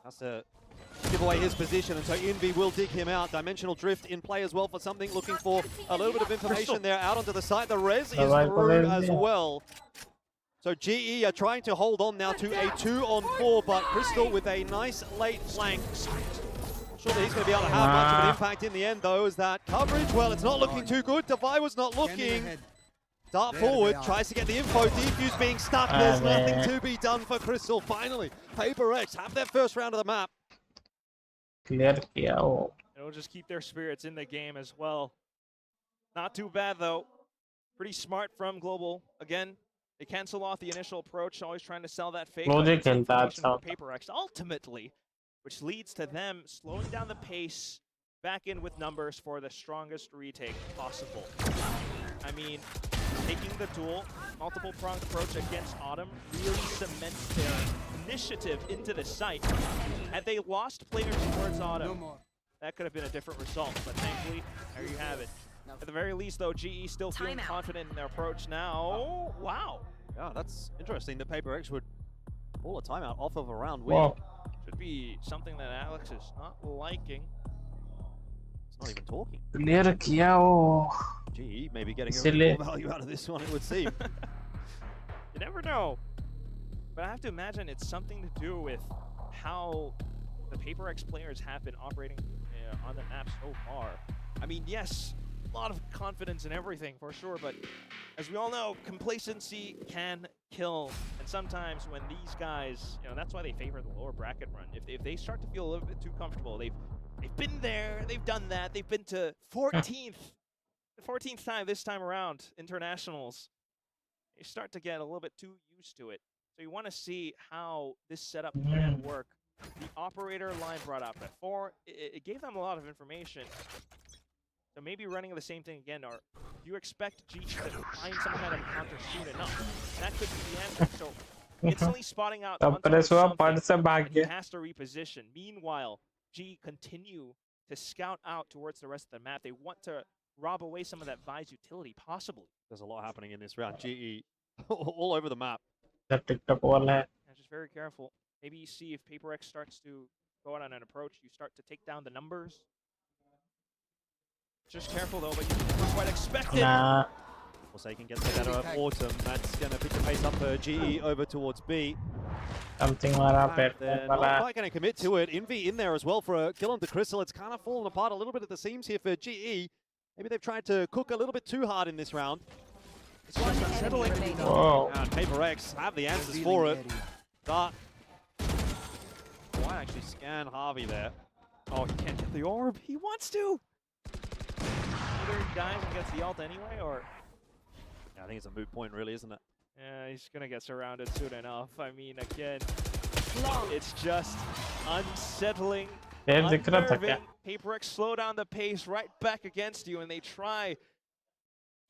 Has to give away his position, and so Envy will dig him out. Dimensional drift in play as well for something, looking for a little bit of information there out onto the side. The res is through as well. So GE are trying to hold on now to a 2-on-4, but Crystal with a nice late flank. Not sure that he's going to be able to have much of an impact in the end, though, is that coverage, well, it's not looking too good. Devi was not looking. Dart forward, tries to get the info. Defuse being stuck. There's nothing to be done for Crystal. Finally, PaperX have their first round of the map. It'll just keep their spirits in the game as well. Not too bad, though. Pretty smart from Global. Again, they cancel off the initial approach, always trying to sell that fake for PaperX ultimately, which leads to them slowing down the pace, back in with numbers for the strongest retake possible. I mean, taking the duel, multiple pronged approach against Autumn really cements their initiative into the site. Had they lost players towards Autumn, that could have been a different result, but thankfully, there you have it. At the very least, though, GE still feeling confident in their approach now. Wow. Yeah, that's interesting that PRX would pull a timeout off of a round win. Wow. Should be something that Alex is not liking. It's not even talking. Clear किया वो. GE maybe getting a little more value out of this one, it would seem. You never know. But I have to imagine it's something to do with how the PRX players have been operating on the map so far. I mean, yes, a lot of confidence in everything for sure, but as we all know, complacency can kill. And sometimes when these guys, that's why they favor the lower bracket run. If they start to feel a little bit too comfortable, they've been there, they've done that, they've been to 14th, the 14th time this time around, internationals. They start to get a little bit too used to it. So you want to see how this setup can work. The operator line brought up before, it gave them a lot of information. So maybe running the same thing again, or do you expect G to find some kind of counter soon enough? That could be the answer. So instantly spotting out he has to reposition. Meanwhile, G continue to scout out towards the rest of the map. They want to rob away some of that Vi's utility, possibly. There's a lot happening in this round. GE all over the map. The TikTok wall है. Just very careful. Maybe you see if PRX starts to go out on an approach, you start to take down the numbers. Just careful though, but you weren't quite expected. Nah. Forsaken gets the better of Autumn. That's going to pick the pace up for GE over towards B. Something not quite going to commit to it. Envy in there as well for a kill onto Crystal. It's kind of fallen apart a little bit at the seams here for GE. Maybe they've tried to cook a little bit too hard in this round. It's just unsettling. Whoa. And PRX have the answers for it. But why actually scan Harvey there? Oh, he can't get the orb. He wants to. Either he dies and gets the ult anyway, or... Yeah, I think it's a moot point, really, isn't it? Yeah, he's going to get surrounded soon enough. I mean, again, it's just unsettling, unnerving. PRX slow down the pace right back against you, and they try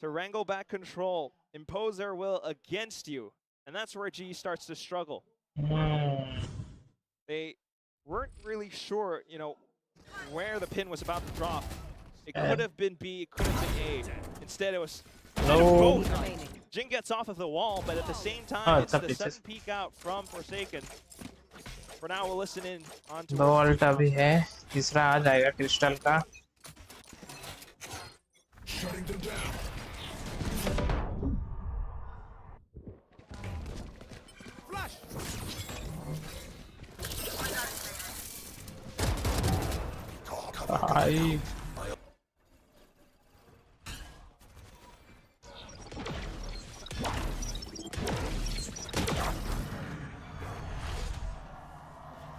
to wrangle back control, impose their will against you. And that's where G starts to struggle. They weren't really sure, where the pin was about to drop. It could have been B, it could have been A. Instead, it was both. Jin gets off of the wall, but at the same time, it's the sudden peek out from Forsaken. For now, we'll listen in on to दो अल्टा भी है. तीसरा आ जाएगा crystal का. Ay.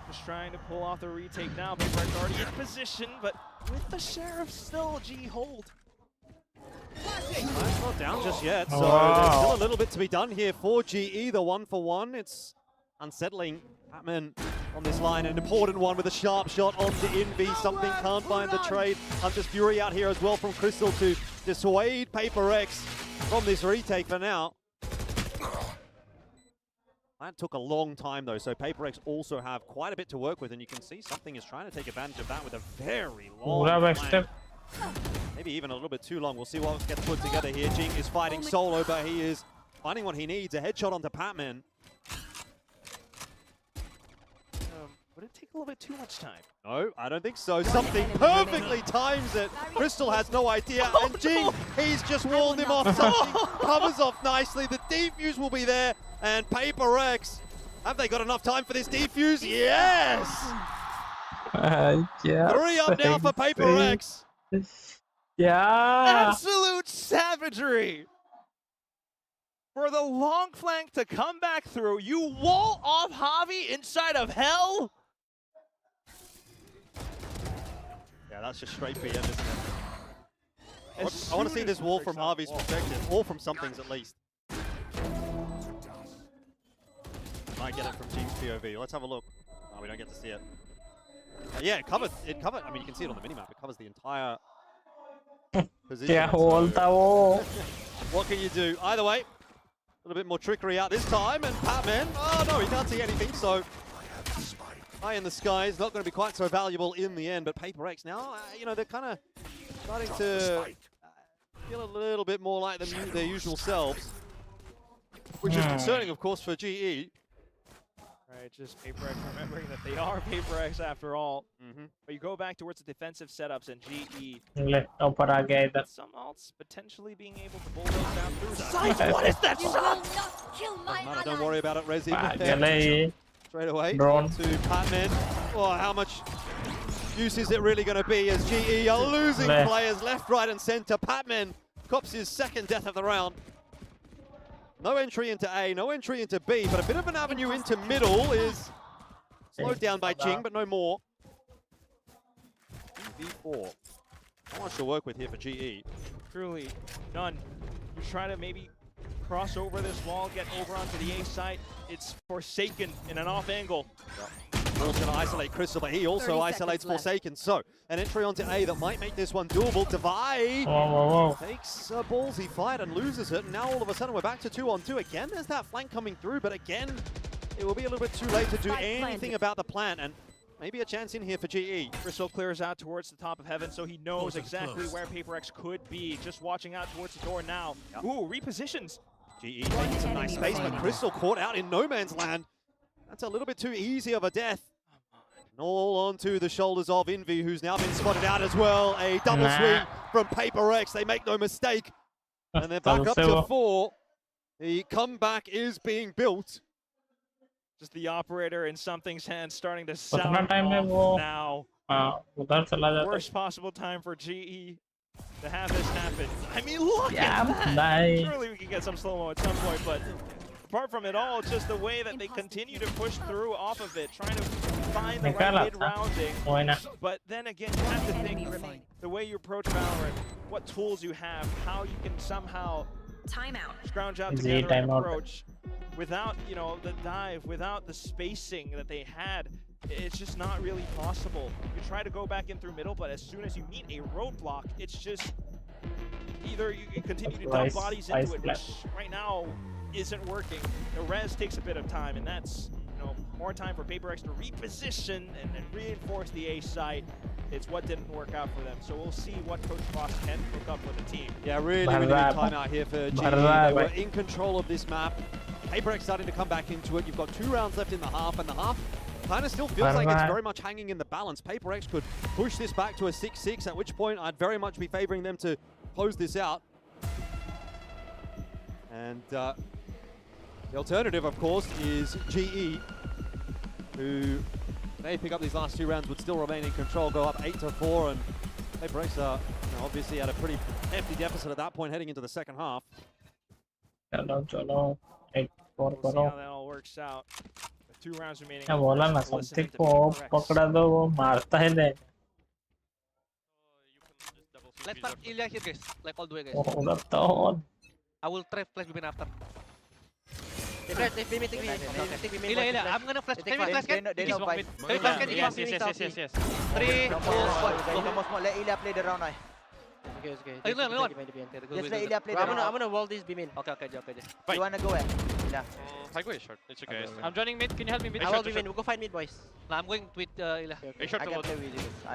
Just trying to pull off the retake now. PRX already in position, but with the Sheriff still G hold. It's not down just yet, so there's still a little bit to be done here for GE, the 1-for-1. It's unsettling. Patman on this line, an important one with a sharp shot onto Envy. Something can't find the trade. Hunter's Fury out here as well from Crystal to dissuade PRX from this retake for now. That took a long time though, so PRX also have quite a bit to work with, and you can see Something is trying to take advantage of that with a very long flank. Maybe even a little bit too long. We'll see what gets put together here. Jing is fighting solo, but he is finding what he needs. A headshot onto Patman. Would it take a little bit too much time? No, I don't think so. Something perfectly times it. Crystal has no idea, and Jing, he's just walled him off. Something covers off nicely. The defuse will be there, and PRX, have they got enough time for this defuse? Yes! Yeah. 3 up now for PRX. Yeah. Absolute savagery. For the long flank to come back through, you wall off Javi inside of hell? Yeah, that's just straight BM, isn't it? I want to see this wall from Harvey's perspective, or from Something's at least. Might get it from Jing's POV. Let's have a look. Oh, we don't get to see it. Yeah, it covered. I mean, you can see it on the minimap. It covers the entire क्या बोलता वो? What can you do? Either way, a little bit more trickery out this time, and Patman, oh no, he can't see anything, so high in the sky is not going to be quite so valuable in the end, but PRX now, you know, they're kind of starting to feel a little bit more like their usual selves, which is concerning, of course, for GE. Right, just PRX remembering that they are PRX after all. But you go back towards the defensive setups and GE. Some alts potentially being able to bull those down through. Sight, what is that shot? Don't worry about it, Rezi. Straight away Drone. to Patman. Oh, how much use is it really going to be as GE are losing players left, right, and center? Patman cops his second death of the round. No entry into A, no entry into B, but a bit of an avenue into middle is slowed down by Jing, but no more. V4. Not much to work with here for GE. Truly, none. You try to maybe cross over this wall, get over onto the A site. It's Forsaken in an off angle. Ball's going to isolate Crystal, but he also isolates Forsaken. So, an entry onto A that might make this one doable. Divide takes a ballsy fight and loses it. And now all of a sudden we're back to 2-on-2 again. There's that flank coming through, but again, it will be a little bit too late to do anything about the plant. And maybe a chance in here for GE. Crystal clears out towards the top of heaven, so he knows exactly where PRX could be. Just watching out towards the door now. Ooh, repositions. GE taking some nice space, but Crystal caught out in no man's land. That's a little bit too easy of a death. And all onto the shoulders of Envy, who's now been spotted out as well. A double swing from PRX. They make no mistake. And they're back up to 4. The comeback is being built. Just the operator in something's hands starting to sound off now. Worst possible time for GE to have this happen. I mean, look at that! Surely we can get some slow-mo at some point, but apart from it all, it's just the way that they continue to push through off of it, trying to find the right mid-rounding. But then again, you have to think the way you approach Valorant, what tools you have, how you can somehow scrounge out together an approach without, you know, the dive, without the spacing that they had. It's just not really possible. You try to go back in through middle, but as soon as you meet a roadblock, it's just either you continue to dump bodies into it, which right now isn't working. The res takes a bit of time, and that's, you know, more time for PRX to reposition and reinforce the A site. It's what didn't work out for them. So we'll see what Coach Frost can cook up for the team. Yeah, really good timeout here for GE. They were in control of this map. PRX starting to come back into it. You've got 2 rounds left in the half, and the half kind of still feels like it's very much hanging in the balance. PRX could push this back to a 6-6, at which point I'd very much be favoring them to close this out. And the alternative, of course, is GE, who may pick up these last 2 rounds, would still remain in control, go up 8-4, and PRX are, you know, obviously at a pretty hefty deficit at that point heading into the second half. We'll see how that all works out. 2 rounds remaining. बोला ना something को पकड़ा दो वो मारता है ले. Let's start Ilya here, guys. Like all the way, guys. I will try flash beam after. Ilya, I'm gonna flash. Can we flash can? Can we flash can? Yes. 3, 2, 1. Let Ilya play the round. Okay. Just let Ilya play the round. I'm gonna wall this beam in. Okay. You wanna go where? Yeah. I go short. It's okay. I'm joining mid. Can you help me mid? I will be mid. We'll go find mid, boys. No, I'm going with Ilya. A short to load.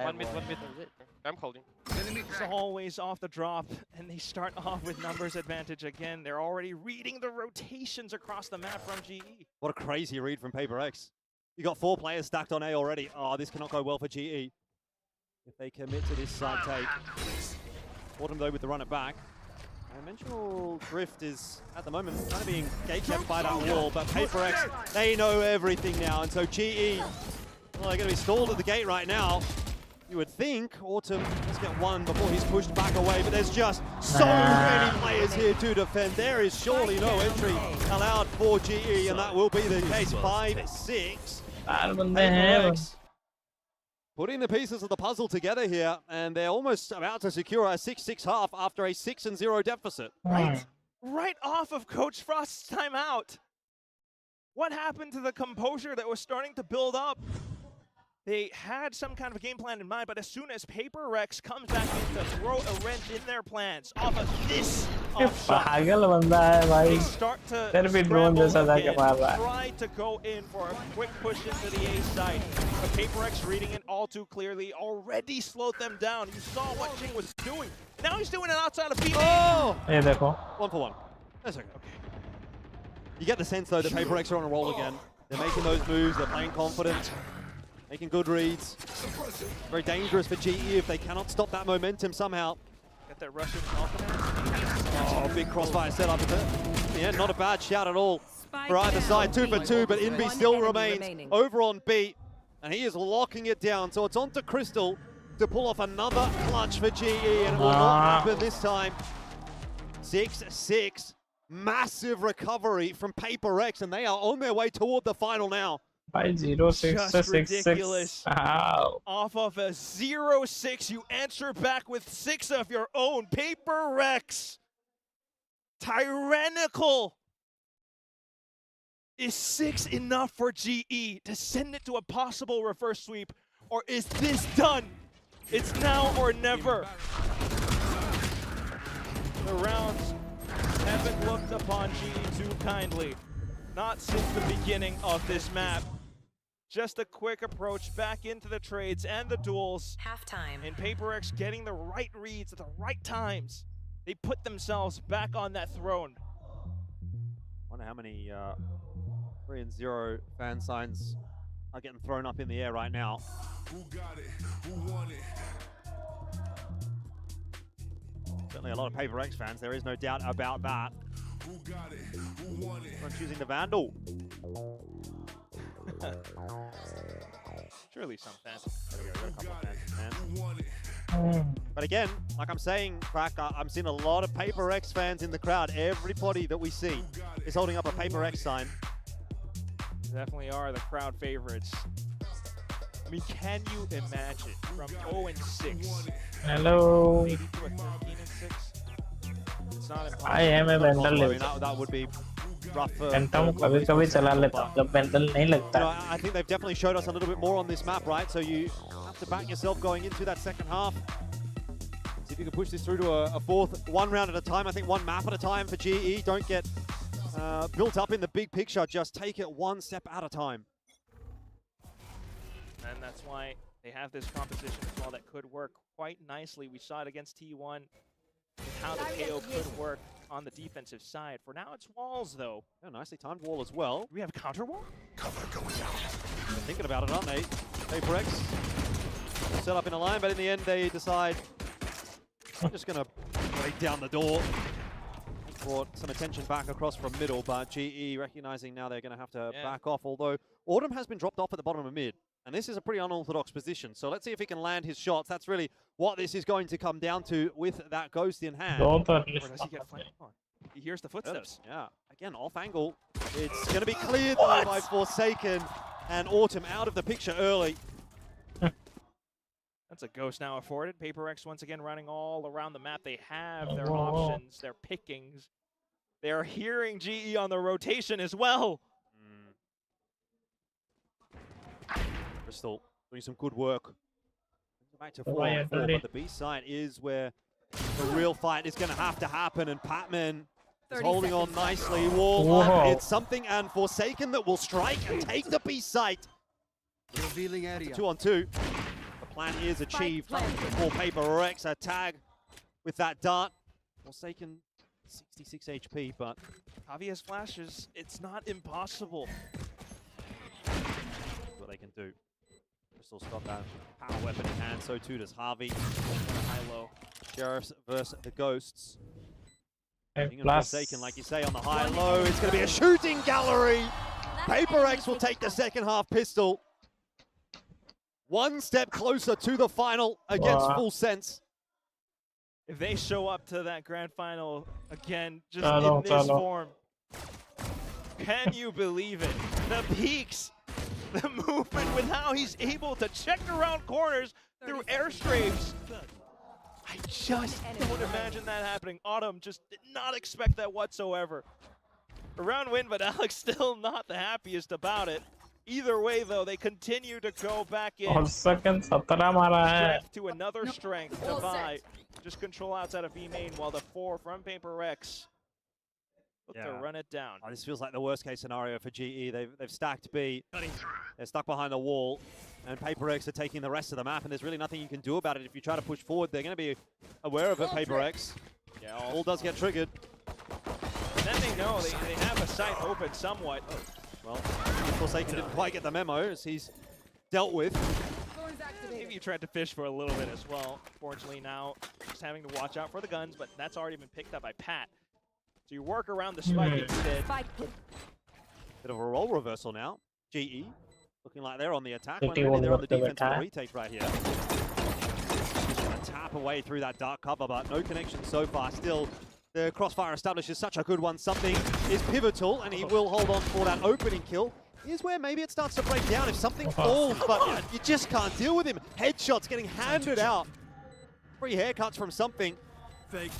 One mid. I'm holding. It's always off the drop, and they start off with numbers advantage again. They're already reading the rotations across the map from GE. What a crazy read from PRX. You got 4 players stacked on A already. Oh, this cannot go well for GE if they commit to this side take. Autumn though with the run it back. Dimensional Drift is, at the moment, kind of being gate-kept by that wall, but PRX, they know everything now, and so GE, well, they're going to be stalled at the gate right now. You would think Autumn must get 1 before he's pushed back away, but there's just so many players here to defend. There is surely no entry allowed for GE, and that will be the case. 5-6. PRX putting the pieces of the puzzle together here, and they're almost about to secure a 6-6 half after a 6-0 deficit. Right off of Coach Frost's timeout. What happened to the composure that was starting to build up? they had some kind of a game plan in mind, but as soon as PRX comes back in to throw a wrench in their plans off of this offshot, they start to scramble again, try to go in for a quick push into the A side. But PRX reading it all too clearly already slowed them down. You saw what Jing was doing. Now he's doing it outside of B. Oh! ये देखो 1 for 1. That's okay. You get the sense though that PRX are on a roll again. They're making those moves, they're playing confident, making good reads. Very dangerous for GE if they cannot stop that momentum somehow. Get that Russian confidence. Oh, big crossfire setup. Yeah, not a bad shout at all for either side. 2 for 2, but Invi still remains over on B, and he is locking it down. So it's on to Crystal to pull off another clutch for GE, and it will not happen this time. 6-6. Massive recovery from PRX, and they are on their way toward the final now. 5-0-6 Just ridiculous. 6. Wow. Off of a 0-6, you answer back with 6 of your own. PRX. Tyrannical. Is 6 enough for GE to send it to a possible reverse sweep, or is this done? It's now or never. The rounds haven't looked upon GE too kindly. Not since the beginning of this map. Just a quick approach back into the trades and the duels. Halftime. And PRX getting the right reads at the right times. They put themselves back on that throne. Wonder how many 3-0 fan signs are getting thrown up in the air right now. Who got it? Who won it? Certainly a lot of PRX fans, there is no doubt about that. Who got it? Who won it? I'm choosing the Vandal. Surely some fans. There we go, we got a couple of fans. But again, like I'm saying, Crack, I'm seeing a lot of PRX fans in the crowd. Everybody that we see is holding up a PRX sign. Definitely are the crowd favorites. I mean, can you imagine from 0-6? Hello. Maybe to a 13-6? It's not impossible. I am a Vandal. I mean, that would be rough. Phantom कभी-कभी चला लेता हूँ जब Vandal नहीं लगता. I think they've definitely showed us a little bit more on this map, right? So you have to back yourself going into that second half. See if you can push this through to a fourth, one round at a time. I think one map at a time for GE. Don't get built up in the big picture. Just take it one step at a time. And that's why they have this composition as well that could work quite nicely. We saw it against T1 with how the KO could work on the defensive side. For now, it's walls, though. Yeah, nicely timed wall as well. Do we have counter wall? Cover going out. They're thinking about it, aren't they? PRX set up in a line, but in the end, they decide I'm just going to break down the door. Brought some attention back across from middle, but GE recognizing now they're going to have to back off, although Autumn has been dropped off at the bottom of mid. And this is a pretty unorthodox position, so let's see if he can land his shots. That's really what this is going to come down to with that Ghost in hand. Or does he get flanked on? He hears the footsteps. Yeah, again, off angle. It's going to be cleared though by Forsaken, and Autumn out of the picture early. That's a Ghost now afforded. PRX once again running all around the map. They have their options, their pickings. They are hearing GE on the rotation as well. Crystal doing some good work. Back to 4-on-4, but the B side is where the real fight is going to have to happen, and Patman is holding on nicely. Wall up, it's something, and Forsaken that will strike and take the B site. Revealing area. 2-on-2. The plan is achieved for PRX. A tag with that dart. Forsaken 66 HP, but Javia's flashes, it's not impossible. What they can do. Crystal's got that power weapon in hand, so too does Harvey. High-low. Sheriffs versus the Ghosts. Plus. Forsaken, like you say, on the high-low. It's going to be a shooting gallery. PRX will take the second half pistol. One step closer to the final against Full Sense. If they show up to that grand final again, just in this form, can you believe it? The peaks, the movement with how he's able to check around corners through airstrafes. I just don't imagine that happening. Autumn just did not expect that whatsoever. A round win, but Alex still not the happiest about it. Either way, though, they continue to go back in. और second 17 मारा है. Strength to another strength. Divide. Just control outside of B main while the 4 from PRX look to run it down. Oh, this feels like the worst case scenario for GE. They've stacked B. They're stuck behind the wall. And PRX are taking the rest of the map, and there's really nothing you can do about it. If you try to push forward, they're going to be aware of it, PRX. Yeah, all does get triggered. And then they know they have a site open somewhat. Well, Forsaken didn't quite get the memo as he's dealt with. Maybe you tried to fish for a little bit as well. Fortunately now, just having to watch out for the guns, but that's already been picked up by Pat. So you work around the spike instead. Bit of a role reversal now. GE looking like they're on the attack. When really they're on the defensive retake right here. Just trying to tap away through that dark cover, but no connection so far. Still, the crossfire established is such a good one. Something is pivotal, and he will hold on for that opening kill. Here's where maybe it starts to break down if something falls, but you just can't deal with him. Headshots getting handed out. 3 haircuts from something. Fake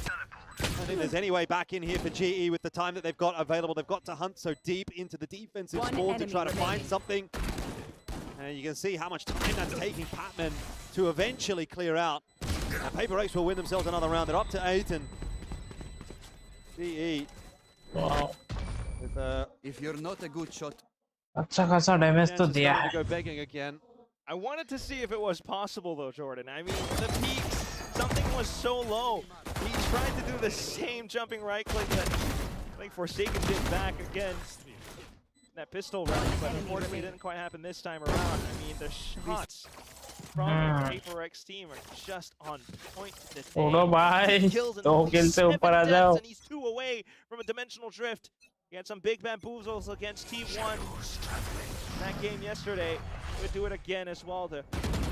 I don't think there's any way back in here for GE with the time that they've got available. They've got to hunt so deep into the defensive spawn to try to find something. And you can see how much time that's taking Patman to eventually clear out. Now PRX will win themselves another round. They're up to 8, and GE. Wow. With, if you're not a good shot. अच्छा खासा damage तो दिया है. Go begging again. I wanted to see if it was possible though, Jordan. I mean, the peaks, something was so low. He tried to do the same jumping right click that I think Forsaken did back against that pistol round, but unfortunately it didn't quite happen this time around. I mean, the shots from the PRX team are just on point today. छोड़ो भाई. 2 kills से ऊपर आ जाओ. And he's 2 away from a dimensional drift. He had some big bamboozles against T1 in that game yesterday. Would do it again as well to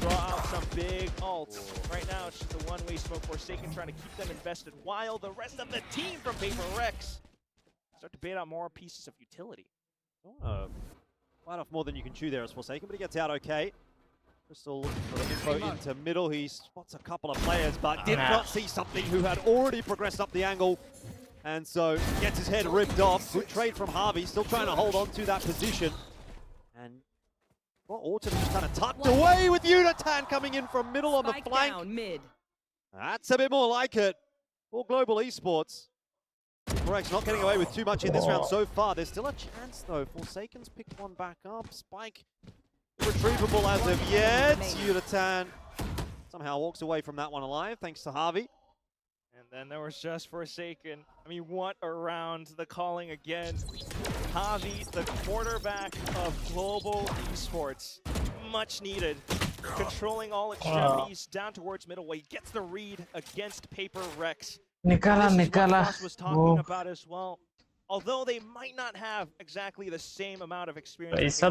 draw out some big ults. Right now, it's just a one-way smoke. Forsaken trying to keep them invested while the rest of the team from PRX start to bait out more pieces of utility. Bite off more than you can chew there as Forsaken, but he gets out okay. Crystal looking for the info into middle. He spots a couple of players, but did not see something who had already progressed up the angle. And so gets his head ripped off. Good trade from Harvey, still trying to hold on to that position. And Autumn just kind of tucked away with Unatan coming in from middle on the flank. Down, mid. That's a bit more like it for Global Esports. PRX not getting away with too much in this round so far. There's still a chance though. Forsaken's picked one back up. Spike retrievable as of yet. Unatan somehow walks away from that one alive thanks to Harvey. And then there was just Forsaken. I mean, what a round, the calling again. Javi, the quarterback of Global Esports, much needed. Controlling all extremities down towards middleweight. Gets the read against PRX. Nikala. Was talking about as well. Although they might not have exactly the same amount of experience.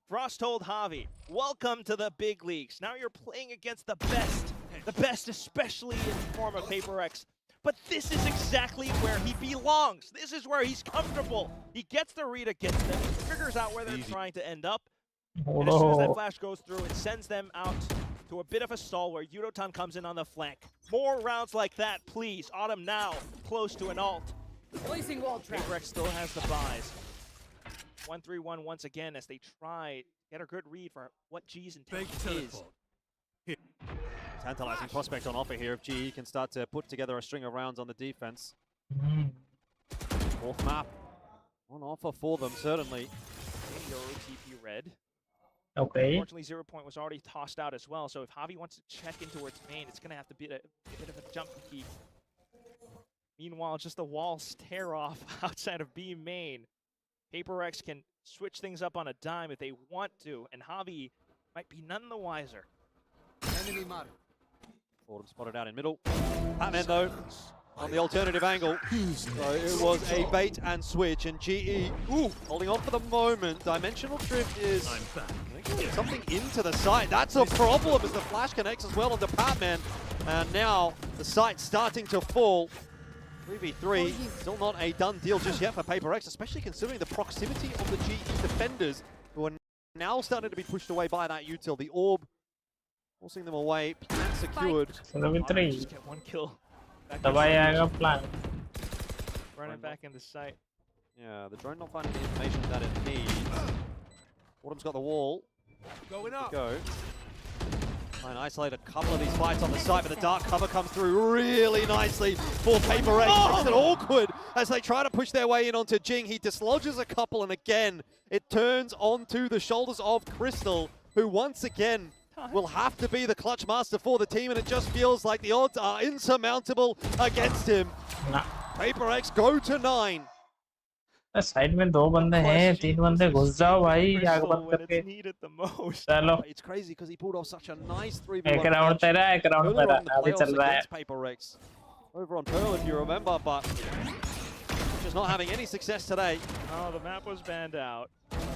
Frost told Javi, welcome to the big leagues. Now you're playing against the best especially in the form of PRX. But this is exactly where he belongs. This is where he's comfortable. He gets the read against them, he figures out where they're trying to end up. And as soon as that flash goes through, it sends them out to a bit of a stall where Yudotan comes in on the flank. More rounds like that, please. Autumn now close to an ult. Placing wall trap. PRX still has the buys. 1-3-1 once again as they try to get a good read for what G's intention is. Tantalizing prospect on offer here if GE can start to put together a string of rounds on the defense. 4th map on offer for them, certainly. TP red. Okay. Unfortunately, 0 point was already tossed out as well, so if Javi wants to check in towards main, it's going to have to be a bit of a jump key. Meanwhile, just the walls tear off outside of B main. PRX can switch things up on a dime if they want to, and Javi might be none the wiser. Enemy mark. Autumn spotted out in middle. Patman though, on the alternative angle. So it was a bait and switch, and GE holding on for the moment. Dimensional drift is something into the site. That's a problem as the flash connects as well onto Patman. And now the site's starting to fall. 3v3, still not a done deal just yet for PRX, especially considering the proximity of the GE defenders, who are now starting to be pushed away by that util. The orb forcing them away, plan secured. 3v3. Just get 1 kill. Plan. Running back into sight. Yeah, the drone not finding the information that it needs. Autumn's got the wall. Going up. Go. Try and isolate a couple of these fights on the side, but the dark cover comes through really nicely for Paper X. Makes it awkward as they try to push their way in onto Jing. He dislodges a couple, and again, it turns onto the shoulders of Crystal, who once again will have to be the clutch master for the team, and it just feels like the odds are insurmountable against him. Paper X go to 9. Side में 2 बंदे हैं, 3 बंदे घुस जाओ भाई, आग बंद करके। चलो। It's crazy because he pulled off such a nice 3v1 एक राउंड तेरा, एक राउंड मेरा, अभी चल रहा है। Paper X over on Pearl, if you remember, but just not having any success today. Oh, the map was banned out.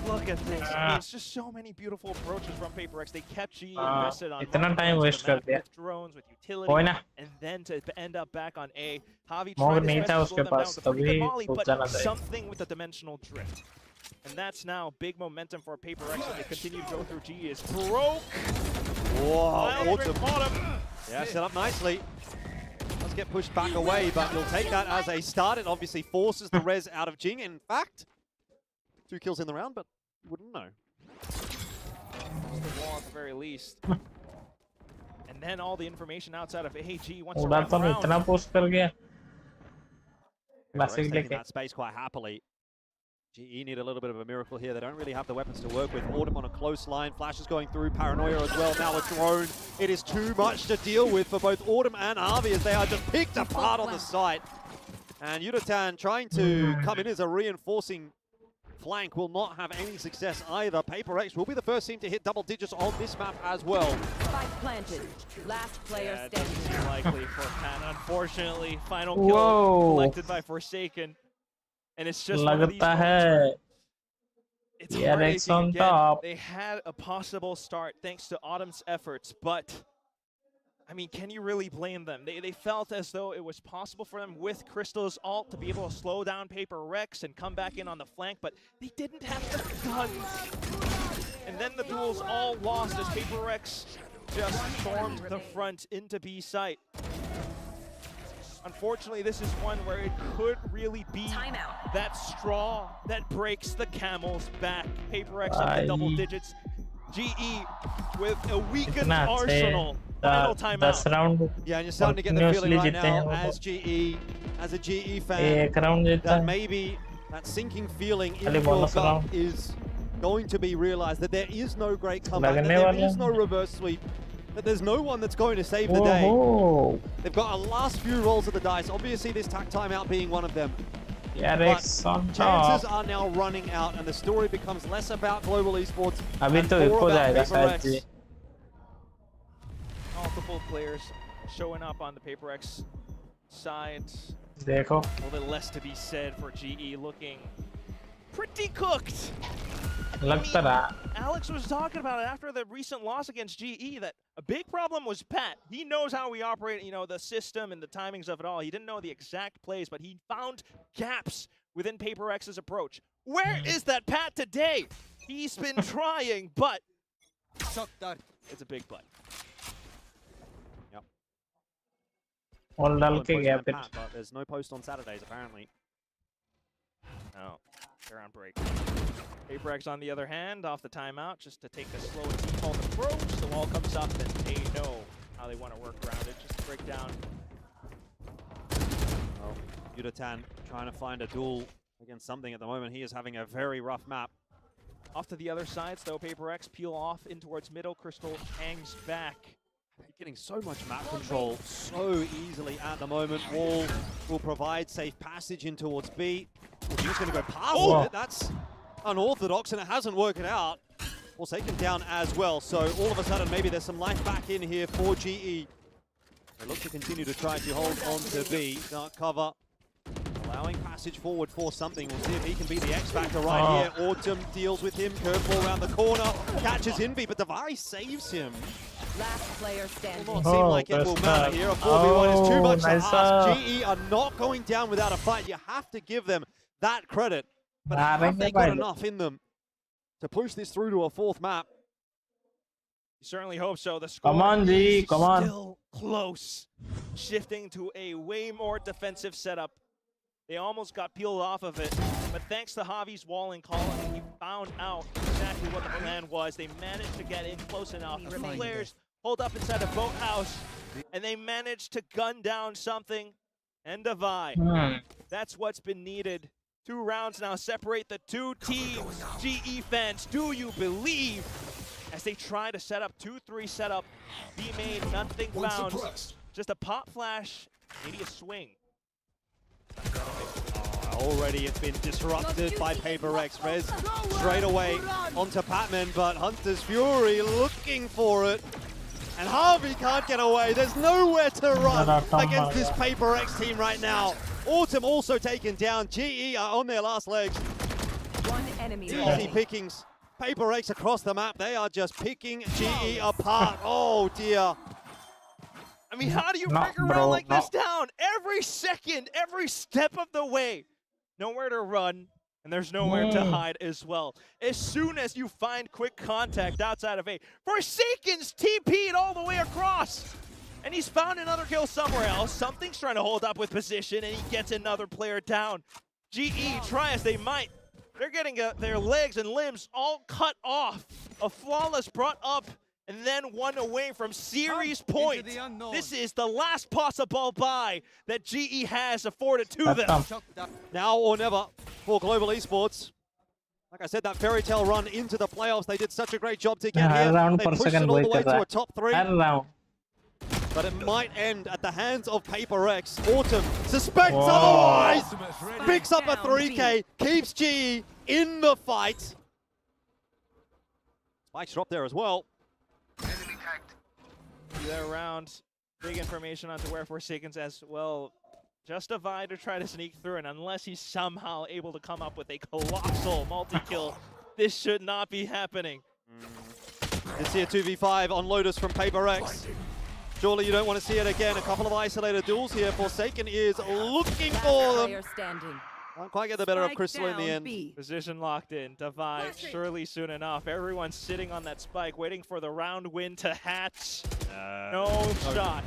Look at this. I mean, it's just so many beautiful approaches from Paper X. They kept GE invested on इतना time waste कर दिया। with drones, with utility, and then to end up back on A. Javi tried his best to slow them down with a pretty good molly, but something with the dimensional drift. And that's now big momentum for Paper X as they continue to go through. GE is broke. Whoa, Autumn. Yeah, set up nicely. Let's get pushed back away, but you'll take that as a start. It obviously forces the res out of Jing. In fact, 2 kills in the round, but you wouldn't know. The wall at the very least. And then all the information outside of AG once उड़ा तो इतना push कर गया। Taking that space quite happily. GE need a little bit of a miracle here. They don't really have the weapons to work with. Autumn on a close line. Flash is going through. Paranoia as well. Now a drone. It is too much to deal with for both Autumn and Avi as they are just picked apart on the site. And Yudatan trying to come in as a reinforcing flank will not have any success either. Paper X will be the first team to hit double digits on this map as well. Spike planted. Last player standing. It's unlikely for Pat. Unfortunately, final kill collected by Forsaken. And it's just one of these moments it's PRX on top. They had a possible start thanks to Autumn's efforts, but I mean, can you really blame them? They felt as though it was possible for them with Crystal's ult to be able to slow down Paper Rex and come back in on the flank, but they didn't have the guns. And then the duels all lost as Paper Rex just stormed the front into B site. Unfortunately, this is one where it could really be that straw that breaks the camel's back. Paper X up to double digits. GE with a weakened arsenal. Final timeout. Yeah, and you're starting to get the feeling right now as a GE fan, that maybe that sinking feeling in your gut is going to be realized, that there is no great comeback, that there is no reverse sweep, that there's no one that's going to save the day. They've got a last few rolls of the dice. Obviously, this tack timeout being one of them. But chances are now running out, and the story becomes less about global esports and more about Paper X. Multiple players showing up on the Paper X side. A little bit less to be said for GE, looking pretty cooked. Alex was talking about it after the recent loss against GE that a big problem was Pat. He knows how we operate, you know, the system and the timings of it all. He didn't know the exact plays, but he found gaps within Paper X's approach. Where is that Pat today? He's been trying, but it's a big but. But there's no post on Saturdays, apparently. No, they're on break. Paper X, on the other hand, off the timeout, just to take a slow and default approach. The wall comes up, and they know how they want to work around it. Just to break down. Well, Yudatan trying to find a duel against something at the moment. He is having a very rough map. Off to the other side, though, Paper X peel off in towards middle. Crystal hangs back. You're getting so much map control so easily at the moment. Wall will provide safe passage in towards B. He's just going to go past it. That's unorthodox, and it hasn't worked out. Forsaken down as well, so all of a sudden maybe there's some life back in here for GE. They look to continue to try to hold on to B. Dark cover, allowing passage forward for something. We'll see if he can be the X factor right here. Autumn deals with him, curveball around the corner, catches Envy, but Device saves him. Last player standing. Will not seem like it will matter here. A 4v1 is too much to ask. GE are not going down without a fight. You have to give them that credit. But have they got enough in them to push this through to a fourth map? You certainly hope so. The score is still close. Shifting to a way more defensive setup. They almost got peeled off of it. But thanks to Javi's wall and call, he found found out exactly what the plan was. They managed to get in close enough. Two players hold up inside a boathouse, and they managed to gun down something and divide. That's what's been needed. 2 rounds now separate the two teams. GE fans, do you believe? As they try to set up 2-3 setup, B main, nothing found. Just a pop flash, maybe a swing. Already it's been disrupted by PRX. Rez straight away onto Patman, but Hunter's Fury looking for it. And Harvey can't get away. There's nowhere to run against this PRX team right now. Autumn also taken down. GE are on their last legs. One enemy. Easy pickings. PRX across the map. They are just picking GE apart. Oh dear. I mean, how do you break a round like this down? Every second, every step of the way. Nowhere to run, and there's nowhere to hide as well. As soon as you find quick contact outside of A, Forsaken's TP'd all the way across. And he's found another kill somewhere else. Something's trying to hold up with position, and he gets another player down. GE, try as they might, they're getting their legs and limbs all cut off. A flawless brought up, and then one away from series points. This is the last possible buy that GE has afforded to them. Now or never for Global Esports. Like I said, that fairy tale run into the playoffs, they did such a great job to get here. They pushed it all the way to a top 3. But it might end at the hands of PRX. Autumn suspects otherwise. Picks up a 3K, keeps GE in the fight. Spike's dropped there as well. That round, big information onto where Forsaken's as well. Justified to try to sneak through, and unless he's somehow able to come up with a colossal multi-kill, this should not be happening. This here 2v5 on Lotus from PRX. Surely you don't want to see it again. A couple of isolated duels here. Forsaken is looking for them. Can't quite get the better of Crystal in the end. Position locked in. Divide surely soon enough. Everyone's sitting on that spike, waiting for the round win to hatch. No shot.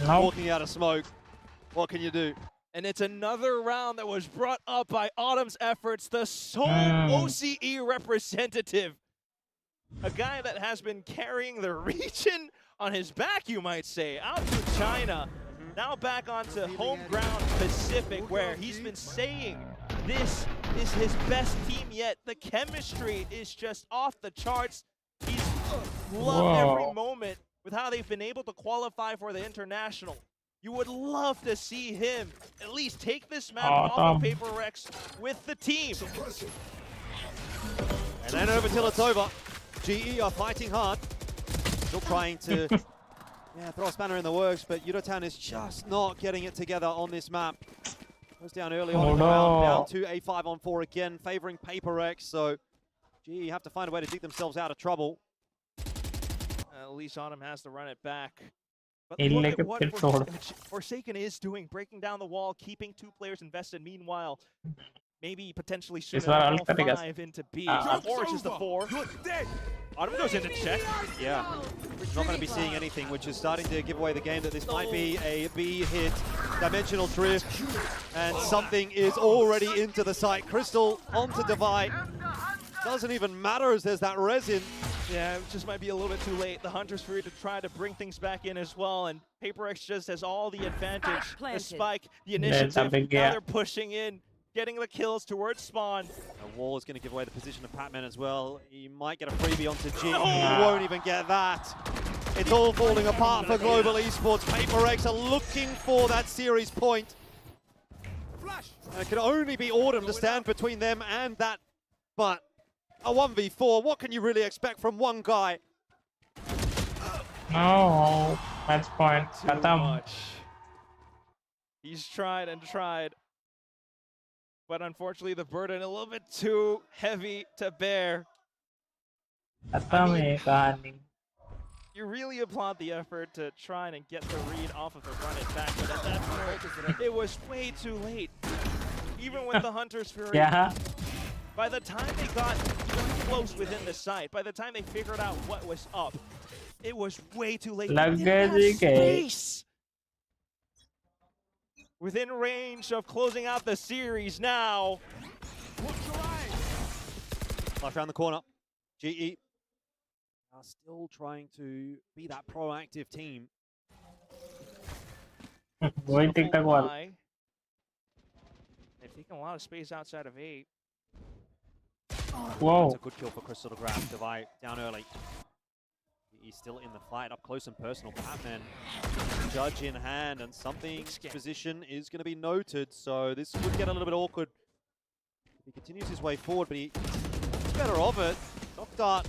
Walking out of smoke. What can you do? And it's another round that was brought up by Autumn's efforts. The sole OCE representative. A guy that has been carrying the region on his back, you might say, out to China. Now back onto home ground Pacific, where he's been saying this is his best team yet. The chemistry is just off the charts. He's loved every moment with how they've been able to qualify for the international. You would love to see him at least take this map off of PRX with the team. And then over till it's over. GE are fighting hard. Still trying to throw a spanner in the works, but Yudotan is just not getting it together on this map. Goes down early on in the round, down to a 5-on-4 again, favoring PRX. So GE have to find a way to dig themselves out of trouble. At least Autumn has to run it back. But look at what Forsaken is doing, breaking down the wall, keeping 2 players invested. Meanwhile, maybe potentially shooting all 5 into B. Orange is the 4. Autumn goes in to check. Yeah, not going to be seeing anything, which is starting to give away the game that this might be a B hit, dimensional drift, and something is already into the site. Crystal onto Divide. Doesn't even matter as there's that resin. Yeah, it just might be a little bit too late. The Hunter's free to try to bring things back in as well, and PRX just has all the advantage. The spike, the initiative, now they're pushing in, getting the kills towards spawn. A wall is going to give away the position of Patman as well. He might get a freebie onto G. He won't even get that. It's all falling apart for Global Esports. PRX are looking for that series point. And it can only be Autumn to stand between them and that, but a 1v4, what can you really expect from one guy? No, match point. Too much. He's tried and tried, but unfortunately the burden a little bit too heavy to bear. You really applaud the effort to try and get the read off of the run it back, but at that point, it was way too late. Even with the Hunter's Fury, by the time they got close within the site, by the time they figured out what was up, it was way too late. Space. Within range of closing out the series now. Flash around the corner. GE are still trying to be that proactive team. Going TikTok wall. They've taken a lot of space outside of 8. Whoa. It's a good kill for Crystal to grab. Devi down early. He's still in the fight, up close and personal. Batman, judge in hand, and something position is going to be noted. So this could get a little bit awkward. He continues his way forward, but he's better of it. Knock Dart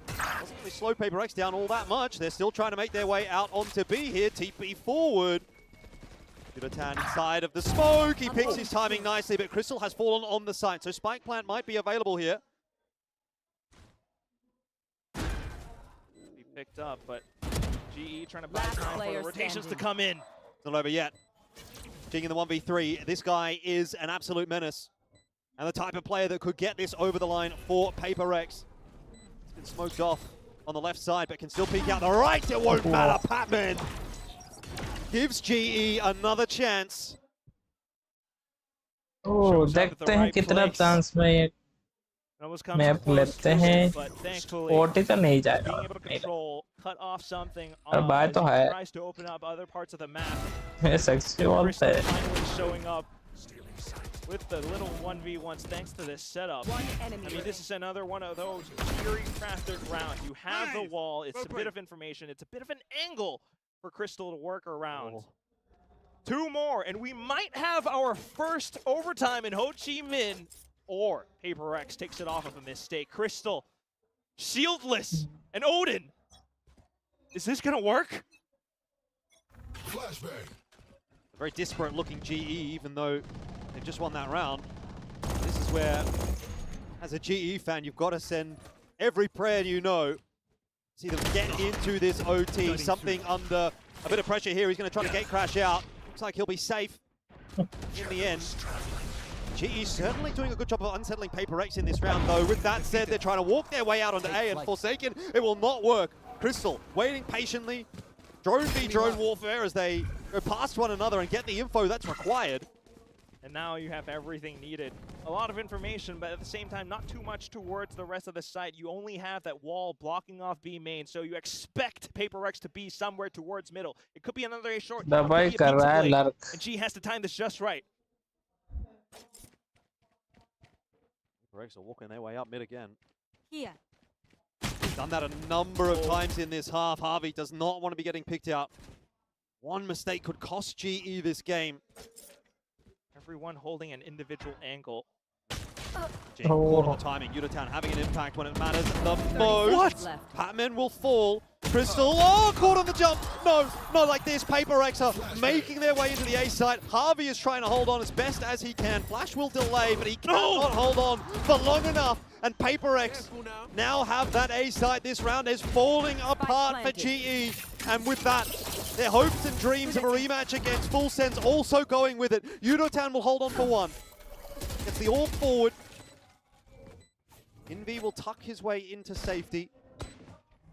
doesn't really slow PRX down all that much. They're still trying to make their way out onto B here. TP forward. Yudotan inside of the smoke. He picks his timing nicely, but Crystal has fallen on the site. So Spike Plant might be available here. Be picked up, but GE trying to buy time for the rotations to come in. It's not over yet. Jing in the 1v3. This guy is an absolute menace. And the type of player that could get this over the line for PRX. He's been smoked off on the left side, but can still peek out the right. It won't matter. Patman gives GE another chance. Oh, देखते हैं कितना chance में ये map लेते हैं. 40 तो नहीं जाएगा. Cut off something. बात तो है. Tries to open up other parts of the map. ये sexy wall पे. Showing up with the little 1v1s thanks to this setup. I mean, this is another one of those very crafted rounds. You have the wall. It's a bit of information. It's a bit of an angle for Crystal to work around. 2 more, and we might have our first overtime in Ho Chi Minh, or PRX takes it off of a mistake. Crystal, shieldless, and Odin. Is this gonna work? Flashbang. A very disparate looking GE, even though they've just won that round. This is where, as a GE fan, you've got to send every prayer you know. See them get into this OT. Something under a bit of pressure here. He's going to try to gate crash out. Looks like he'll be safe in the end. GE certainly doing a good job of unsettling PRX in this round, though. With that said, they're trying to walk their way out onto A, and Forsaken, it will not work. Crystal waiting patiently. Drone v drone warfare as they go past one another and get the info that's required. And now you have everything needed. A lot of information, but at the same time, not too much towards the rest of the site. You only have that wall blocking off B main, so you expect PRX to be somewhere towards middle. It could be another A short, and G has to time this just right. PRX are walking their way up mid again. Here. Done that a number of times in this half. Harvey does not want to be getting picked out. One mistake could cost GE this game. Everyone holding an individual angle. Caught on the timing. Yudotan having an impact when it matters the most. Patman will fall. Crystal, caught on the jump. No, not like this. PRX are making their way into the A site. Harvey is trying to hold on as best as he can. Flash will delay, but he cannot hold on for long enough. And PRX now have that A site. This round is falling apart for GE. And with that, their hopes and dreams of a rematch against Full Sense also going with it. Yudotan will hold on for 1. Gets the AWP forward. Envy will tuck his way into safety.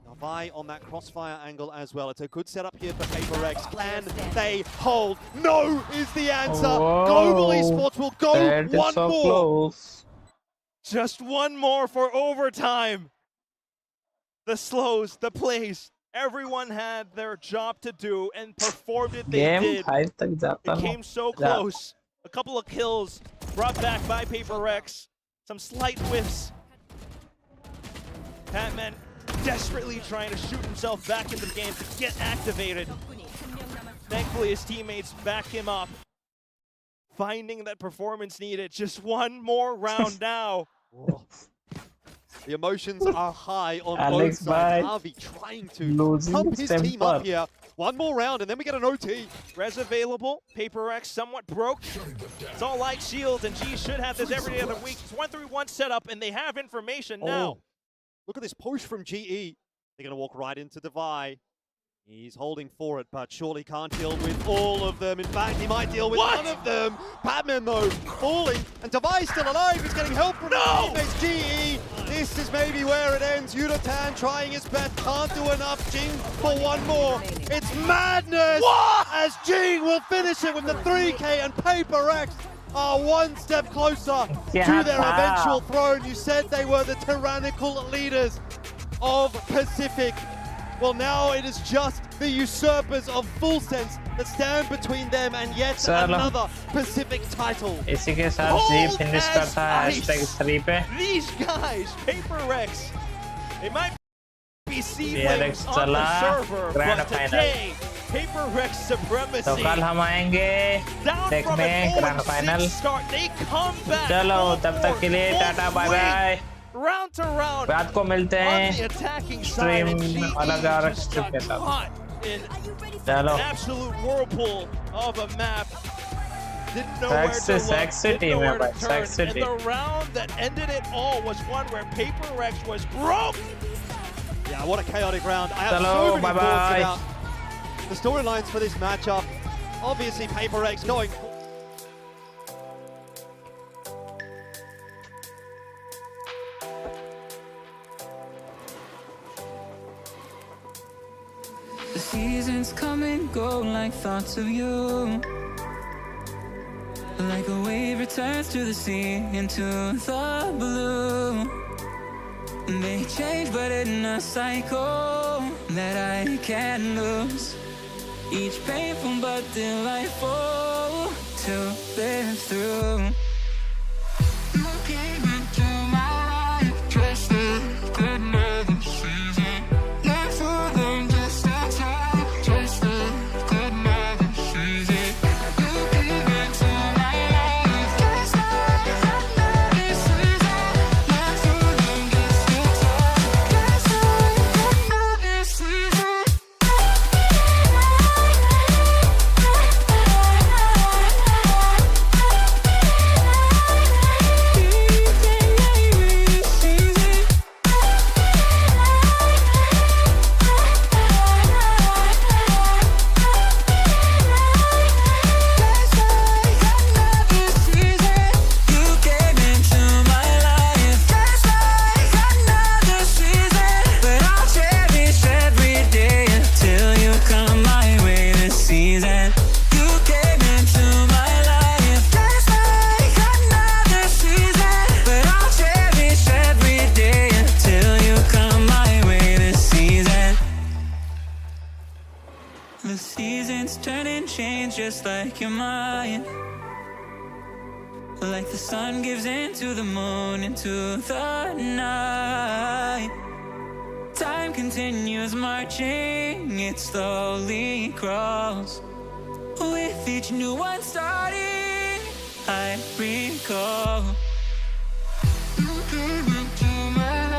Navi on that crossfire angle as well. It's a good setup here for PRX. Can they hold? No is the answer. Global Esports will go one so more. Close. Just one more for overtime. The slows, the plays. Everyone had their job to do and performed it. They did. It came so close. A couple of kills brought back by PRX. Some slight whiffs. Patman desperately trying to shoot himself back into the game to get activated. Thankfully, his teammates back him up. Finding that performance needed. Just one more round now. The emotions are high on Alex both sides. Harvey trying to help his team up here. One more round and then we get an OT. Res available. PRX somewhat broke. It's all like shields, and G should have this every other week. It's 1-3-1 setup, and they have information now. Look at this push from GE. They're going to walk right into Devi. He's holding for it, but surely can't deal with all of them. In fact, he might deal with one of them. Patman, though, falling, and Devi's still alive. He's getting help from his teammates. GE, this is maybe where it ends. Yudotan trying his best, can't do enough. Jing for one more. It's madness! As Jing will finish it with the 3K, and PRX are one step closer to their eventual throne. You said they were the tyrannical leaders of Pacific. Well, now it is just the usurpers of Full Sense that stand between them and yet another Pacific title. इसी के साथ जी finish करता है #3 पे. These guys, PRX, they might be seedlings PRX on the चला server, grand but final. today, PRX supremacy. तो कल हम आएंगे देखने ग्रैंड फाइनल. चलो तब तक के लिए tata bye bye. Round to round. रात को मिलते हैं स्ट्रीम अलग स्ट्रीम के साथ. चलो. Absolute whirlpool of a map. Didn't know where to look. Sexy team है भाई. Sexy And team. the round that ended it all was one where PRX was broke. Yeah, what a chaotic round. I have Hello, so many bye thoughts bye. about the storylines for this matchup. Obviously, PRX going. The seasons come and go like thoughts of you. Like a wave returns to the sea into the blue. They change but in a cycle that I can't lose. Each painful but delightful to live through. You came into my life just like another season. Not for them, just a time, just like another season. You came into my life just like another season. Not for them, just a time, just like another season. The seasons turn and change just like your mind. Like the sun gives into the moon, into the night. Time continues marching, it slowly crawls. With each new one starting, I recall